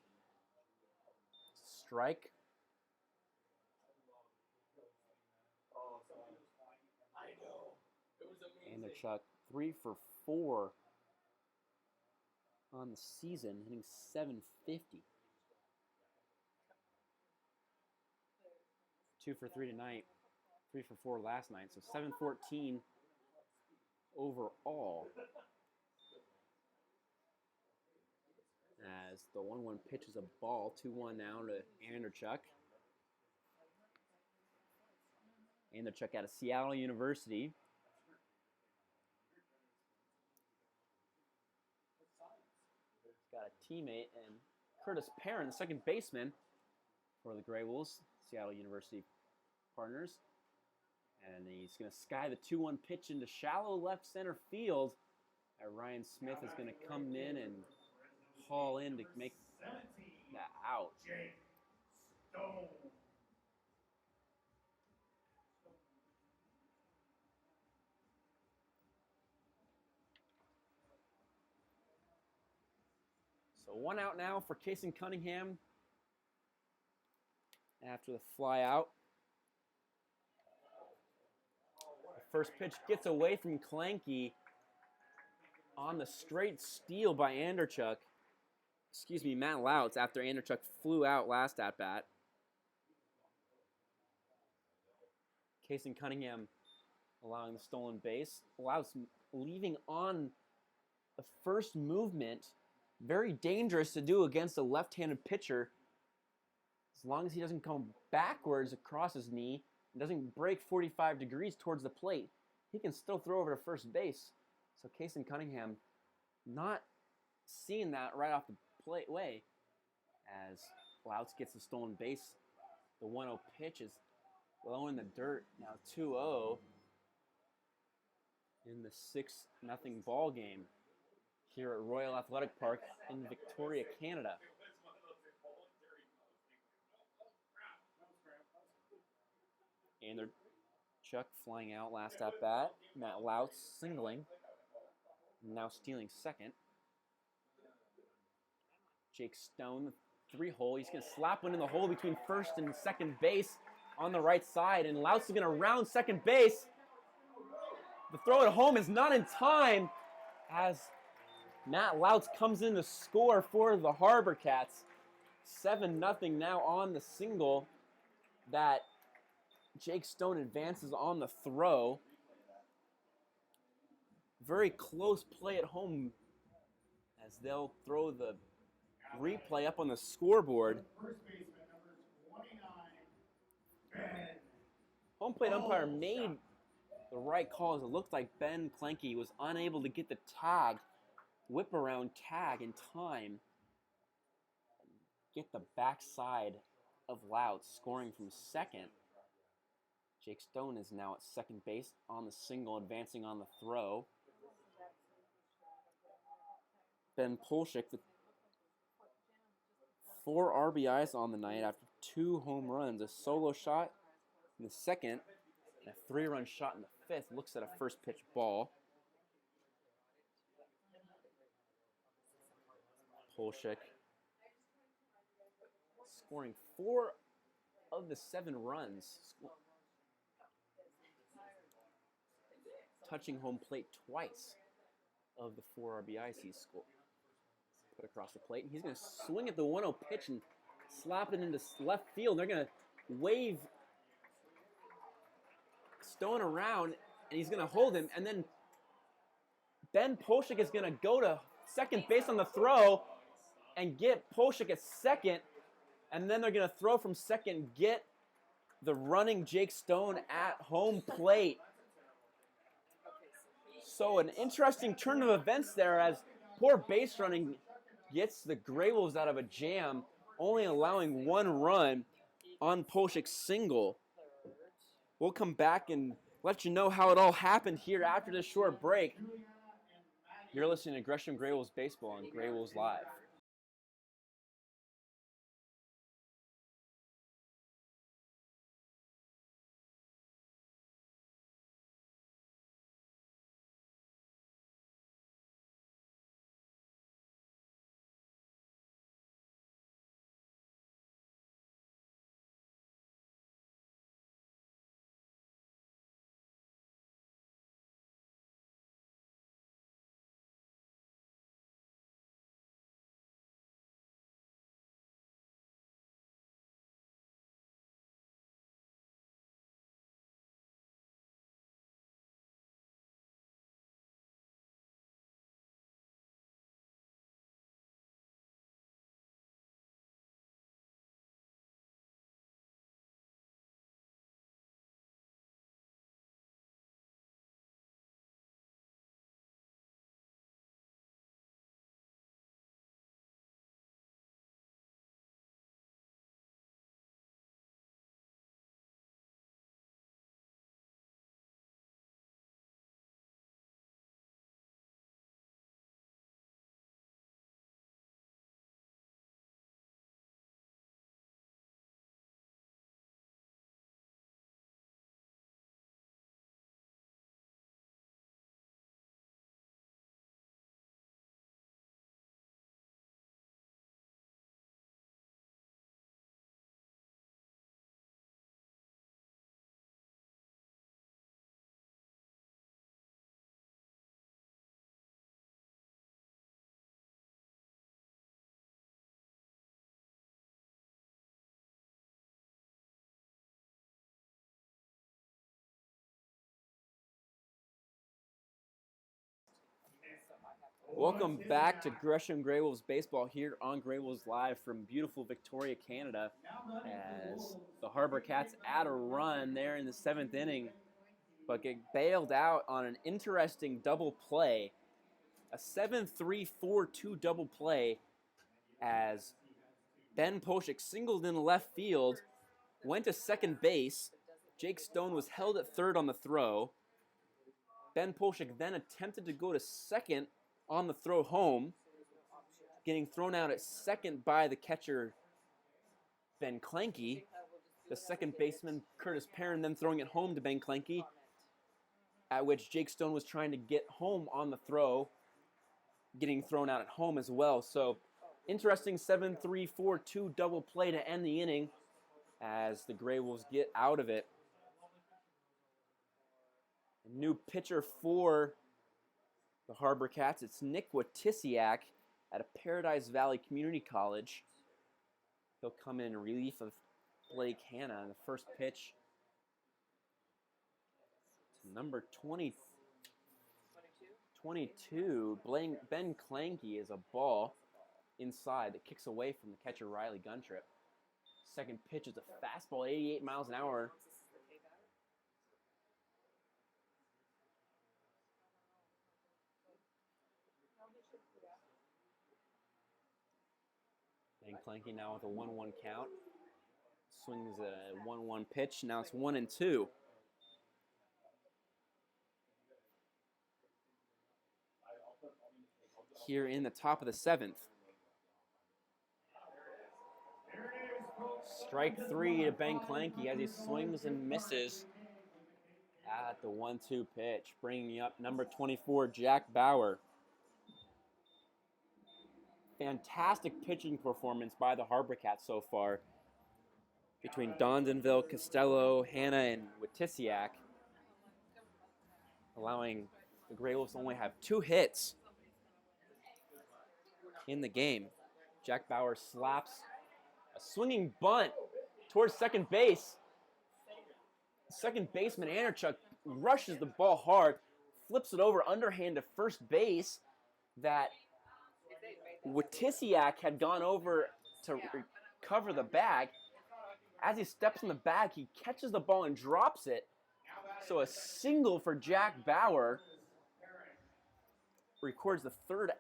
Strike. Anderchuk 3 for 4 on the season, hitting .750. 2 for 3 tonight, 3 for 4 last night, so .714 overall. As the 1-1 pitch is a ball, 2-1 now to Anderchuk. Anderchuk out of Seattle University. Got a teammate and Curtis Perrin, the second baseman for the GreyWolves, Seattle University partners. And he's going to sky the 2-1 pitch into shallow left center field. Ryan Smith is going to come in and haul in to make that out. So 1 out now for Casey Cunningham after the fly out. The first pitch gets away from Klenke on the straight steal by Matt Louts after Anderchuk flew out last at-bat. Casey Cunningham allowing the stolen base. Louts leaving on the first movement. Very dangerous to do against a left-handed pitcher. As long as he doesn't come backwards across his knee and doesn't break 45 degrees towards the plate, he can still throw over to first base. So Casey Cunningham not seeing that right off the plate way as Louts gets the stolen base. The 1-0 pitch is low in the dirt. Now 2-0 in the 6-0 ball game here at Royal Athletic Park in Victoria, Canada. Anderchuk flying out last at bat. Matt Louts singling. Now stealing second. Jake Stone, the 3-hole. He's going to slap one in the hole between first and second base on the right side. And Louts is going to round second base. The throw at home is not in time as Matt Louts comes in to score for the HarbourCats. 7-0 now on the single that Jake Stone advances on the throw. Very close play at home as they'll throw the replay up on the scoreboard. Home plate umpire made the right call as it looked like Ben Klenke was unable to get the whip around tag in time. Get the backside of Louts scoring from second. Jake Stone is now at second base on the single, advancing on the throw. Ben Polshik, 4 RBIs on the night after 2 home runs. A solo shot in the second and a 3-run shot in the 5th. Looks at a first pitch ball. Polshik scoring 4 of the 7 runs. Touching home plate twice of the 4 RBIs he's scored. Put across the plate, and he's going to swing at the 1-0 pitch and slap it into left field. They're going to wave Stone around, and he's going to hold him. And then Ben Polshik is going to go to second base on the throw and get Polshik at second. And then they're going to throw from second, get the running Jake Stone at home plate. So an interesting turn of events there as poor base running gets the GreyWolves out of a jam, only allowing one run on Polshik's single. We'll come back and let you know how it all happened here after this short break. You're listening to Gresham GreyWolves Baseball on GreyWolves Live. Welcome back to Gresham GreyWolves Baseball here on GreyWolves Live from beautiful Victoria, Canada, as the HarbourCats add a run there in the 7th inning, but get bailed out on an interesting double play, a 7-3-4-2 double play, as Ben Polshik singled in left field, went to second base. Jake Stone was held at third on the throw. Ben Polshik then attempted to go to second on the throw home, getting thrown out at second by the catcher, Ben Clanky. The second baseman, Curtis Perrin, then throwing it home to Ben Clanky, at which Jake Stone was trying to get home on the throw, getting thrown out at home as well. So, interesting 7-3-4-2 double play to end the inning as the GreyWolves get out of it. A new pitcher for the HarbourCats, it's Nick Watisiak at a Paradise Valley Community College. He'll come in relief of Blake Hanna in the first pitch. To number 22, Ben Clanky is a ball inside that kicks away from the catcher Riley Guntrip. Second pitch is a fastball, 88 miles an hour. Ben Clanky now with a 1-1 count. Swings a 1-1 pitch. Now it's 1-2. Here in the top of the 7th. Strike 3 to Ben Clanky as he swings and misses at the 1-2 pitch. Bringing up number 24, Jack Bauer. Fantastic pitching performance by the HarbourCats so far, between Dondonville, Costello, Hanna, and Watisiak, allowing the GreyWolves to only have 2 hits in the game. Jack Bauer slaps a swinging bunt towards second base. second baseman Anderchuk rushes the ball hard, flips it over underhand to first base. That Witisiak had gone over to recover the bag. As he steps in the bag, he catches the ball and drops it. So a single for Jack Bauer records the third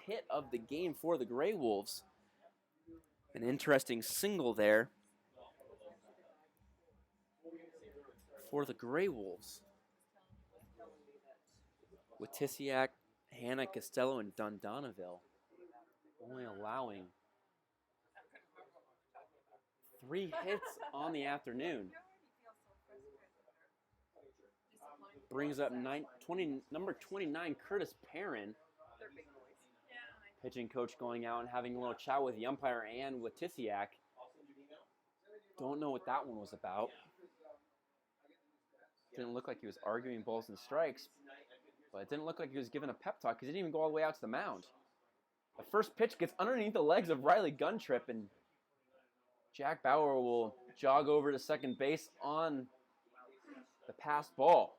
hit of the game for the GreyWolves. An interesting single there for the GreyWolves. Witisiak, Hannah, Costello, and Dundonaville only allowing 3 hits on the afternoon. Brings up number 29, Curtis Perrin. Pitching coach going out and having a little chat with the umpire and Witisiak. Don't know what that one was about. Didn't look like he was arguing balls and strikes, but it didn't look like he was giving a pep talk because he didn't even go all the way out to the mound. The first pitch gets underneath the legs of Riley Guntrip, and Jack Bauer will jog over to second base on the passed ball.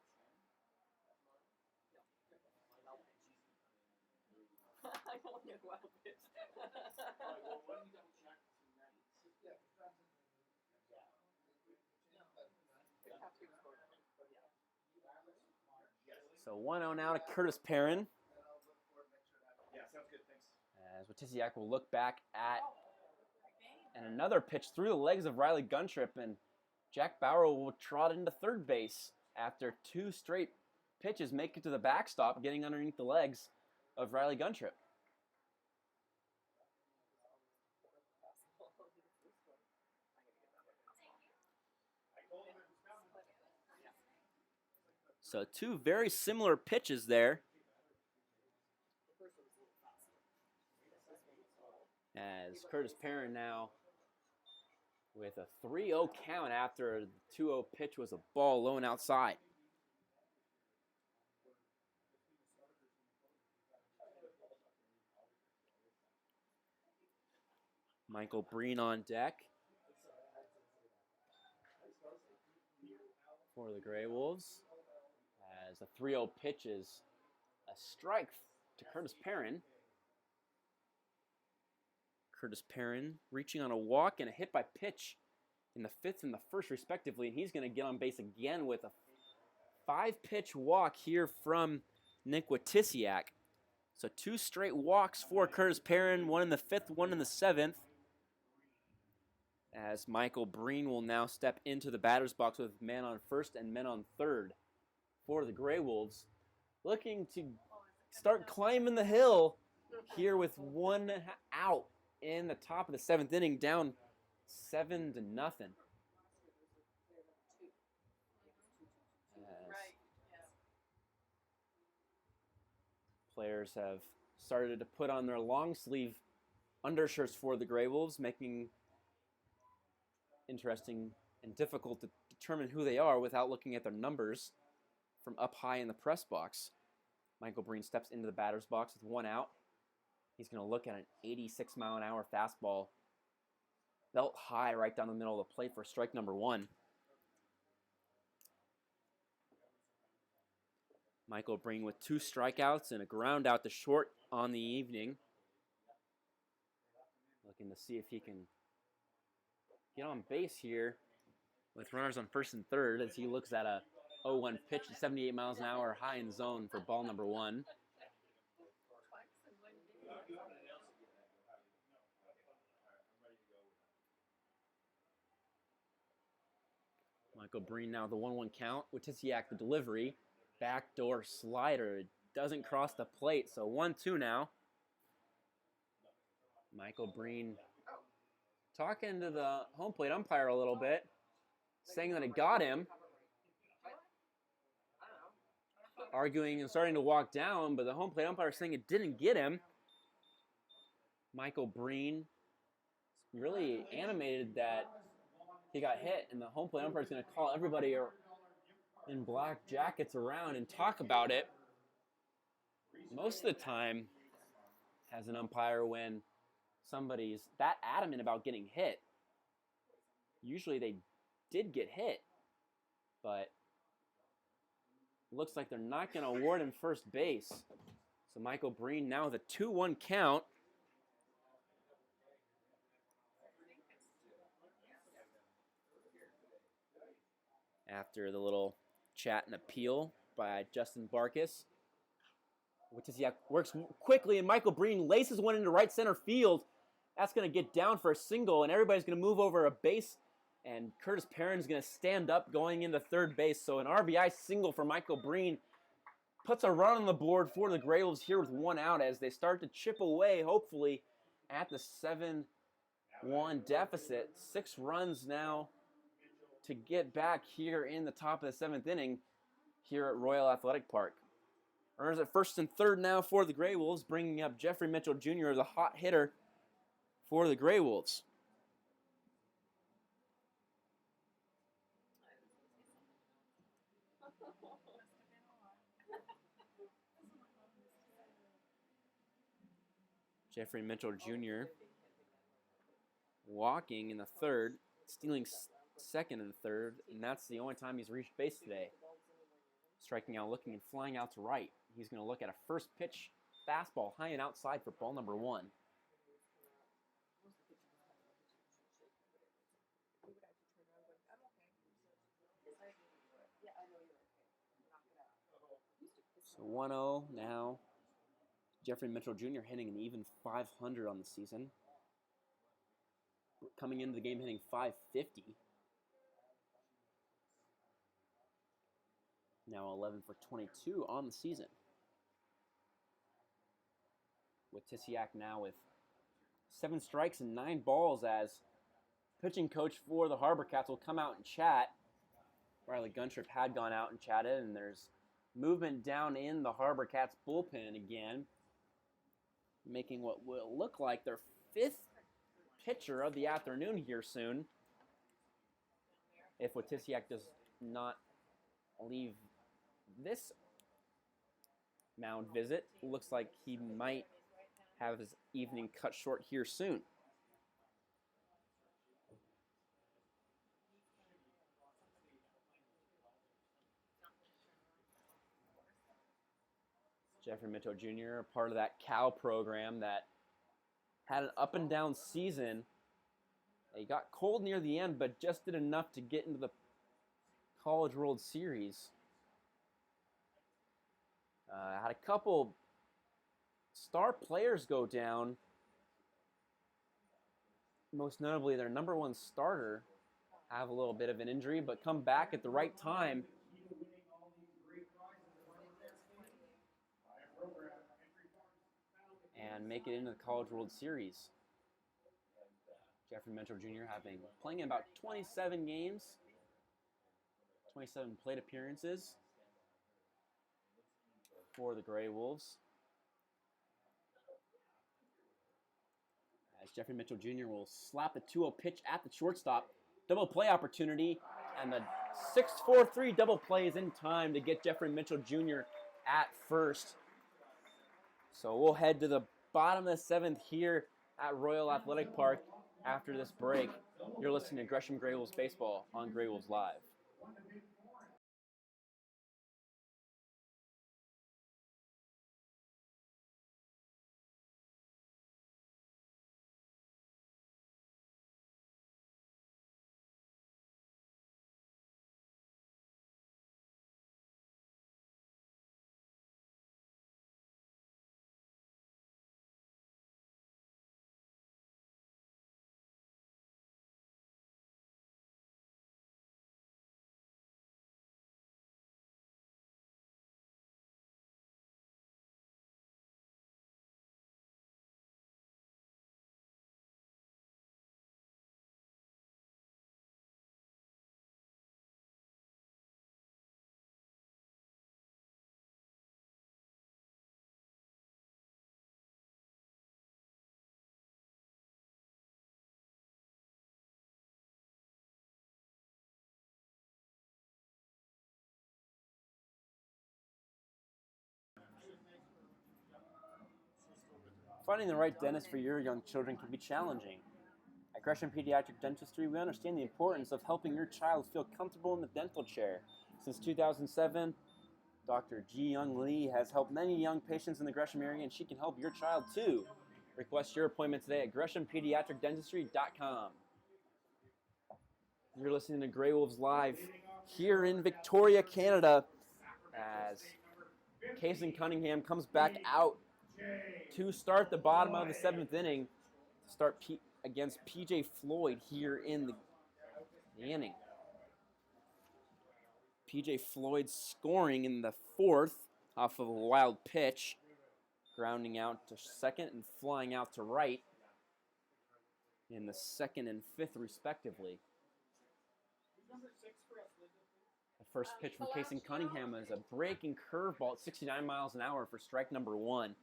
So 1-0 now to Curtis Perrin. Yeah, sounds good, thanks. As Witisiak will look back at another pitch through the legs of Riley Guntrip, and Jack Bauer will trot into third base after 2 straight pitches make it to the backstop, getting underneath the legs of Riley Guntrip. So 2 very similar pitches there. As Curtis Perrin now with a 3-0 count after the 2-0 pitch was a ball low and outside. Michael Breen on deck for the GreyWolves. As a 3-0 pitch is a strike to Curtis Perrin. Curtis Perrin reaching on a walk and a hit by pitch in the 5th and the 1st respectively, and he's going to get on base again with a 5-pitch walk here from Nick Witisiak. So 2 straight walks for Curtis Perrin, 1 in the 5th, 1 in the 7th. As Michael Breen will now step into the batter's box with men on first and men on third for the GreyWolves, looking to start climbing the hill here with 1 out in the top of the 7th inning, down 7-0. Players have started to put on their long sleeve undershirts for the GreyWolves, making interesting and difficult to determine who they are without looking at their numbers from up high in the press box. Michael Breen steps into the batter's box with 1 out. He's going to look at an 86-mile-an-hour fastball, belt high right down the middle of the plate for strike number 1. Michael Breen with 2 strikeouts and a ground out to short on the evening. Looking to see if he can get on base here with runners on first and third as he looks at a 0-1 pitch at 78 miles an hour high in zone for ball number 1. Michael Breen now the 1-1 count. Witisiak the delivery. Backdoor slider. It doesn't cross the plate, so 1-2 now. Michael Breen talking to the home plate umpire a little bit, saying that it got him. Arguing and starting to walk down, but the home plate umpire saying it didn't get him. Michael Breen really animated that he got hit, and the home plate umpire is going to call everybody in black jackets around and talk about it. Most of the time, as an umpire, when somebody's that adamant about getting hit, usually they did get hit. but looks like they're not going to award him first base. So Michael Breen now with a 2-1 count. After the little chat and appeal by Justin Barkis. Wojciech works quickly, and Michael Breen laces one into right center field. That's going to get down for a single, and everybody's going to move over a base, and Curtis Perrin's going to stand up going into third base. So an RBI single for Michael Breen puts a run on the board for the GreyWolves here with one out as they start to chip away, hopefully, at the 7-1 deficit. 6 runs now to get back here in the top of the 7th inning here at Royal Athletic Park. Runners at first and third now for the GreyWolves, bringing up Jeffrey Mitchell Jr., the hot hitter for the GreyWolves. Jeffrey Mitchell Jr. walking in the third, stealing second and third, and that's the only time he's reached base today. Striking out, looking, and flying out to right. He's going to look at a first pitch fastball high and outside for ball number 1. So 1-0 now. Jeffrey Mitchell Jr. hitting an even 500 on the season. Coming into the game hitting 550. Now 11 for 22 on the season. With Tisiak now with 7 strikes and 9 balls as pitching coach for the HarbourCats will come out and chat. Riley Guntrip had gone out and chatted, and there's movement down in the HarbourCats bullpen again, making what will look like their 5th pitcher of the afternoon here soon, if Wojciech does not leave this mound visit. Looks like he might have his evening cut short here soon. Jeffrey Mitchell Jr., part of that Cal program that had an up and down season. He got cold near the end, but just did enough to get into the College World Series. Had a couple star players go down. Most notably, their number 1 starter have a little bit of an injury, but come back at the right time and make it into the College World Series. Jeffrey Mitchell Jr. playing in about 27 games, 27 plate appearances for the GreyWolves. As Jeffrey Mitchell Jr. will slap the 2-0 pitch at the shortstop. Double play opportunity, and the 6-4-3 double play is in time to get Jeffrey Mitchell Jr. at first. So we'll head to the bottom of the 7th here at Royal Athletic Park after this break. You're listening to Gresham GreyWolves Baseball on GreyWolves Live. Finding the right dentist for your young children can be challenging. At Gresham Pediatric Dentistry, we understand the importance of helping your child feel comfortable in the dental chair. Since 2007, Dr. Ji Young Lee has helped many young patients in the Gresham area, and she can help your child too. Request your appointment today at GreshamPediatricDentistry.com. You're listening to GreyWolves Live here in Victoria, Canada, as Kason Cunningham comes back out to start the bottom of the 7th inning to start against PJ Floyd here in the inning. PJ Floyd scoring in the 4th off of a wild pitch, grounding out to second and flying out to right in the 2nd and 5th respectively. The first pitch from Kason Cunningham is a breaking curveball at 69 miles an hour for strike number 1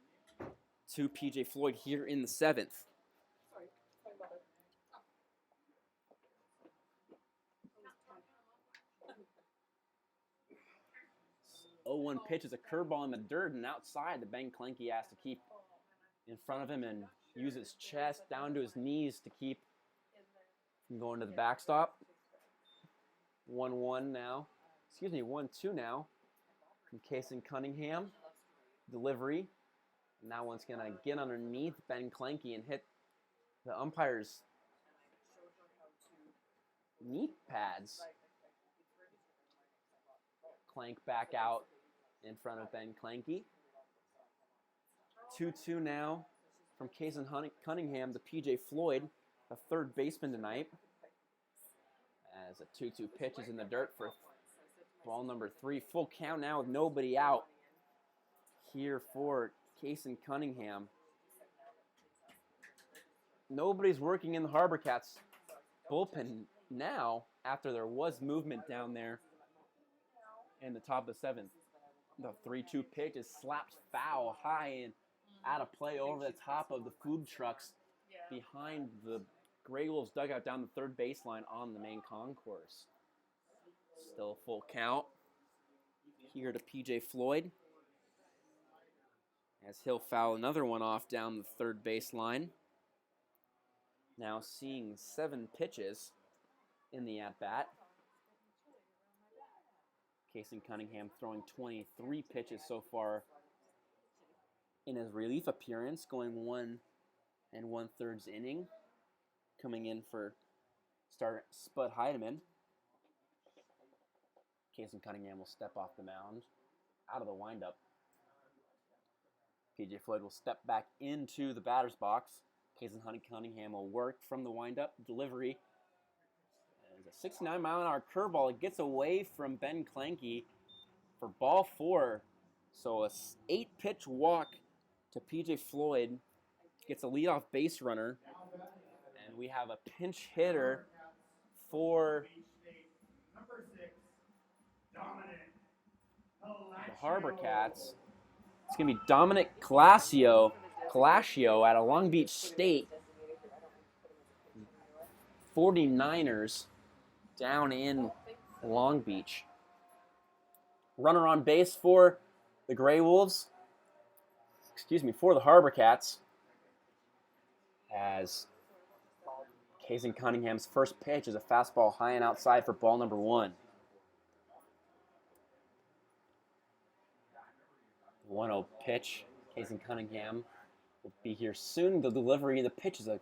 to PJ Floyd here in the 7th. Sorry, my mother. 0-1 pitch is a curveball in the dirt and outside. The Ben Klenke has to keep in front of him and use his chest down to his knees to keep from going to the backstop. 1-1 now. 1-2 now from Kason Cunningham. Delivery. And that one's going to get underneath Ben Klenke and hit the umpire's knee pads. Clank back out in front of Ben Klenke. 2-2 now from Kason Cunningham to PJ Floyd, a third baseman tonight. As a 2-2 pitch is in the dirt for ball number 3. Full count now with nobody out here for Kason Cunningham. Nobody's working in the HarbourCats bullpen now after there was movement down there in the top of the 7th. The 3-2 pitch is slapped foul high and out of play over the top of the food trucks behind the GreyWolves dugout down the third baseline on the main concourse. Still full count here to PJ Floyd, as he'll foul another one off down the third baseline. Now seeing 7 pitches in the at-bat. Kason Cunningham throwing 23 pitches so far in his relief appearance, going 1 1/3 inning. Coming in for start Spud Heidemann. Kason Cunningham will step off the mound, out of the windup. PJ Floyd will step back into the batter's box. Kason Cunningham will work from the windup. Delivery. It's a 69-mile-an-hour curveball. It gets away from Ben Klenke for ball 4. So a 8-pitch walk to PJ Floyd. Gets a leadoff base runner. And we have a pinch hitter for the HarbourCats. It's going to be Dominic Colascio out of Long Beach State. 49ers down in Long Beach. Runner on base for the GreyWolves. For the HarbourCats. As Kason Cunningham's first pitch is a fastball high and outside for ball number 1. 1-0 pitch. Kason Cunningham will be here soon. The delivery of the pitch is a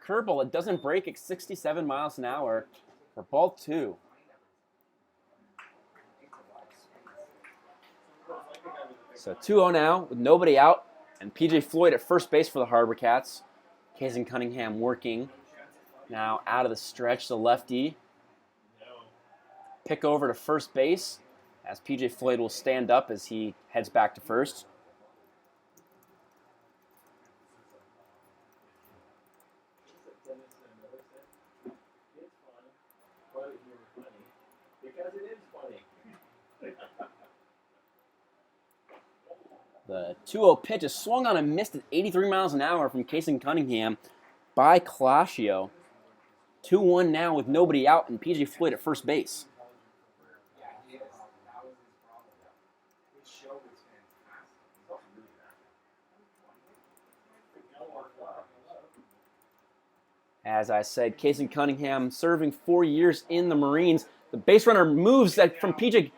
curveball. It doesn't break at 67 miles an hour for ball 2. So 2-0 now with nobody out, and PJ Floyd at first base for the HarbourCats. Kason Cunningham working now out of the stretch, the lefty. Pick over to first base as PJ Floyd will stand up as he heads back to first. The 2-0 pitch is swung on and missed at 83 miles an hour from Kason Cunningham by Colascio. 2-1 now with nobody out and PJ Floyd at first base. As I said, Casey Cunningham serving 4 years in the Marines. The base runner moves that from PJ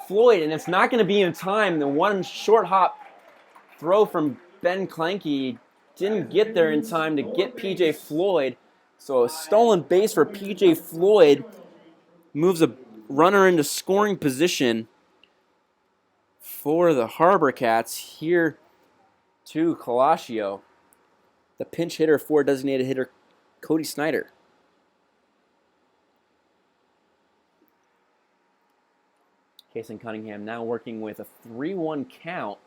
Floyd, and it's not going to be in time. The one short hop throw from Ben Clanky didn't get there in time to get PJ Floyd. So a stolen base for PJ Floyd moves a runner into scoring position for the HarbourCats here to Colascio. The pinch hitter for designated hitter Cody Snyder. Casey Cunningham now working with a 3-1 count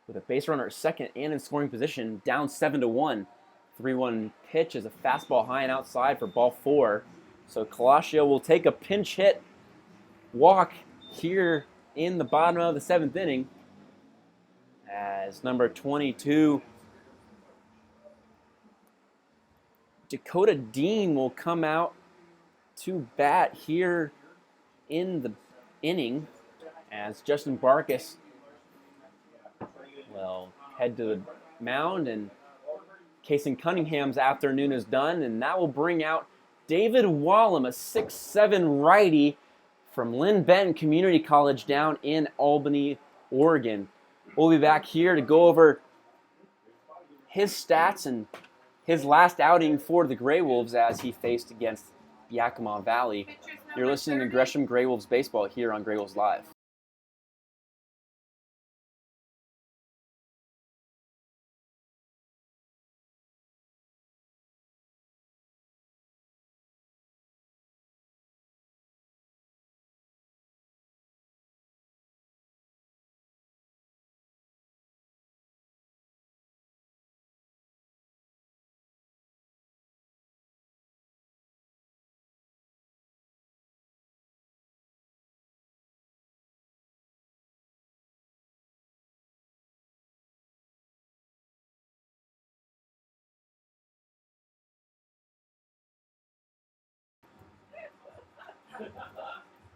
with a base runner at second and in scoring position, down 7-1. 3-1 pitch is a fastball high and outside for ball 4. So Colascio will take a pinch hit walk here in the bottom of the 7th inning as number 22, Dakota Dean, will come out to bat here in the inning as Justin Barkas will head to the mound, and Casey Cunningham's afternoon is done, and that will bring out David Wallum, a 6'7" righty from Lynn Benton Community College down in Albany, Oregon. We'll be back here to go over his stats and his last outing for the GreyWolves as he faced against Yakima Valley. You're listening to Gresham GreyWolves Baseball here on GreyWolves Live.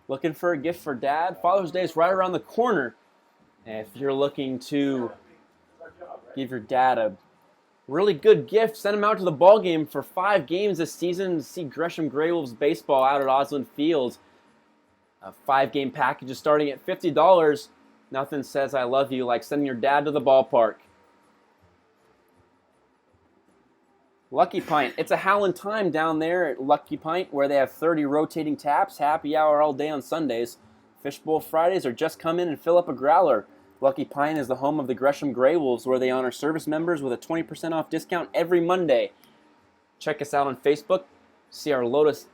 Looking for a gift for Dad? Father's Day is right around the corner. And if you're looking to give your dad a really good gift, send him out to the ball game for 5 games this season to see Gresham GreyWolves baseball out at Osland Fields. A 5-game package is starting at $50. Nothing says I love you like sending your dad to the ballpark. Lucky Pint. It's a howlin' time down there at Lucky Pint where they have 30 rotating taps, happy hour all day on Sundays. Fishbowl Fridays, or just come in and fill up a growler. Lucky Pint is the home of the Gresham GreyWolves where they honor service members with a 20% off discount every Monday. Check us out on Facebook. See our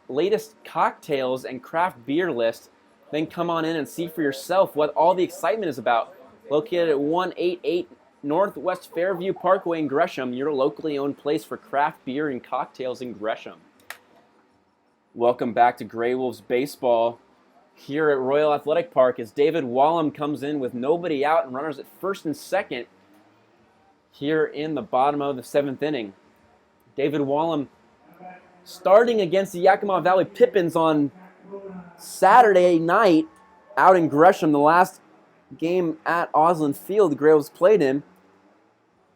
latest cocktails and craft beer list. Then come on in and see for yourself what all the excitement is about. Located at 188 Northwest Fairview Parkway in Gresham, your locally owned place for craft beer and cocktails in Gresham. Welcome back to GreyWolves Baseball here at Royal Athletic Park as David Wallum comes in with nobody out and runners at first and second here in the bottom of the 7th inning. David Wallum starting against the Yakima Valley Pippins on Saturday night out in Gresham, the last game at Osland Field the GreyWolves played in.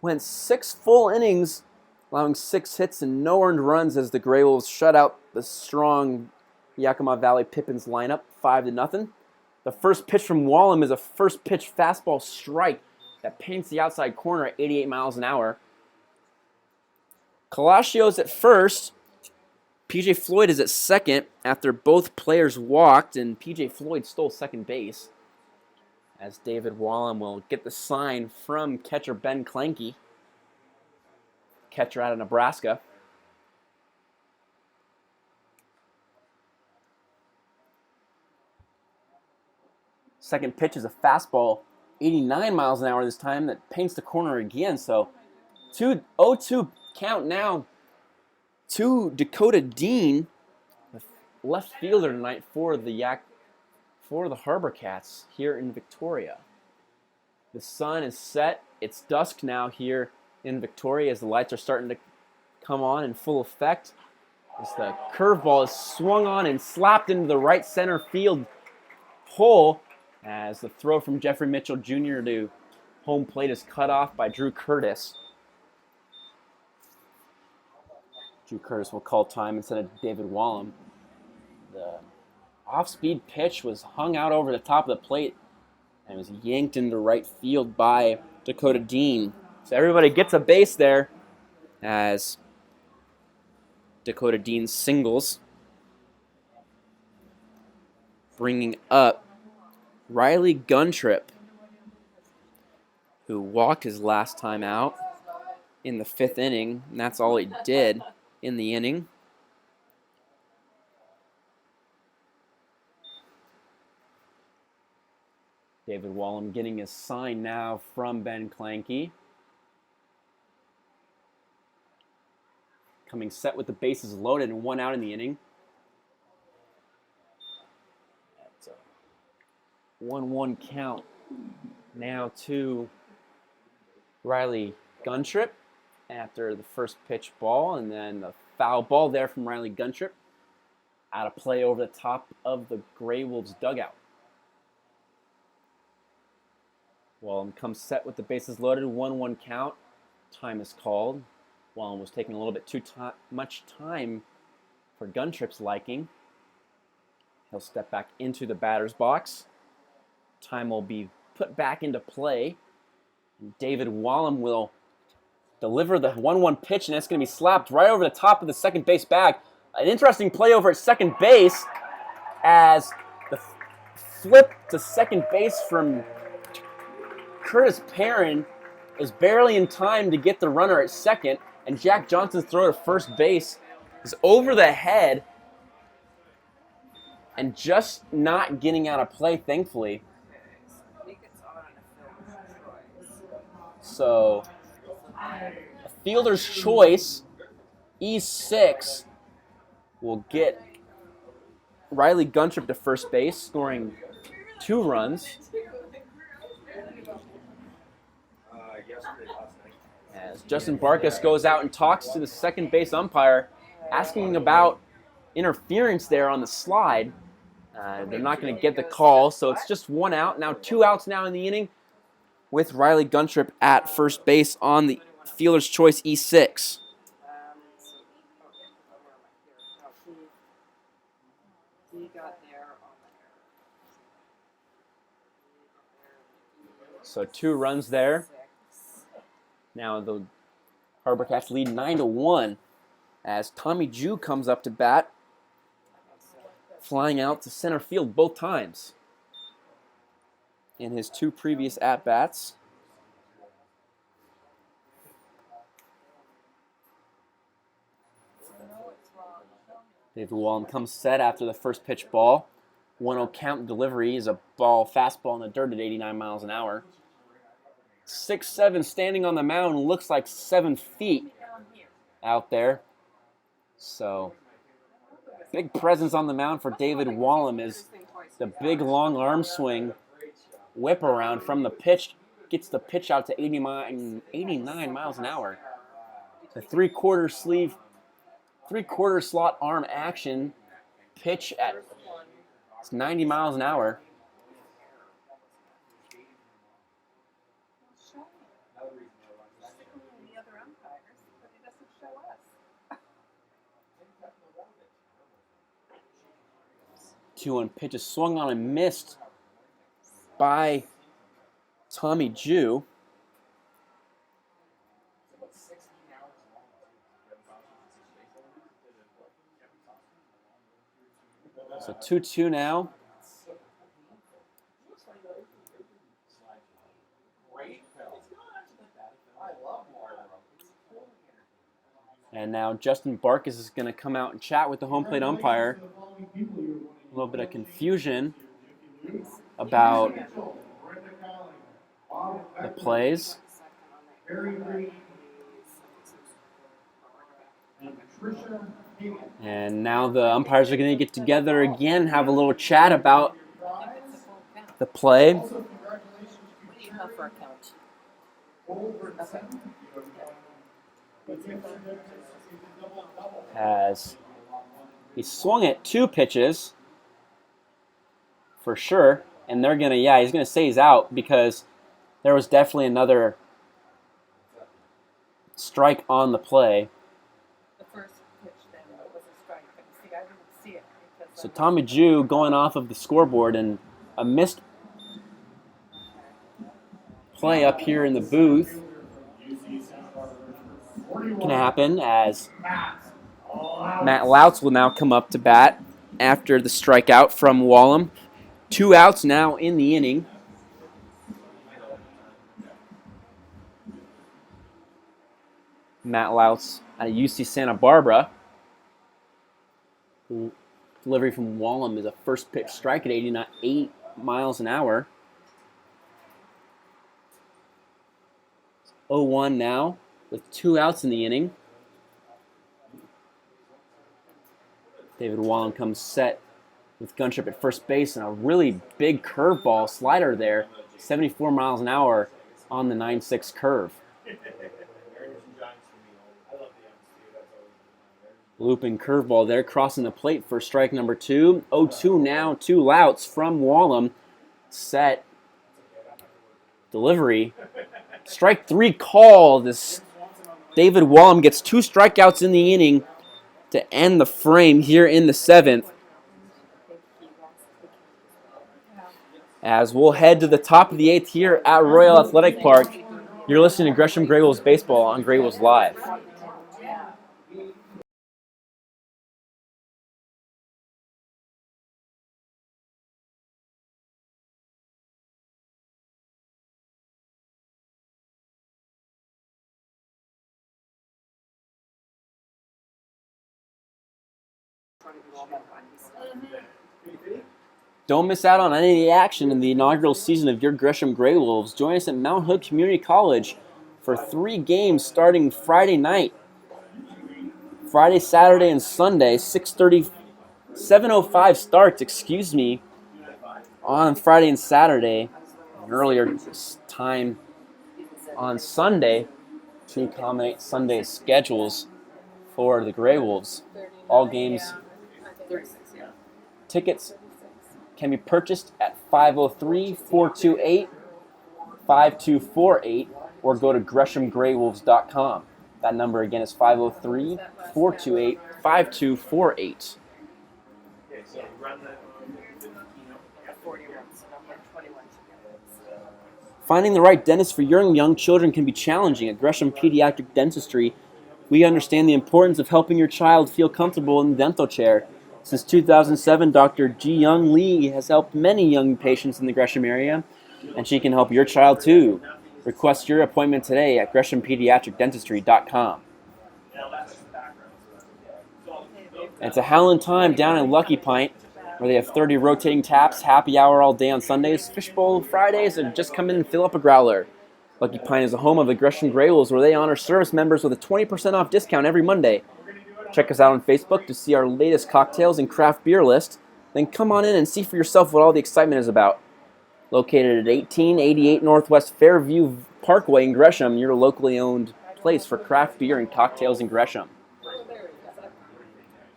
Went 6 full innings, allowing 6 hits and no earned runs as the GreyWolves shut out the strong Yakima Valley Pippins lineup 5-0. The first pitch from Wallum is a first pitch fastball strike that paints the outside corner at 88 miles an hour. Colascio's at first. PJ Floyd is at second after both players walked, and PJ Floyd stole second base. As David Wallum will get the sign from catcher Ben Clanky, catcher out of Nebraska. Second pitch is a fastball, 89 miles an hour this time, that paints the corner again. So 0-2 count now to Dakota Dean, the left fielder tonight for the HarbourCats here in Victoria. The sun is set. It's dusk now here in Victoria as the lights are starting to come on in full effect. As the curveball is swung on and slapped into the right center field hole as the throw from Jeffrey Mitchell Jr. to home plate is cut off by Drew Curtis. Drew Curtis will call time instead of David Wallem. The off-speed pitch was hung out over the top of the plate and was yanked into right field by Dakota Dean. So everybody gets a base there as Dakota Dean singles, bringing up Riley Guntrip, who walked his last time out in the 5th inning, and that's all he did in the inning. David Wallem getting his sign now from Ben Clanky. Coming set with the bases loaded and 1 out in the inning. That's a 1-1 count now to Riley Guntrip after the first pitch ball, and then the foul ball there from Riley Guntrip out of play over the top of the GreyWolves dugout. Wallem comes set with the bases loaded, 1-1 count. Time is called. Wallem was taking a little bit too much time for Guntrip's liking. He'll step back into the batter's box. Time will be put back into play. David Wallem will deliver the 1-1 pitch, and it's going to be slapped right over the top of the second base bag. An interesting play over at second base as the flip to second base from Curtis Perrin is barely in time to get the runner at second, and Jack Johnson's throw to first base is over the head and just not getting out of play, thankfully. So, a fielder's choice, E6, will get Riley Guntrip to first base, scoring 2 runs. As Justin Barkas goes out and talks to the second base umpire, asking about interference there on the slide. They're not going to get the call, so it's just 1 out. Now 2 outs now in the inning with Riley Guntrip at first base on the fielder's choice E6. So 2 runs there. Now the HarbourCats lead 9-1 as Tommy Jew comes up to bat, flying out to center field both times in his 2 previous at-bats. David Wallem comes set after the first pitch ball. 1-0 count delivery is a fastball in the dirt at 89 miles an hour. 6'7", standing on the mound, looks like 7 feet out there. So, big presence on the mound for David Wallem as the big long arm swing whip around from the pitch gets the pitch out to 89 miles an hour. The 3/4 slot arm action pitch at 90 miles an hour. Two-one pitch is swung on and missed by Tommy Jew. So 2-2 now. And now Justin Barkas is going to come out and chat with the home plate umpire. A little bit of confusion about the plays. And now the umpires are going to get together again, have a little chat about the play. What do you have for a count? As he swung at 2 pitches for sure, and they're gonna, he's gonna say he's out because there was definitely another strike on the play. The first So Tommy Jew going off of the scoreboard, and a missed play up here in the booth can happen as Matt Louts will now come up to bat after the strikeout from Wallum. 2 outs now in the inning. Matt Louts out of UC Santa Barbara. Delivery from Wallum is a first pitch strike at 8 miles an hour. 0-1 now with 2 outs in the inning. David Wallum comes set with Gunship at first base and a really big curveball slider there. 74 miles an hour on the 9-6 curve. Looping curveball there, crossing the plate for strike number 2. 0-2 now, 2 Louts from Wallum. Set. Delivery. Strike 3 call. This David Wallum gets 2 strikeouts in the inning to end the frame here in the 7th. As we'll head to the top of the 8th here at Royal Athletic Park. You're listening to Gresham GreyWolves Baseball on GreyWolves Live. Don't miss out on any of the action in the inaugural season of your Gresham GreyWolves. Join us at Mount Hood Community College for 3 games starting Friday night. Friday, Saturday, and Sunday, 7:05 starts, on Friday and Saturday. An earlier time on Sunday to accommodate Sunday schedules for the GreyWolves. All games, tickets can be purchased at 503-428-5248 or go to GreshamGreyWolves.com. That number again is 503-428-5248. Finding the right dentist for your young children can be challenging. At Gresham Pediatric Dentistry, we understand the importance of helping your child feel comfortable in the dental chair. Since 2007, Dr. Ji Young Lee has helped many young patients in the Gresham area, and she can help your child too. Request your appointment today at GreshamPediatricDentistry.com. And it's a howling time down in Lucky Pint, where they have 30 rotating taps, happy hour all day on Sundays, fishbowl Fridays, and just come in and fill up a growler. Lucky Pint is the home of the Gresham GreyWolves, where they honor service members with a 20% off discount every Monday. Check us out on Facebook to see our latest cocktails and craft beer list. Then come on in and see for yourself what all the excitement is about. Located at 1888 Northwest Fairview Parkway in Gresham, your locally owned place for craft beer and cocktails in Gresham.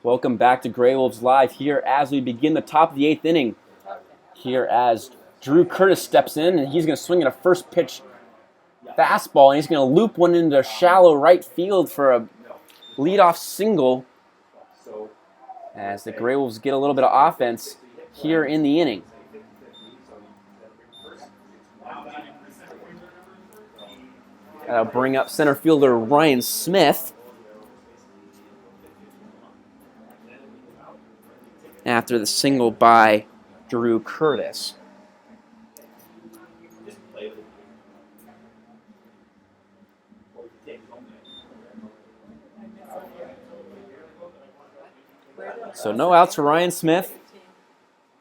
Welcome back to GreyWolves Live here as we begin the top of the 8th inning. Here as Drew Curtis steps in, and he's going to swing at a first pitch fastball, and he's going to loop one into shallow right field for a leadoff single as the GreyWolves get a little bit of offense here in the inning. That'll bring up center fielder Ryan Smith after the single by Drew Curtis. So no outs for Ryan Smith.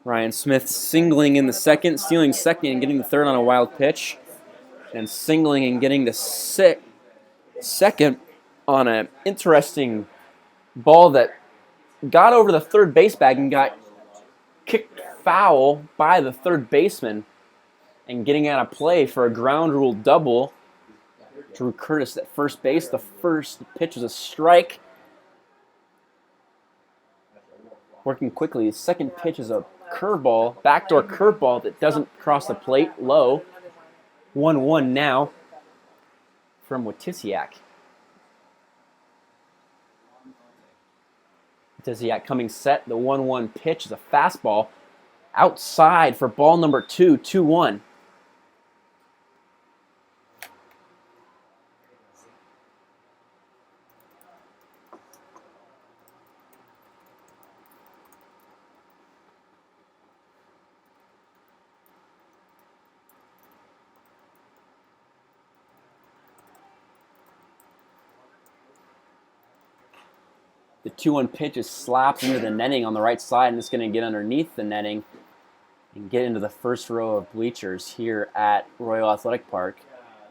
Ryan Smith singling in the second, stealing second and getting the third on a wild pitch. And singling and getting the second on an interesting ball that got over the third base bag and got kicked foul by the third baseman and getting out of play for a ground rule double. Drew Curtis at first base. The first pitch was a strike. Working quickly. The second pitch is a curveball, backdoor curveball that doesn't cross the plate, low. 1-1 now from Watisiak. Wojtysiak coming set. The 1-1 pitch is a fastball outside for ball number 2, 2-1. The 2-1 pitch is slapped into the netting on the right side, and it's going to get underneath the netting and get into the first row of bleachers here at Royal Athletic Park.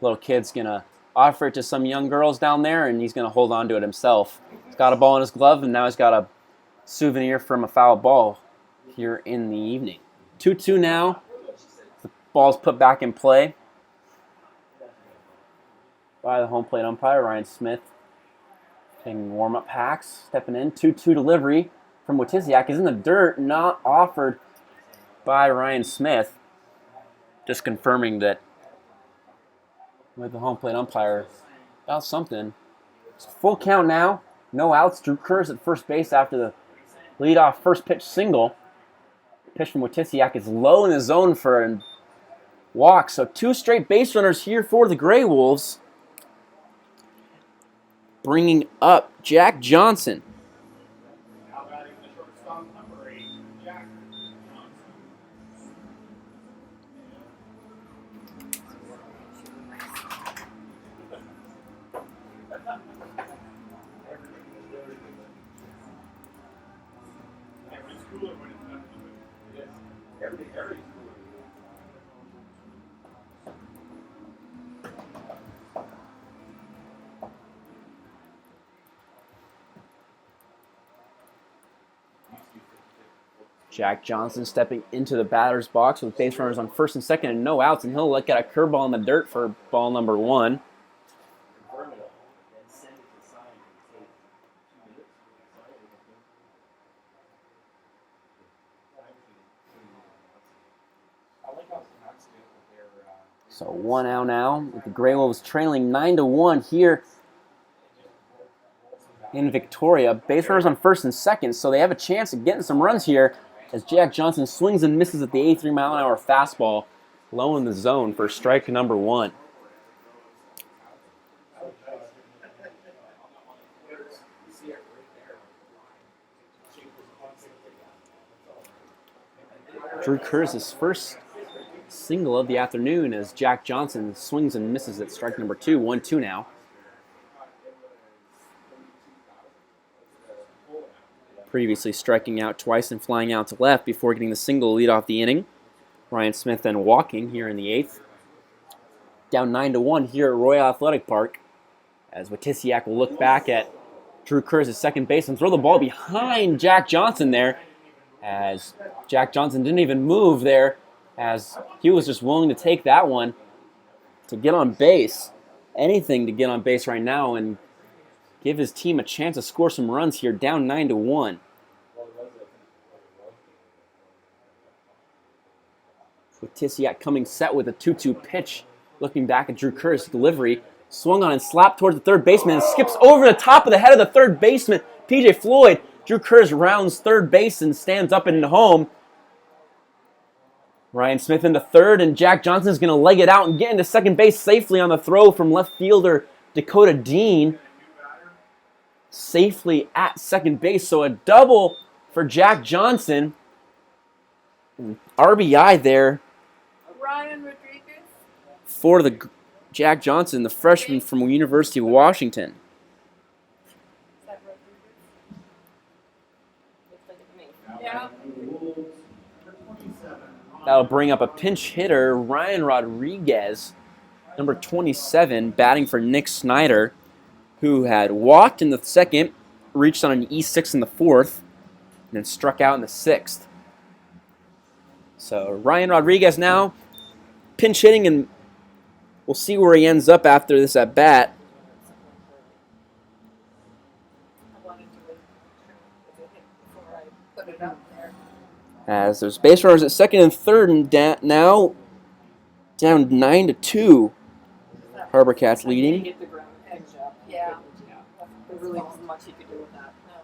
Little kid's going to offer it to some young girls down there, and he's going to hold on to it himself. He's got a ball in his glove, and now he's got a souvenir from a foul ball here in the evening. 2-2 now. The ball's put back in play by the home plate umpire, Ryan Smith. Taking warm-up hacks, stepping in. 2-2 delivery from Wojtysiak is in the dirt, not offered by Ryan Smith. Just confirming that with the home plate umpire about something. It's full count now. No outs. Drew Kerr's at first base after the leadoff first pitch single. Pitch from Wojtysiak is low in the zone for a walk. So 2 straight base runners here for the Grey Wolves. Bringing up Jack Johnson. Now batting the shortstop, number 8, Jack Johnson. Everything's cooler when it's not fluid. Yes. Everything's cooler. Jack Johnson stepping into the batter's box with base runners on first and second and no outs, and he'll look at a curveball in the dirt for ball number 1. So 1 out now, with the Grey Wolves trailing 9-1 here in Victoria. Base runners on first and second, so they have a chance of getting some runs here as Jack Johnson swings and misses at the 83-mile-an-hour fastball, low in the zone for strike number 1. Drew Kerr's first single of the afternoon as Jack Johnson swings and misses at strike number 2, 1-2 now. Previously striking out twice and flying out to left before getting the single lead off the inning. Ryan Smith then walking here in the 8th. Down 9-1 here at Royal Athletic Park as Wojtysiak will look back at Drew Kerr's at second base and throw the ball behind Jack Johnson there as Jack Johnson didn't even move there as he was just willing to take that one to get on base. Anything to get on base right now and give his team a chance to score some runs here, down 9-1. Wojtysiak coming set with a 2-2 pitch. Looking back at Drew Kerr's delivery. Swung on and slapped towards the third baseman and skips over the top of the head of the third baseman, P.J. Floyd. Drew Kerr's rounds third base and stands up into home. Ryan Smith into third, and Jack Johnson's going to leg it out and get into second base safely on the throw from left fielder Dakota Dean. Safely at second base, so a double for Jack Johnson. RBI there Ryan Rodriguez for the Jack Johnson, the freshman from University of Washington. Is that Rodriguez? Looks like it's me. Yeah. That'll bring up a pinch hitter, Ryan Rodriguez, number 27, batting for Nick Snyder, who had walked in the second, reached on an E6 in the 4th, and then struck out in the 6th. So Ryan Rodriguez now pinch hitting, and we'll see where he ends up after this at bat. I wanted to hit before I put it out there. As there's base runners at second and third, and now down 9-2. HarbourCats leading. Hit the ground edge up. Yeah. There really wasn't much he could do with that. No.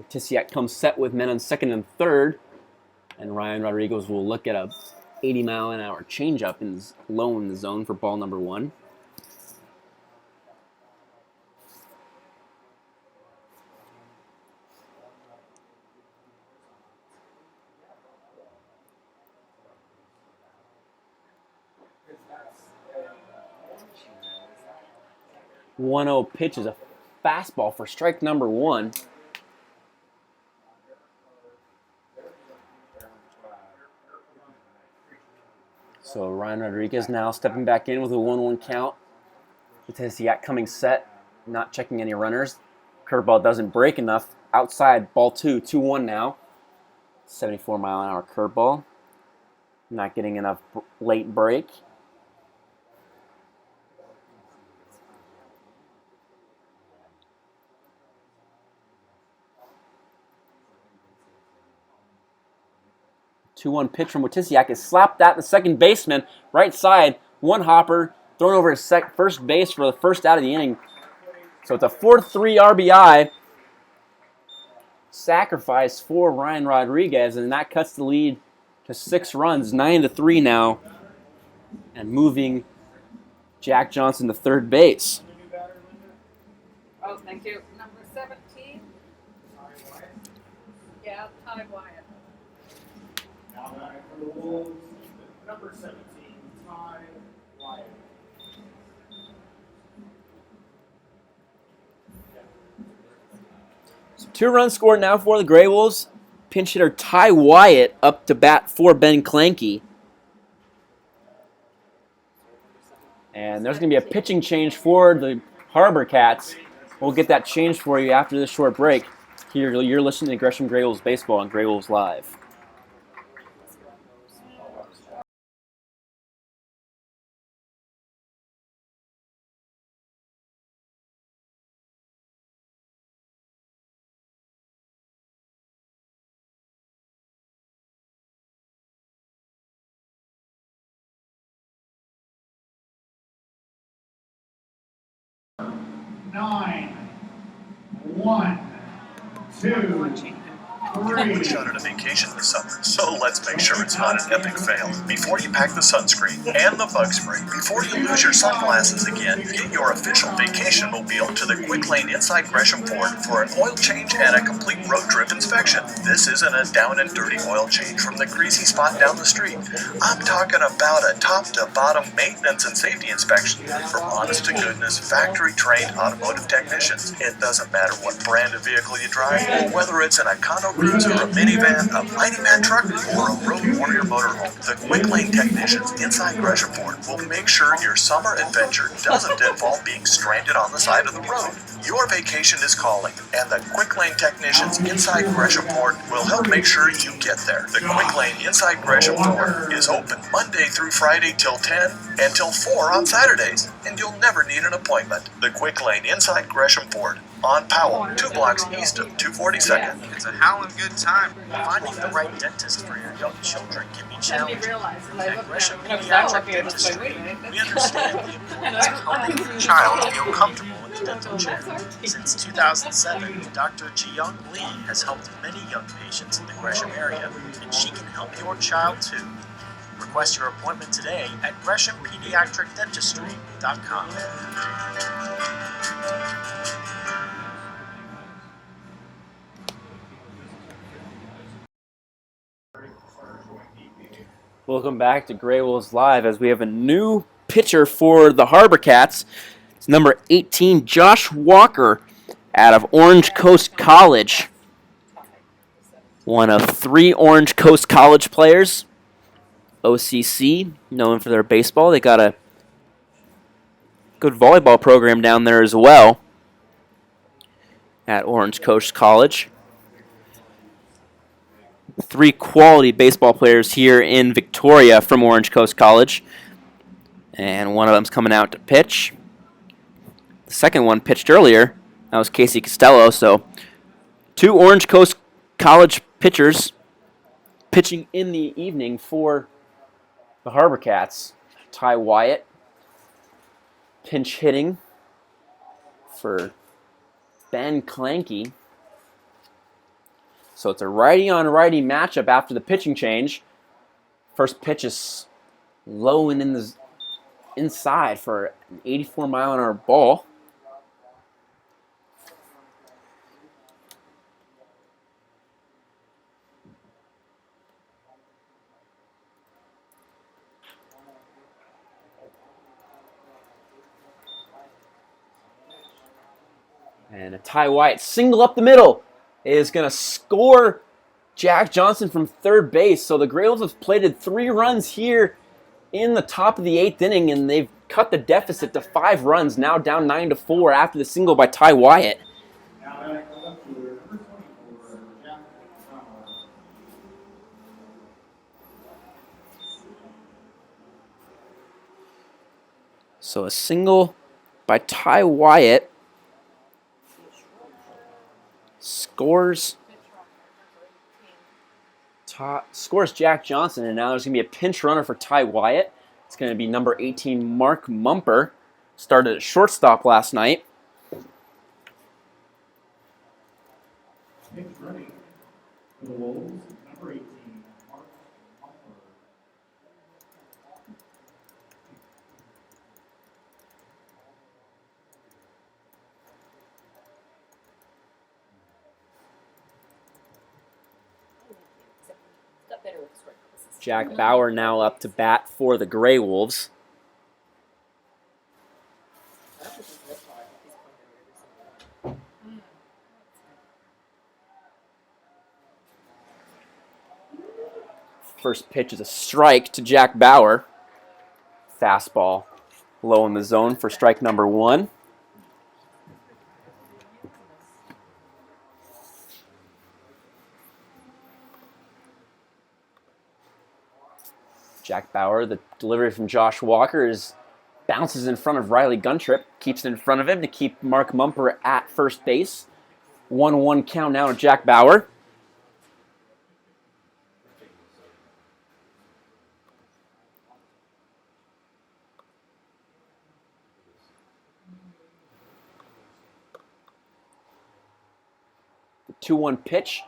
Tisiak comes set with men on second and third, and Ryan Rodriguez will look at a 80-mile-an-hour changeup low in the zone for ball number 1. One-zero pitch is a fastball for strike number 1. So Ryan Rodriguez now stepping back in with a 1-1 count. Tisiak coming set, not checking any runners. Curveball doesn't break enough. Outside, ball 2, 2-1 now. 74-mile-an-hour curveball. Not getting enough late break. Two-one pitch from Tisiak is slapped at the second baseman. Right side, one hopper, thrown over his first base for the first out of the inning. So it's a 4-3 RBI sacrifice for Ryan Rodriguez, and that cuts the lead to 6 runs, 9-3 now, and moving Jack Johnson to third base. Oh, thank you. Number 17. Yeah, Ty Wyatt. Now batting for the Wolves, number 17, Ty Wyatt. So 2 runs scored now for the Grey Wolves. Pinch hitter Ty Wyatt up to bat for Ben Clanky. And there's going to be a pitching change for the HarbourCats. We'll get that changed for you after this short break. Here, you're listening to Gresham GreyWolves Baseball on GreyWolves Live. Nine, 1, 2, 3. We shot on a vacation this summer, so let's make sure it's not an epic fail. Before you pack the sunscreen and the bug spray, before you lose your sunglasses again, get your official vacation mobile to the Quick Lane inside Gresham Ford for an oil change and a complete road trip inspection. This isn't a down and dirty oil change from the greasy spot down the street. I'm talking about a top-to-bottom maintenance and safety inspection from honest-to-goodness, factory-trained automotive technicians. It doesn't matter what brand of vehicle you drive, or whether it's an Econo Cruiser, a minivan, a Mighty Man truck, or a Road Warrior motorhome. The Quick Lane technicians inside Gresham Ford will make sure your summer adventure doesn't involve being stranded on the side of the road. Your vacation is calling, and the Quick Lane technicians inside Gresham Ford will help make sure you get there. The Quick Lane inside Gresham Ford is open Monday through Friday till 10 and till 4 on Saturdays, and you'll never need an appointment. The Quick Lane inside Gresham Ford on Powell, 2 blocks east of 242nd. It's a howling good time. Finding the right dentist for your young children can be Then we challenging. realized that I At looked Gresham at it, I was Pediatric looking at it, it's like, Dentistry, wait a minute. we understand the importance of helping your child feel comfortable in the dental chair. Since 2007, Dr. Jiyoung Lee has helped many young patients in the Gresham area, and she can help your child too. Request your appointment today at GreshamPediatricDentistry.com. Welcome back to Grey Wolves Live as we have a new pitcher for the HarbourCats. It's number 18, Josh Walker, out of Orange Coast College. One of 3 Orange Coast College players. OCC, known for their baseball. They got a good volleyball program down there as well at Orange Coast College. 3 quality baseball players here in Victoria from Orange Coast College. And one of them's coming out to pitch. The second one pitched earlier. That was Casey Costello. So 2 Orange Coast College pitchers pitching in the evening for the HarbourCats. Ty Wyatt pinch hitting for Ben Clanky. So it's a righty-on-righty matchup after the pitching change. First pitch is low and in the inside for an 84-mile-an-hour ball. And a Ty Wyatt single up the middle is going to score Jack Johnson from third base. So the GreyWolves have plated 3 runs here in the top of the 8th inning, and they've cut the deficit to 5 runs, now down 9-4 after the single by Ty Wyatt. So a single by Ty Wyatt scores Jack Johnson, and now there's going to be a pinch runner for Ty Wyatt. It's going to be number 18, Mark Mumper. Started at shortstop last night. Pinch running for the Wolves, number 18, Mark Mumper. Jack Bauer now up to bat for the GreyWolves. First pitch is a strike to Jack Bauer. Fastball low in the zone for strike number 1. Jack Bauer, the delivery from Josh Walker bounces in front of Riley Guntrip, keeps it in front of him to keep Mark Mumper at first base. 1-1 count now to Jack Bauer. The 2-1 pitch.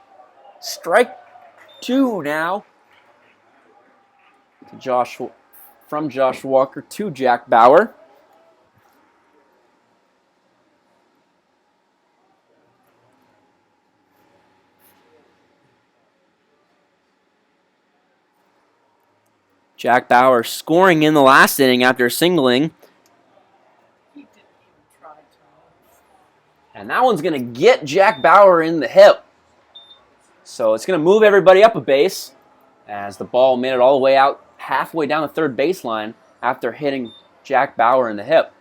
Strike 2 now. From Josh Walker to Jack Bauer. Jack Bauer scoring in the last inning after singling. And that one's going to get Jack Bauer in the hip. So it's going to move everybody up a base as the ball made it all the way out halfway down the third baseline after hitting Jack Bauer in the hip.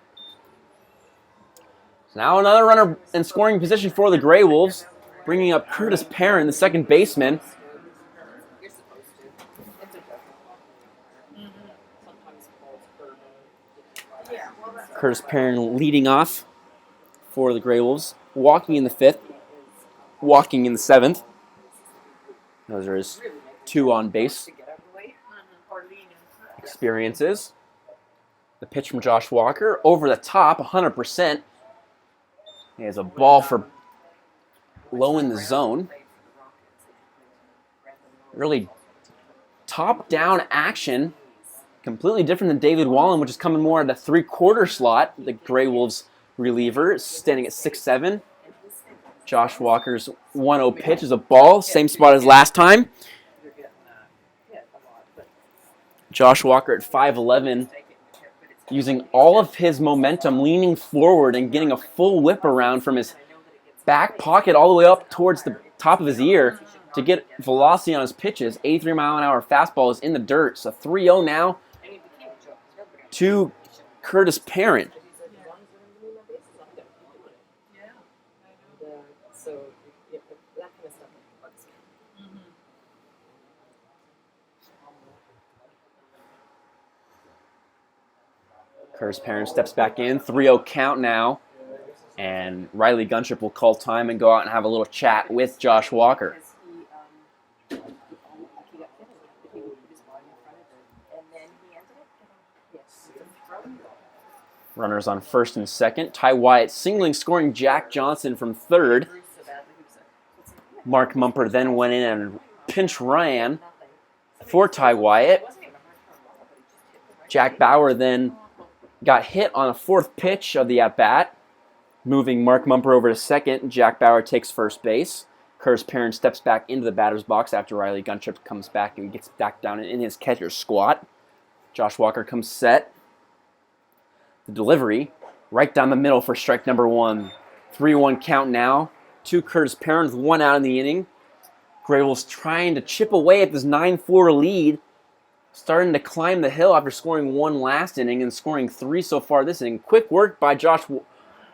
So now another runner in scoring position for the GreyWolves, bringing up Curtis Perrin, the second baseman. Curtis Perrin leading off for the GreyWolves, walking in the 5th, walking in the 7th. Those are his 2 on base experiences. The pitch from Josh Walker over the top, 100%. He has a ball for low in the zone. Really top-down action. Completely different than David Wallen, which is coming more at a 3/4 slot. The GreyWolves reliever is standing at 6'7". Josh Walker's 1-0 pitch is a ball, same spot as last time. Josh Walker at 5'11", using all of his momentum, leaning forward and getting a full whip around from his back pocket all the way up towards the top of his ear to get velocity on his pitches. 83-mile-an-hour fastball is in the dirt. So 3-0 now to Curtis Perrin. Curtis Perrin steps back in, 3-0 count now, and Riley Guntrip will call time and go out and have a little chat with Josh Walker. Runners on first and second. Ty Wyatt singling, scoring Jack Johnson from third. Mark Mumper then went in and pinch ran for Ty Wyatt. Jack Bauer then got hit on a fourth pitch of the at-bat, moving Mark Mumper over to second. Jack Bauer takes first base. Curtis Perrin steps back into the batter's box after Riley Guntrip comes back and gets back down in his catcher's squat. Josh Walker comes set. The delivery right down the middle for strike number 1. 3-1 count now. 2 Curtis Perrin, 1 out in the inning. GreyWolves trying to chip away at this 9-4 lead. Starting to climb the hill after scoring 1 last inning and scoring 3 so far this inning. Quick work by Josh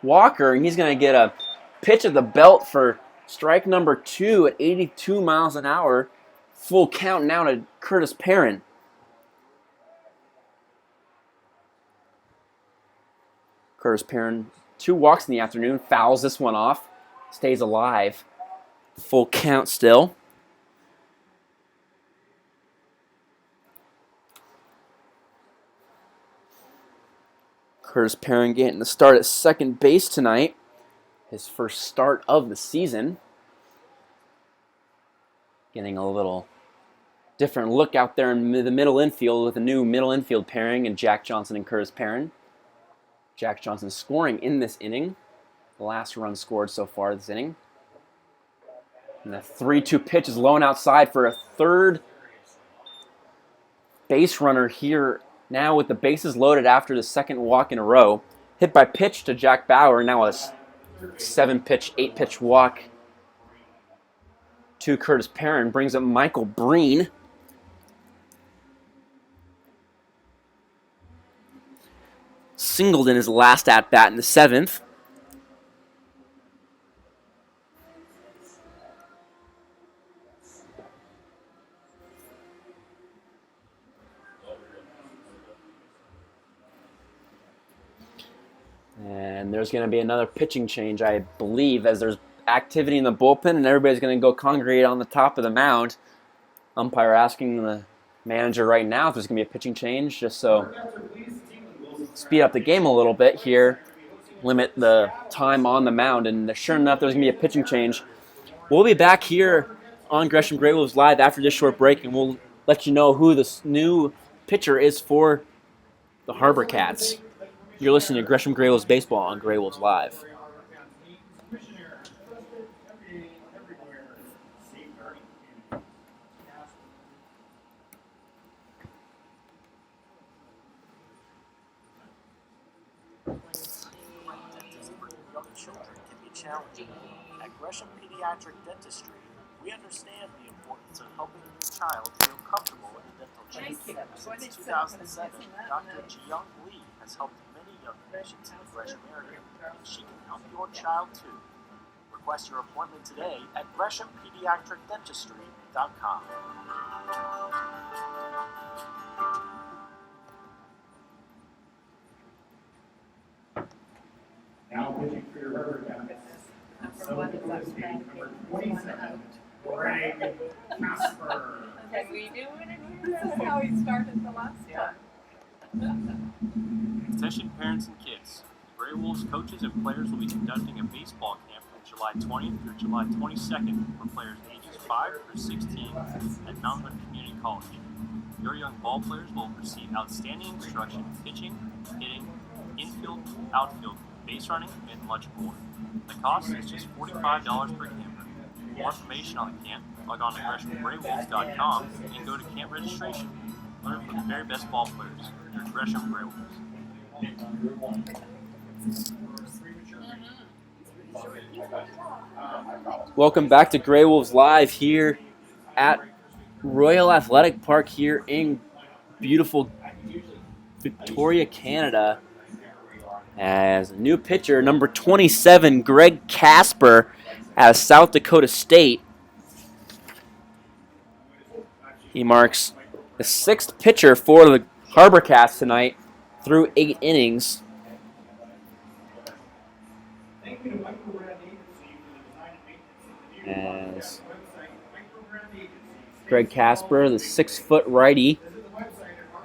Walker, and he's going to get a pitch of the belt for strike number 2 at 82 miles an hour. Full count now to Curtis Perrin. Curtis Perrin, 2 walks in the afternoon, fouls this one off, stays alive. Full count still. Curtis Perrin getting the start at second base tonight. His first start of the season. Getting a little different look out there in the middle infield with a new middle infield pairing in Jack Johnson and Curtis Perrin. Jack Johnson scoring in this inning. The last run scored so far this inning. And the 3-2 pitch is low and outside for a third base runner here now with the bases loaded after the second walk in a row. Hit by pitch to Jack Bauer. Now a 7-pitch, 8-pitch walk to Curtis Perrin. Brings up Michael Breen. Singled in his last at-bat in the 7th. And there's going to be another pitching change, I believe, as there's activity in the bullpen and everybody's going to go congregate on the top of the mound. Umpire asking the manager right now if there's going to be a pitching change, just so speed up the game a little bit here, limit the time on the mound, and sure enough, there's going to be a pitching change. We'll be back here on Gresham GreyWolves Live after this short break, and we'll let you know who this new pitcher is for the HarbourCats. You're listening to Gresham GreyWolves Baseball on GreyWolves Live. Children can be challenging. At Gresham Pediatric Dentistry, we understand the importance of helping your child feel comfortable in the dental chair. Since 2007, Dr. Ji-Young Lee has helped many young patients in the Gresham area, and she can help your child too. Request your appointment today at GreshamPediatricDentistry.com. Now pitching for your HarbourCats. Number 27, Greg Casper. Can we do it again? This is how he started the last time. Attention parents and kids. The GreyWolves coaches and players will be conducting a baseball camp from July 20th through July 22nd for players ages 5 through 16 at Mount Hood Community College. Your young ball players will receive outstanding instruction in pitching, hitting, infield, outfield, base running, and much more. The cost is just $45 per camp. For more information on the camp, log on to GreshamGreyWolves.com and go to camp registration. Learn from the very best ball players. Your Gresham GreyWolves. Welcome back to GreyWolves Live here at Royal Athletic Park here in beautiful Victoria, Canada. As a new pitcher, number 27, Greg Casper out of South Dakota State. He marks the 6th pitcher for the HarbourCats tonight through 8 innings. As Greg Casper, the 6-foot righty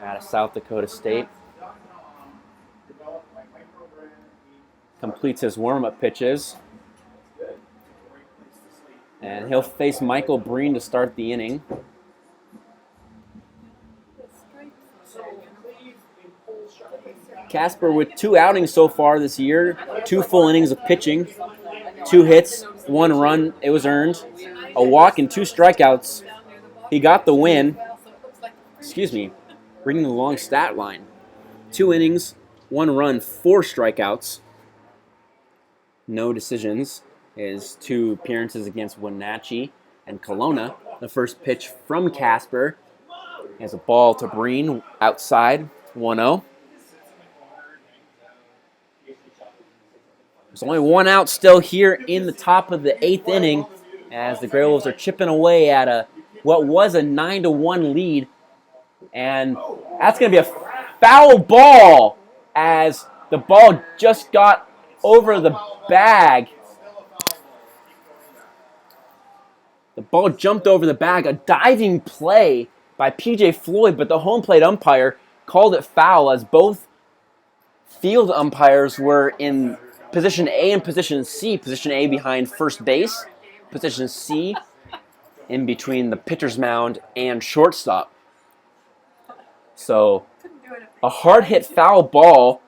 out of South Dakota State, completes his warm-up pitches. And he'll face Michael Breen to start the inning. Casper with 2 outings so far this year, 2 full innings of pitching, 2 hits, 1 run, it was earned, a walk and 2 strikeouts. He got the win. Excuse me, reading the long stat line. 2 innings, 1 run, 4 strikeouts, no decisions. His 2 appearances against Wenatchee and Kelowna. The first pitch from Casper has a ball to Breen outside, 1-0. There's only 1 out still here in the top of the 8th inning as the GreyWolves are chipping away at what was a 9-1 lead. And that's going to be a foul ball as the ball just got over the bag. The ball jumped over the bag. A diving play by P.J. Floyd, but the home plate umpire called it foul as both field umpires were in position A and position C. Position A behind first base. Position C in between the pitcher's mound and shortstop. So a hard-hit foul ball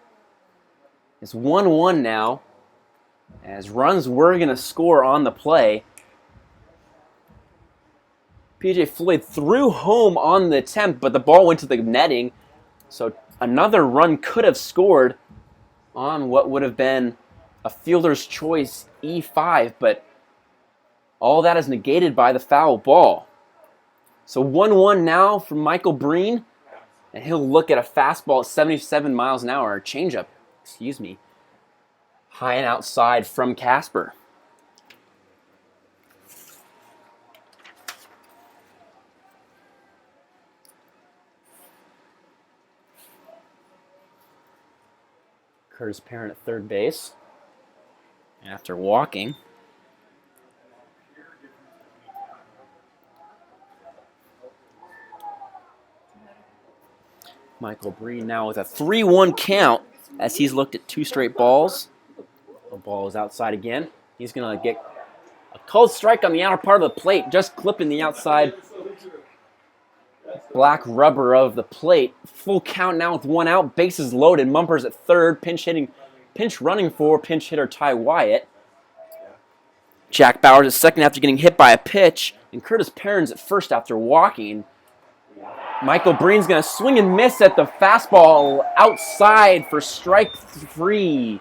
is 1-1 now, as runs were going to score on the play. P.J. Floyd threw home on the attempt, but the ball went to the netting, so another run could have scored on what would have been a fielder's choice E5, but all that is negated by the foul ball. So 1-1 now from Michael Breen, and he'll look at a fastball at 77 miles an hour, a changeup, high and outside from Casper. Curtis Parent at third base after walking. Michael Breen now with a 3-1 count as he's looked at 2 straight balls. The ball is outside again. He's going to get a called strike on the outer part of the plate, just clipping the outside black rubber of the plate. Full count now with 1 out, bases loaded. Mumpers at third, pinch running for pinch hitter Ty Wyatt. Jack Bowers at second after getting hit by a pitch, and Curtis Perrins at first after walking. Michael Breen's going to swing and miss at the fastball outside for strike 3.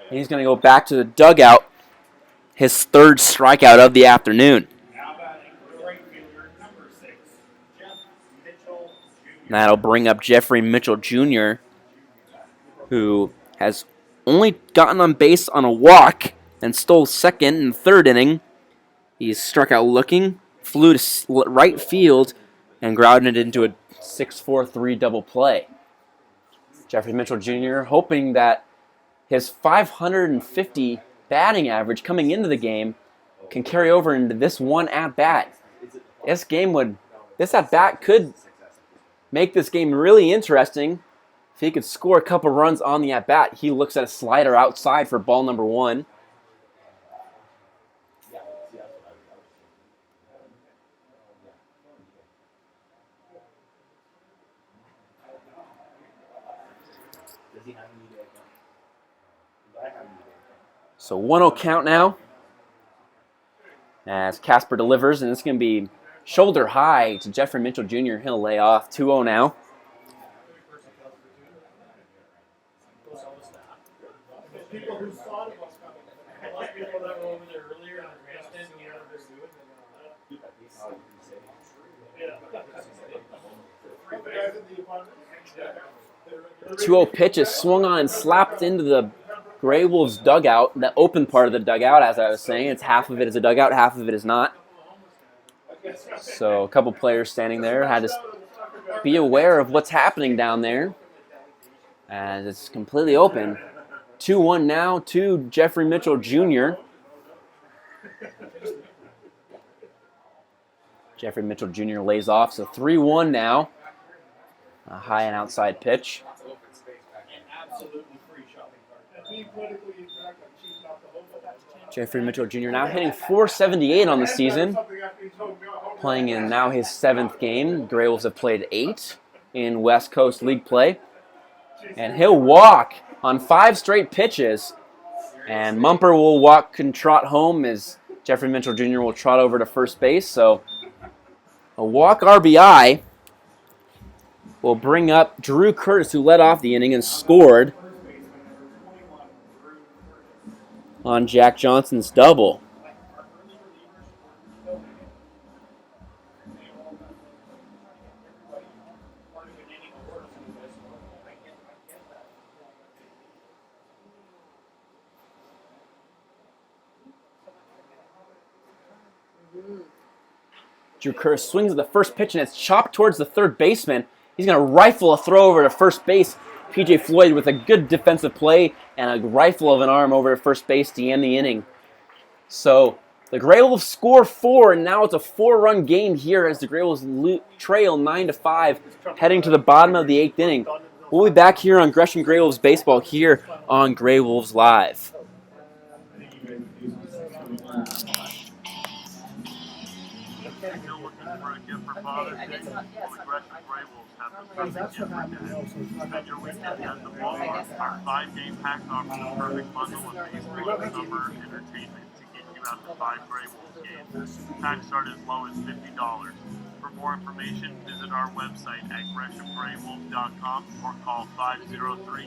And he's going to go back to the dugout, his 3rd strikeout of the afternoon. That'll bring up Jeffrey Mitchell Jr., who has only gotten on base on a walk and stole second and 3rd inning. He's struck out looking, flew to right field, and grounded it into a 6-4-3 double play. Jeffrey Mitchell Jr. hoping that his 550 batting average coming into the game can carry over into this one at-bat. This at-bat could make this game really interesting. If he could score a couple runs on the at-bat, he looks at a slider outside for ball number 1. So 1-0 count now as Casper delivers, and it's going to be shoulder high to Jeffrey Mitchell Jr. He'll lay off. 2-0 now. The 2-0 pitch is swung on and slapped into the GreyWolves dugout, the open part of the dugout, as I was saying. It's half of it is a dugout, half of it is not. So a couple players standing there had to be aware of what's happening down there as it's completely open. 2-1 now to Jeffrey Mitchell Jr. Jeffrey Mitchell Jr. lays off, so 3-1 now. A high and outside pitch. Jeffrey Mitchell Jr. now hitting .478 on the season, playing in now his 7th game. Grey Wolves have played 8 in West Coast League play. And he'll walk on 5 straight pitches. And Mumper will walk and trot home as Jeffrey Mitchell Jr. will trot over to first base. So a walk RBI will bring up Drew Curtis, who led off the inning and scored on Jack Johnson's double. Drew Curtis swings at the first pitch, and it's chopped towards the third baseman. He's going to rifle a throw over to first base. P.J. Floyd with a good defensive play and a rifle of an arm over to first base to end the inning. So the Grey Wolves score 4, and now it's a 4-run game here as the Grey Wolves trail 9-5, heading to the bottom of the 8th inning. We'll be back here on Gresham GreyWolves Baseball here on Grey Wolves Live. Still looking for a gift for Father's Day? Well, the Gresham GreyWolves have the perfect gift for Dad. Spend your weekend at the ballpark. Our 5-game pack offers a perfect bundle of baseball, summer, entertainment to get you out to 5 Grey Wolves games. Packs start as low as $50. For more information, visit our website at GreshamGreyWolves.com or call 503-428-5248.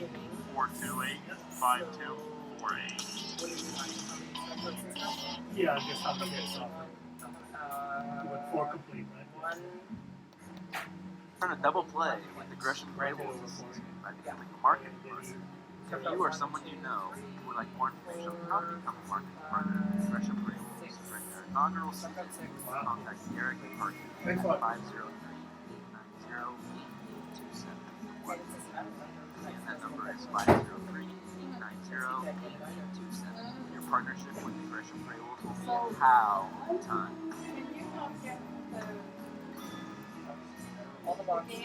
Yeah, I guess how to get something. You went 4 complete, right? Earn a double play with the Gresham GreyWolves this season by becoming a marketing partner. If you or someone you know would like more information on how to become a marketing partner with Gresham GreyWolves during their inaugural season, contact Eric and Parker at 503-890-8827. Again, that number is 503-890-8827. Your partnership with the Gresham GreyWolves will be a pow time. All the boxes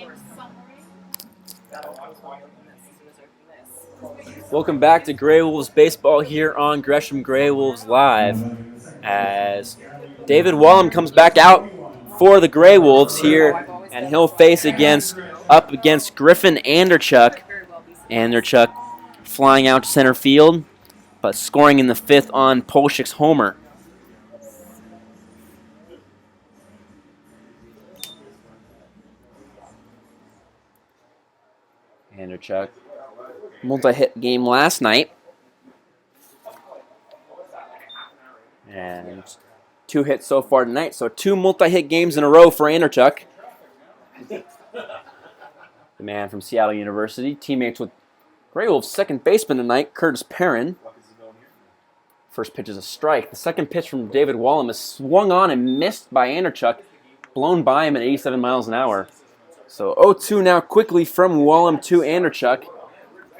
Welcome back to Grey Wolves Baseball here on Gresham Grey Wolves Live as David Wallum comes back out for the Grey Wolves here, and he'll face up against Griffin Anderchuk. Anderchuk flying out to center field, but scoring in the 5th on Polshik's homer. Anderchuk, multi-hit game last night. And 2 hits so far tonight, so 2 multi-hit games in a row for Anderchuk. The man from Seattle University, teammates with Grey Wolves' second baseman tonight, Curtis Perrin. First pitch is a strike. The second pitch from David Wallum is swung on and missed by Anderchuk, blown by him at 87 miles an hour. So 0-2 now quickly from Wallum to Anderchuk.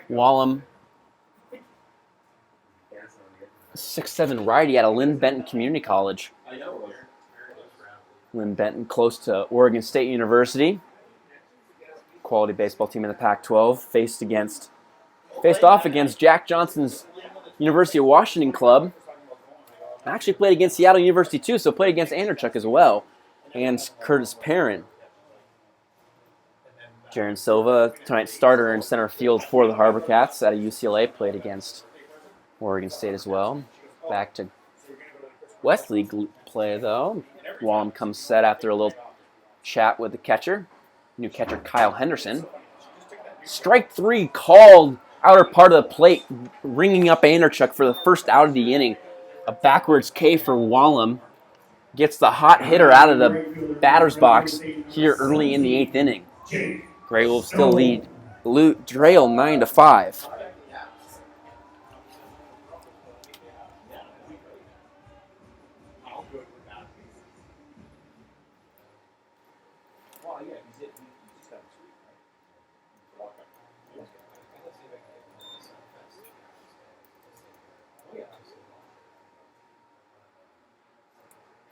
Wallum, 6'7" righty out of Lynn Benton Community College. Lynn Benton, close to Oregon State University. Quality baseball team in the Pac-12. Faced off against Jack Johnson's University of Washington club. Actually played against Seattle University too, so played against Anderchuk as well. And Curtis Perrin. Jaron Silva, tonight's starter in center field for the HarbourCats out of UCLA, played against Oregon State as well. Back to West League play, though. Wallum comes set after a little chat with the catcher. New catcher Kyle Henderson. Strike 3 called outer part of the plate, ringing up Anderchuk for the first out of the inning. A backwards K for Wallum. Gets the hot hitter out of the batter's box here early in the 8th inning. Grey Wolves still lead trail 9-5.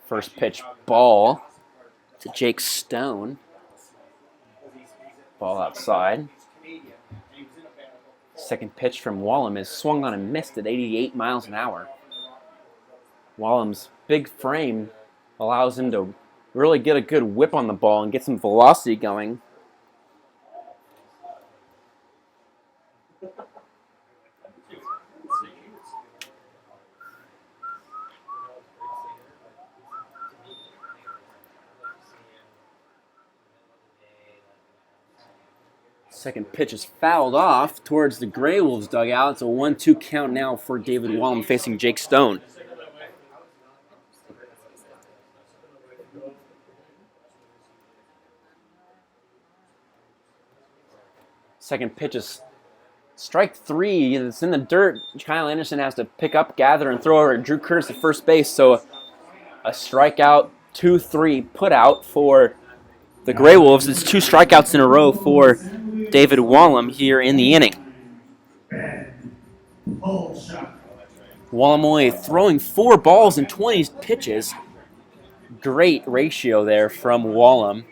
First pitch ball to Jake Stone. Ball outside. Second pitch from Wallum is swung on and missed at 88 miles an hour. Wallam's big frame allows him to really get a good whip on the ball and get some velocity going. Second pitch is fouled off towards the GreyWolves dugout. It's a 1-2 count now for David Wallam facing Jake Stone. Second pitch is strike 3. It's in the dirt. Kyle Anderson has to pick up, gather, and throw over Drew Curtis at first base. So a strikeout, 2-3 put out for the GreyWolves. It's 2 strikeouts in a row for David Wallam here in the inning. Wallam only throwing 4 balls in 20 pitches. Great ratio there from Wallam,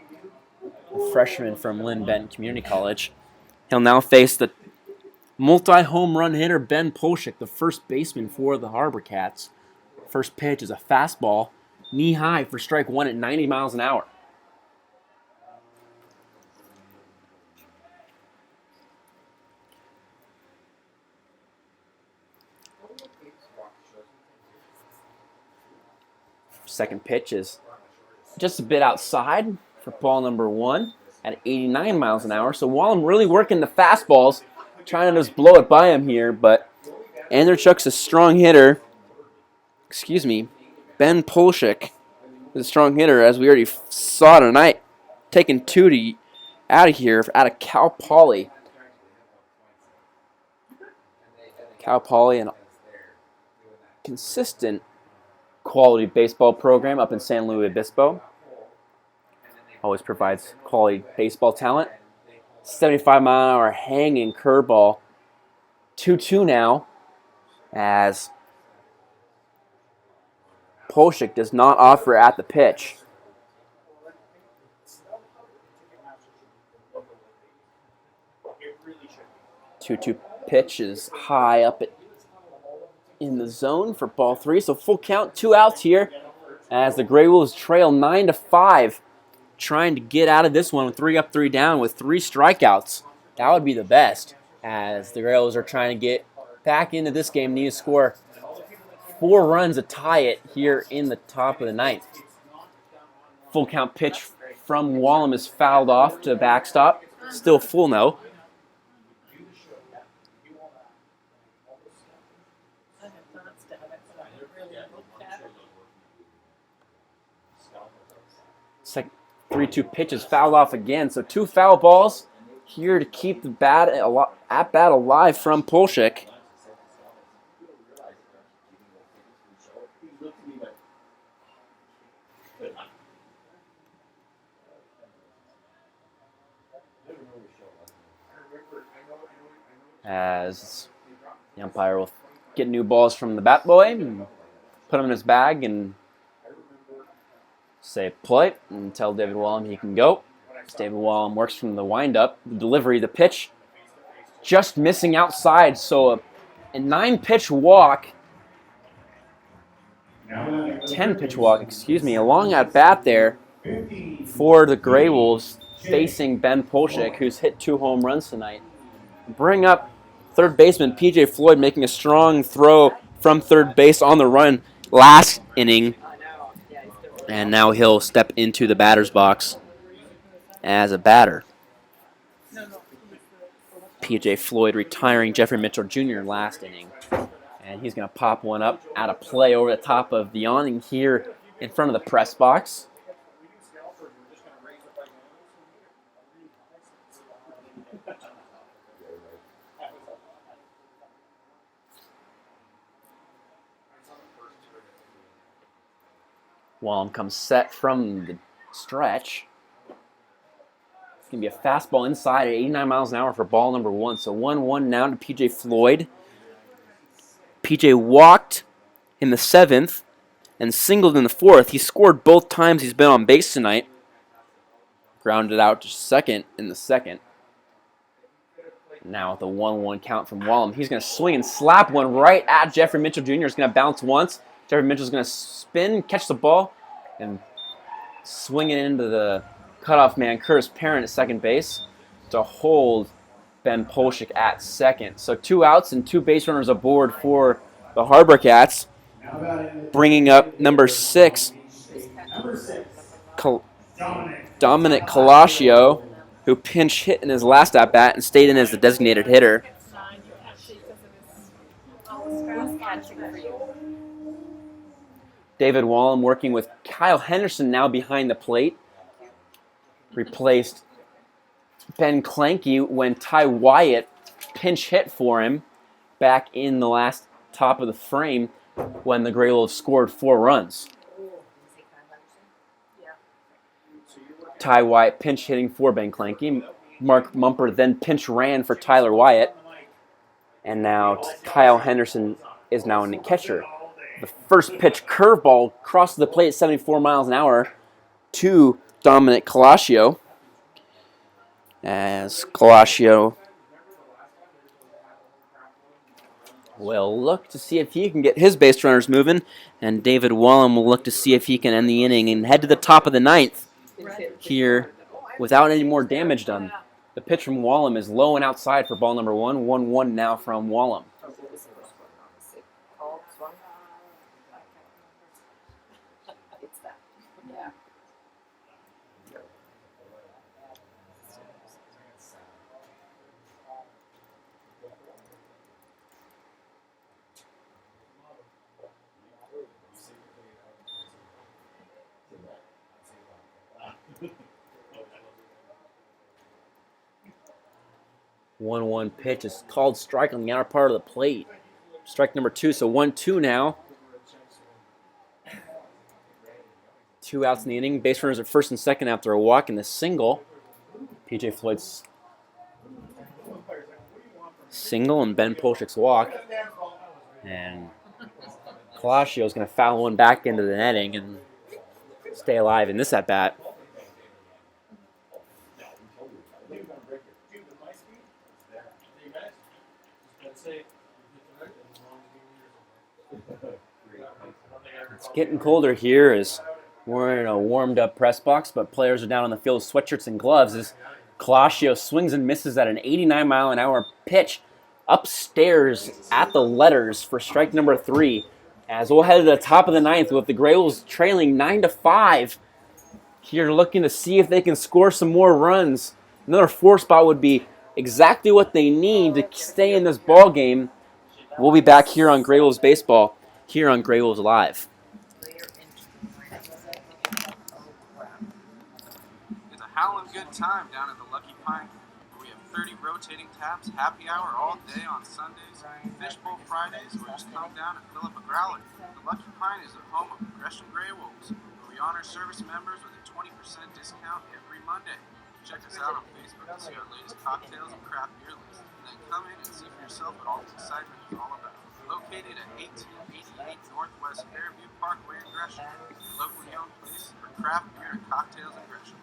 a freshman from Lynn Benton Community College. He'll now face the multi-home run hitter Ben Polshik, the first baseman for the HarbourCats. First pitch is a fastball, knee high for strike 1 at 90 miles an hour. Second pitch is just a bit outside for ball number 1 at 89 miles an hour. So Wallam really working the fastballs, trying to just blow it by him here, but Andrechuk's a strong hitter. Ben Polshik is a strong hitter, as we already saw tonight, taking 2 out of here, out of Cal Poly. Cal Poly, an consistent quality baseball program up in San Luis Obispo. Always provides quality baseball talent. 75-mile-an-hour hanging curveball. 2-2 now, as Polshik does not offer at the pitch. Two pitch is high up in the zone for ball 3. So full count, 2 outs here, as the GreyWolves trail 9-5. Trying to get out of this one with 3 up, 3 down with 3 strikeouts. That would be the best, as the GreyWolves are trying to get back into this game. Need to score 4 runs to tie it here in the top of the 9th. Full count pitch from Wallam is fouled off to backstop. Still full no. Second 3-2 pitch is fouled off again. So 2 foul balls here to keep the at-bat alive from Polshik. As the umpire will get new balls from the bat boy and put them in his bag and say play and tell David Wallam he can go. As David Wallam works from the windup, the delivery, the pitch just missing outside. So a 9-pitch walk, 10-pitch walk, a long at bat there for the GreyWolves facing Ben Polshik, who's hit 2 home runs tonight. Bring up third baseman PJ Floyd, making a strong throw from third base on the run last inning. And now he'll step into the batter's box as a batter. PJ Floyd retiring Jeffrey Mitchell Jr. last inning. And he's going to pop one up out of play over the top of the awning here in front of the press box. Wallam comes set from the stretch. It's going to be a fastball inside at 89 miles an hour for ball number 1. So 1-1 now to PJ Floyd. PJ walked in the 7th and singled in the 4th. He scored both times he's been on base tonight. Grounded out to second in the 2nd. Now with a 1-1 count from Wallam. He's going to swing and slap one right at Jeffrey Mitchell Jr. He's going to bounce once. Jeffrey Mitchell's going to spin, catch the ball, and swing it into the cutoff man, Curtis Parent, at second base to hold Ben Polshik at second. So 2 outs and 2 base runners aboard for the HarbourCats. Bringing up number 6, Dominic Colascio, who pinch hit in his last at-bat and stayed in as the designated hitter. David Wallem working with Kyle Henderson now behind the plate. Replaced Ben Clanky when Ty Wyatt pinch hit for him back in the last top of the frame when the GreyWolves scored 4 runs. Ty Wyatt pinch hitting for Ben Clanky. Mark Mumper then pinch ran for Tyler Wyatt. And now Kyle Henderson is now in the catcher. The first pitch curveball crosses the plate at 74 miles an hour to Dominic Colascio. As Colascio will look to see if he can get his base runners moving, and David Wallem will look to see if he can end the inning and head to the top of the 9th here without any more damage done. The pitch from Wallem is low and outside for ball number 1. 1-1 now from Wallem. One pitch is called strike on the outer part of the plate. Strike number 2, so 1-2 now. 2 outs in the inning. Base runners at first and second after a walk and a single. PJ Floyd's single and Ben Polshik's walk. And Colascio is going to foul one back into the netting and stay alive in this at-bat. It's getting colder here as we're in a warmed-up press box, but players are down on the field with sweatshirts and gloves as Colascio swings and misses at an 89-mile-an-hour pitch upstairs at the letters for strike number 3. As we'll head to the top of the 9th with the GreyWolves trailing 9-5. Here looking to see if they can score some more runs. Another 4 spot would be exactly what they need to stay in this ball game. We'll be back here on GreyWolves Baseball, here on GreyWolves Live. It's a howling good time down at the Lucky Pine. We have 30 rotating taps, happy hour all day on Sundays, fishbowl Fridays, or just come down and fill up a growler. The Lucky Pine is the home of Gresham GreyWolves, where we honor service members with a 20% discount every Monday. Check us out on Facebook to see our latest cocktails and craft beer list, and then come in and see for yourself what all this excitement is all about. Located at 1888 Northwest Fairview Parkway in Gresham, your locally owned place for craft beer and cocktails in Gresham.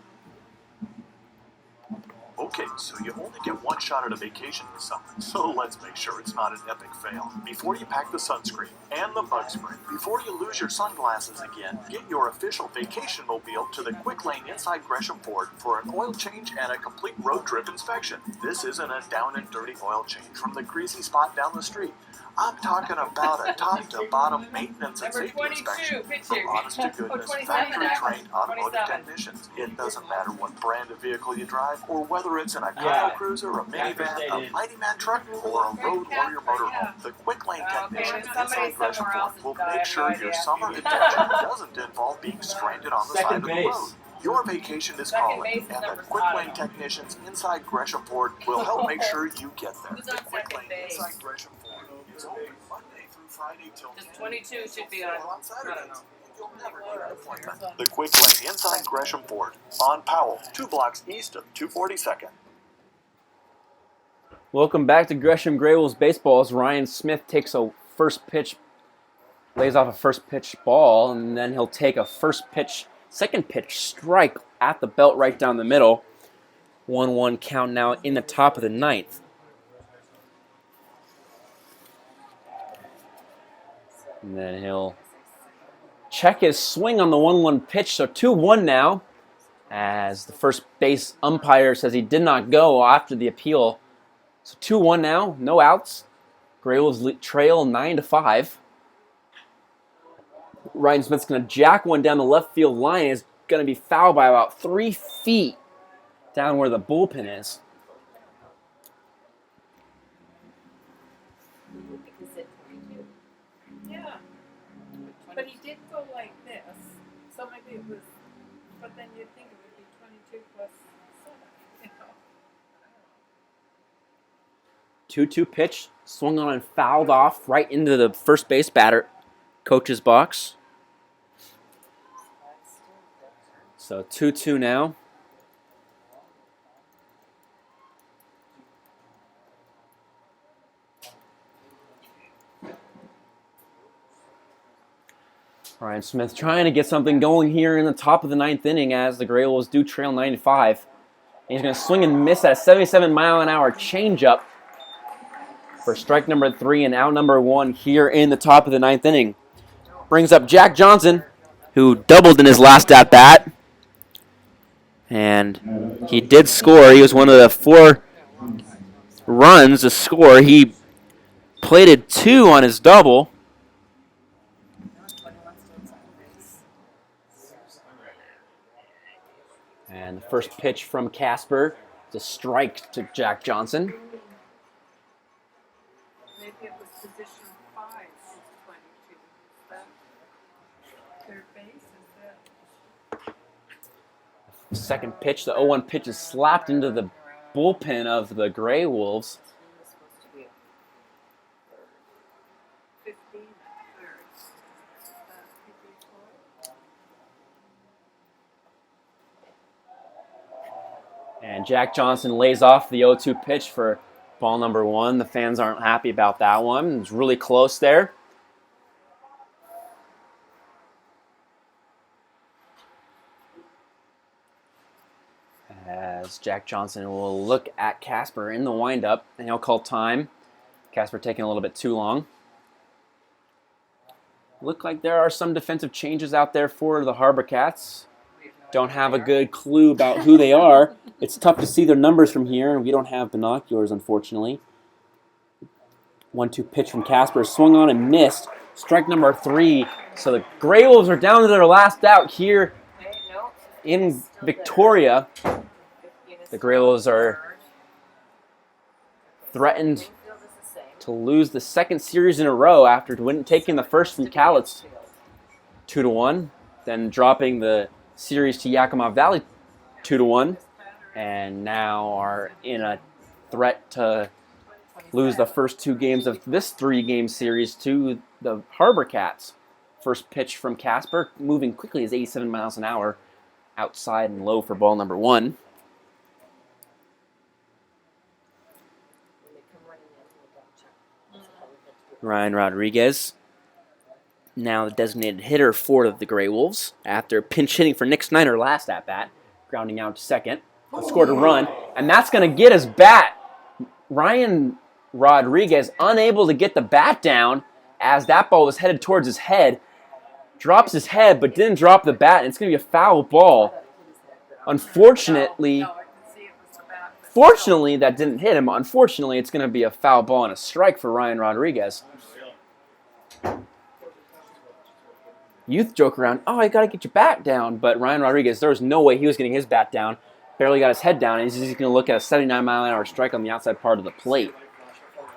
Okay, so you only get one shot at a vacation this summer, so let's make sure it's not an epic fail. Before you pack the sunscreen and the bug spray, before you lose your sunglasses again, get your official vacation mobile to the Quick Lane inside Gresham Ford for an oil change and a complete road trip inspection. This isn't a down and dirty oil change from the greasy spot down the street. I'm talking about a top-to-bottom maintenance and safety inspection from honest to goodness, factory-trained automotive technicians. It doesn't matter what brand of vehicle you drive, or whether it's in a cargo cruiser, a minivan, a Mighty Man truck, or a road warrior motorhome. The Quick Lane technicians inside Gresham Ford will make sure your summer adventure doesn't involve being stranded on the side of the road. Your vacation is calling, and the Quick Lane technicians inside Gresham Ford will help make sure you get there. The Quick Lane inside Gresham Ford is open Monday through Friday till 22 should be on Saturdays. You'll never get an appointment. The Quick Lane inside Gresham Ford on Powell, 2 blocks east of 242nd. Welcome back to Gresham GreyWolves Baseball as Ryan Smith takes a lays off a first pitch ball, and then he'll take a second pitch strike at the belt right down the middle. 1-1 count now in the top of the 9th. And then he'll check his swing on the 1-1 pitch, so 2-1 now, as the first base umpire says he did not go after the appeal. So 2-1 now, no outs. GreyWolves trail 9-5. Ryan Smith's going to jack one down the left field line. It's going to be fouled by about 3 feet down where the bullpen is. Yeah, but he did go like this, so maybe it was, but then you'd think it would be 22 plus 7, you know. 2-2 pitch, swung on and fouled off right into the first base batter coach's box. So 2-2 now. Ryan Smith trying to get something going here in the top of the 9th inning as the GreyWolves do trail 9-5. And he's going to swing and miss at a 77-mile-an-hour changeup for strike number 3 and out number 1 here in the top of the 9th inning. Brings up Jack Johnson, who doubled in his last at-bat. And he did score. He was one of the 4 runs to score. He plated 2 on his double. And the first pitch from Casper to strike to Jack Johnson. Maybe it was position 5 is 22. That third base is that. Second pitch, the 0-1 pitch is slapped into the bullpen of the GreyWolves. 15 third. And Jack Johnson lays off the 0-2 pitch for ball number 1. The fans aren't happy about that one. It's really close there. As Jack Johnson will look at Casper in the windup, and he'll call time. Casper taking a little bit too long. Look like there are some defensive changes out there for the HarbourCats. Don't have a good clue about who they are. It's tough to see their numbers from here, and we don't have binoculars, unfortunately. 1-2 pitch from Casper, swung on and missed. Strike number 3. So the GreyWolves are down to their last out here in Victoria. The GreyWolves are threatened to lose the second series in a row after taking the first from Cowlitz 2-1, then dropping the series to Yakima Valley 2-1, and now are in a threat to lose the first 2 games of this 3-game series to the HarbourCats. First pitch from Casper, moving quickly, is 87 miles an hour, outside and low for ball number 1. Ryan Rodriguez, now the designated hitter for the GreyWolves, after pinch hitting for Nick Snyder last at-bat, grounding out to second, scored a run, and that's going to get his bat. Ryan Rodriguez unable to get the bat down as that ball was headed towards his head, drops his head but didn't drop the bat, and it's going to be a foul ball. Unfortunately, fortunately that didn't hit him. Unfortunately, it's going to be a foul ball and a strike for Ryan Rodriguez. Youth joke around, oh, I got to get your bat down. But Ryan Rodriguez, there was no way he was getting his bat down. Barely got his head down, and he's just going to look at a 79-mile-an-hour strike on the outside part of the plate.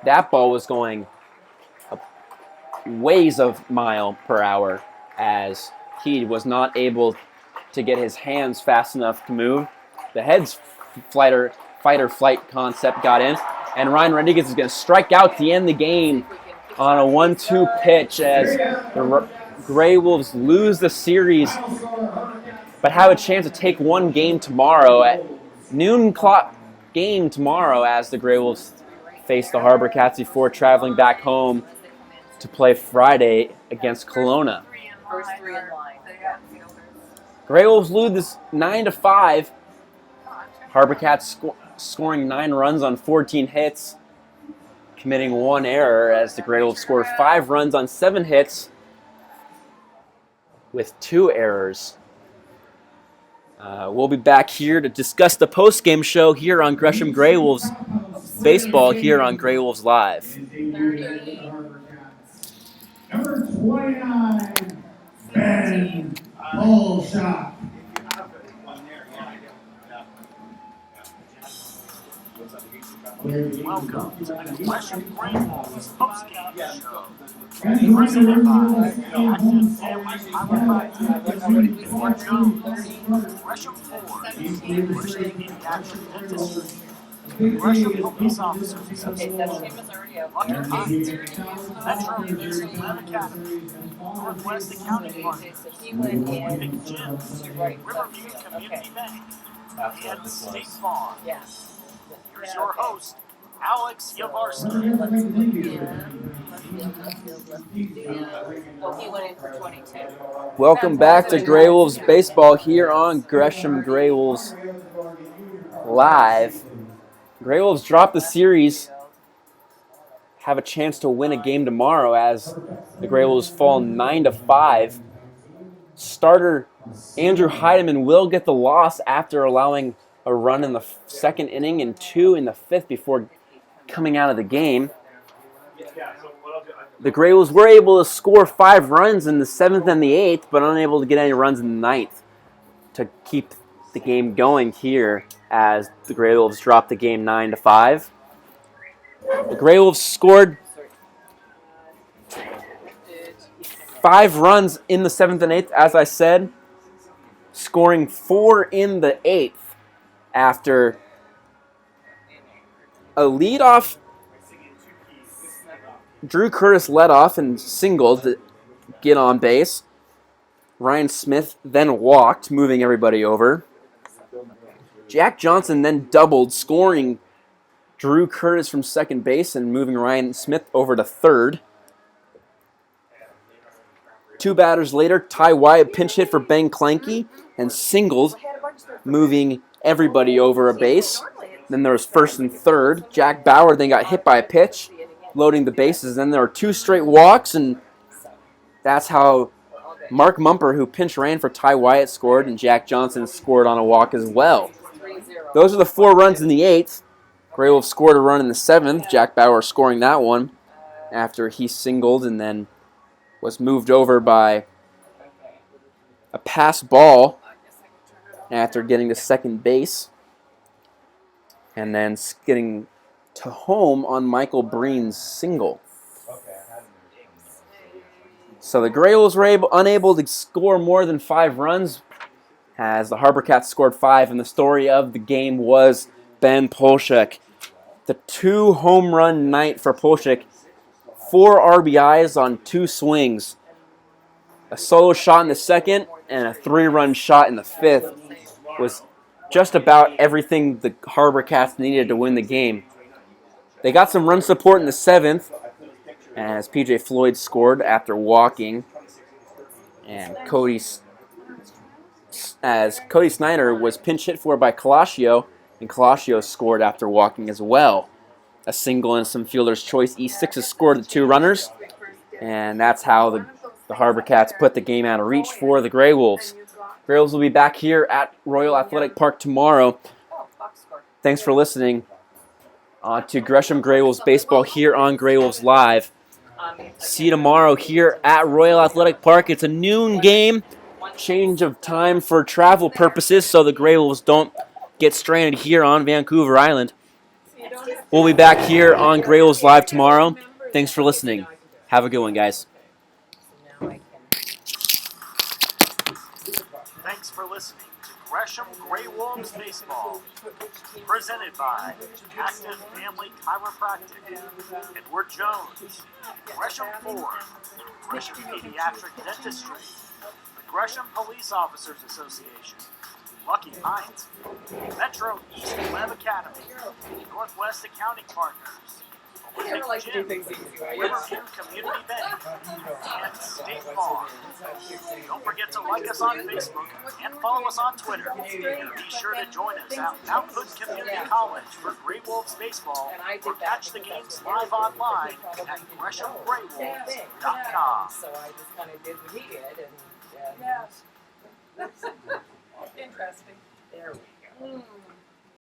That ball was going ways of mile per hour as he was not able to get his hands fast enough to move. The head's fight or flight concept got in, and Ryan Rodriguez is going to strike out to end the game on a 1-2 pitch as the GreyWolves lose the series, but have a chance to take one game tomorrow at noon clock game tomorrow as the GreyWolves face the HarbourCats before traveling back home to play Friday against Kelowna. First 3 in line. GreyWolves lose this 9-5. HarbourCats scoring 9 runs on 14 hits, committing 1 error as the GreyWolves scored 5 runs on 7 hits. with 2 errors. We'll be back here to discuss the post-game show here on Gresham GreyWolves baseball here on GreyWolves Live. Number 29, Ben Polshak. Welcome to the Gresham GreyWolves postgame show. Presented Presented by Active Family Chiropractic, Fort Jones, Gresham Ford, Gresham Pediatric Dentistry, Gresham Police Officers Okay, Association, that team was already out. Lucky Heights, Metro East Web Academy, Northwest Accounting Partners, So he went Olympic in Gym, to right. Riverview Community Bank, That's and State Farm. Yeah. Here's your host, Alex Yavarski. Oh, he went in for 22. Welcome back to GreyWolves baseball here on Gresham GreyWolves Live. GreyWolves drop the series, have a chance to win a game tomorrow as the GreyWolves fall 9-5. Starter Andrew Heidemann will get the loss after allowing a run in the 2nd inning and 2 in the 5th before coming out of the game. The GreyWolves were able to score 5 runs in the 7th and the 8th, but unable to get any runs in the 9th to keep the game going here as the GreyWolves dropped the game 9-5. The GreyWolves scored 5 runs in the 7th and 8th, as I said, scoring 4 in the 8th after a leadoff. Drew Curtis led off and singled to get on base. Ryan Smith then walked, moving everybody over. Jack Johnson then doubled, scoring Drew Curtis from second base and moving Ryan Smith over to third. 2 batters later, Ty Wyatt pinch hit for Ben Clanky and singled, moving everybody over a base. Then there was first and third. Jack Bauer then got hit by a pitch, loading the bases. Then there were 2 straight walks, and that's how Mark Mumper, who pinch ran for Ty Wyatt, scored, and Jack Johnson scored on a walk as well. Those are the 4 runs in the 8th. GreyWolves scored a run in the 7th. Jack Bauer scoring that one after he singled and then was moved over by a pass ball after getting to second base and then getting to home on Michael Breen's single. So the GreyWolves were unable to score more than 5 runs as the HarbourCats scored 5, and the story of the game was Ben Polshak. The 2 home run night for Polshak. 4 RBIs on 2 swings. A solo shot in the 2nd and a 3-run shot in the 5th was just about everything the HarbourCats needed to win the game. They got some run support in the 7th as P.J. Floyd scored after walking, and Cody Snyder was pinch hit for by Colacio, and Colacio scored after walking as well. A single and some fielder's choice. E6 has scored the 2 runners, and that's how the HarbourCats put the game out of reach for the GreyWolves. GreyWolves will be back here at Royal Athletic Park tomorrow. Thanks for listening to Gresham GreyWolves baseball here on GreyWolves Live. See you tomorrow here at Royal Athletic Park. It's a noon game. Change of time for travel purposes so the GreyWolves don't get stranded here on Vancouver Island. We'll be back here on GreyWolves Live tomorrow. Thanks for listening. Have a good one, guys. Thanks for listening to Gresham GreyWolves baseball, presented by Active Family Chiropractic, Edward Jones, Gresham Ford, Gresham Pediatric Dentistry, the Gresham Police Officers Association, Lucky Heights, Metro East Web Academy, Northwest Accounting Partners, Olympic Gym, Riverview Community Bank, and State Farm. Don't forget to like us on Facebook and follow us on Twitter. And be sure to join us at Mount Hood Community College for GreyWolves baseball, or catch the games live online at GreshamGreyWolves.com. So I just kind of did what he did, and Yeah. Interesting. There we go.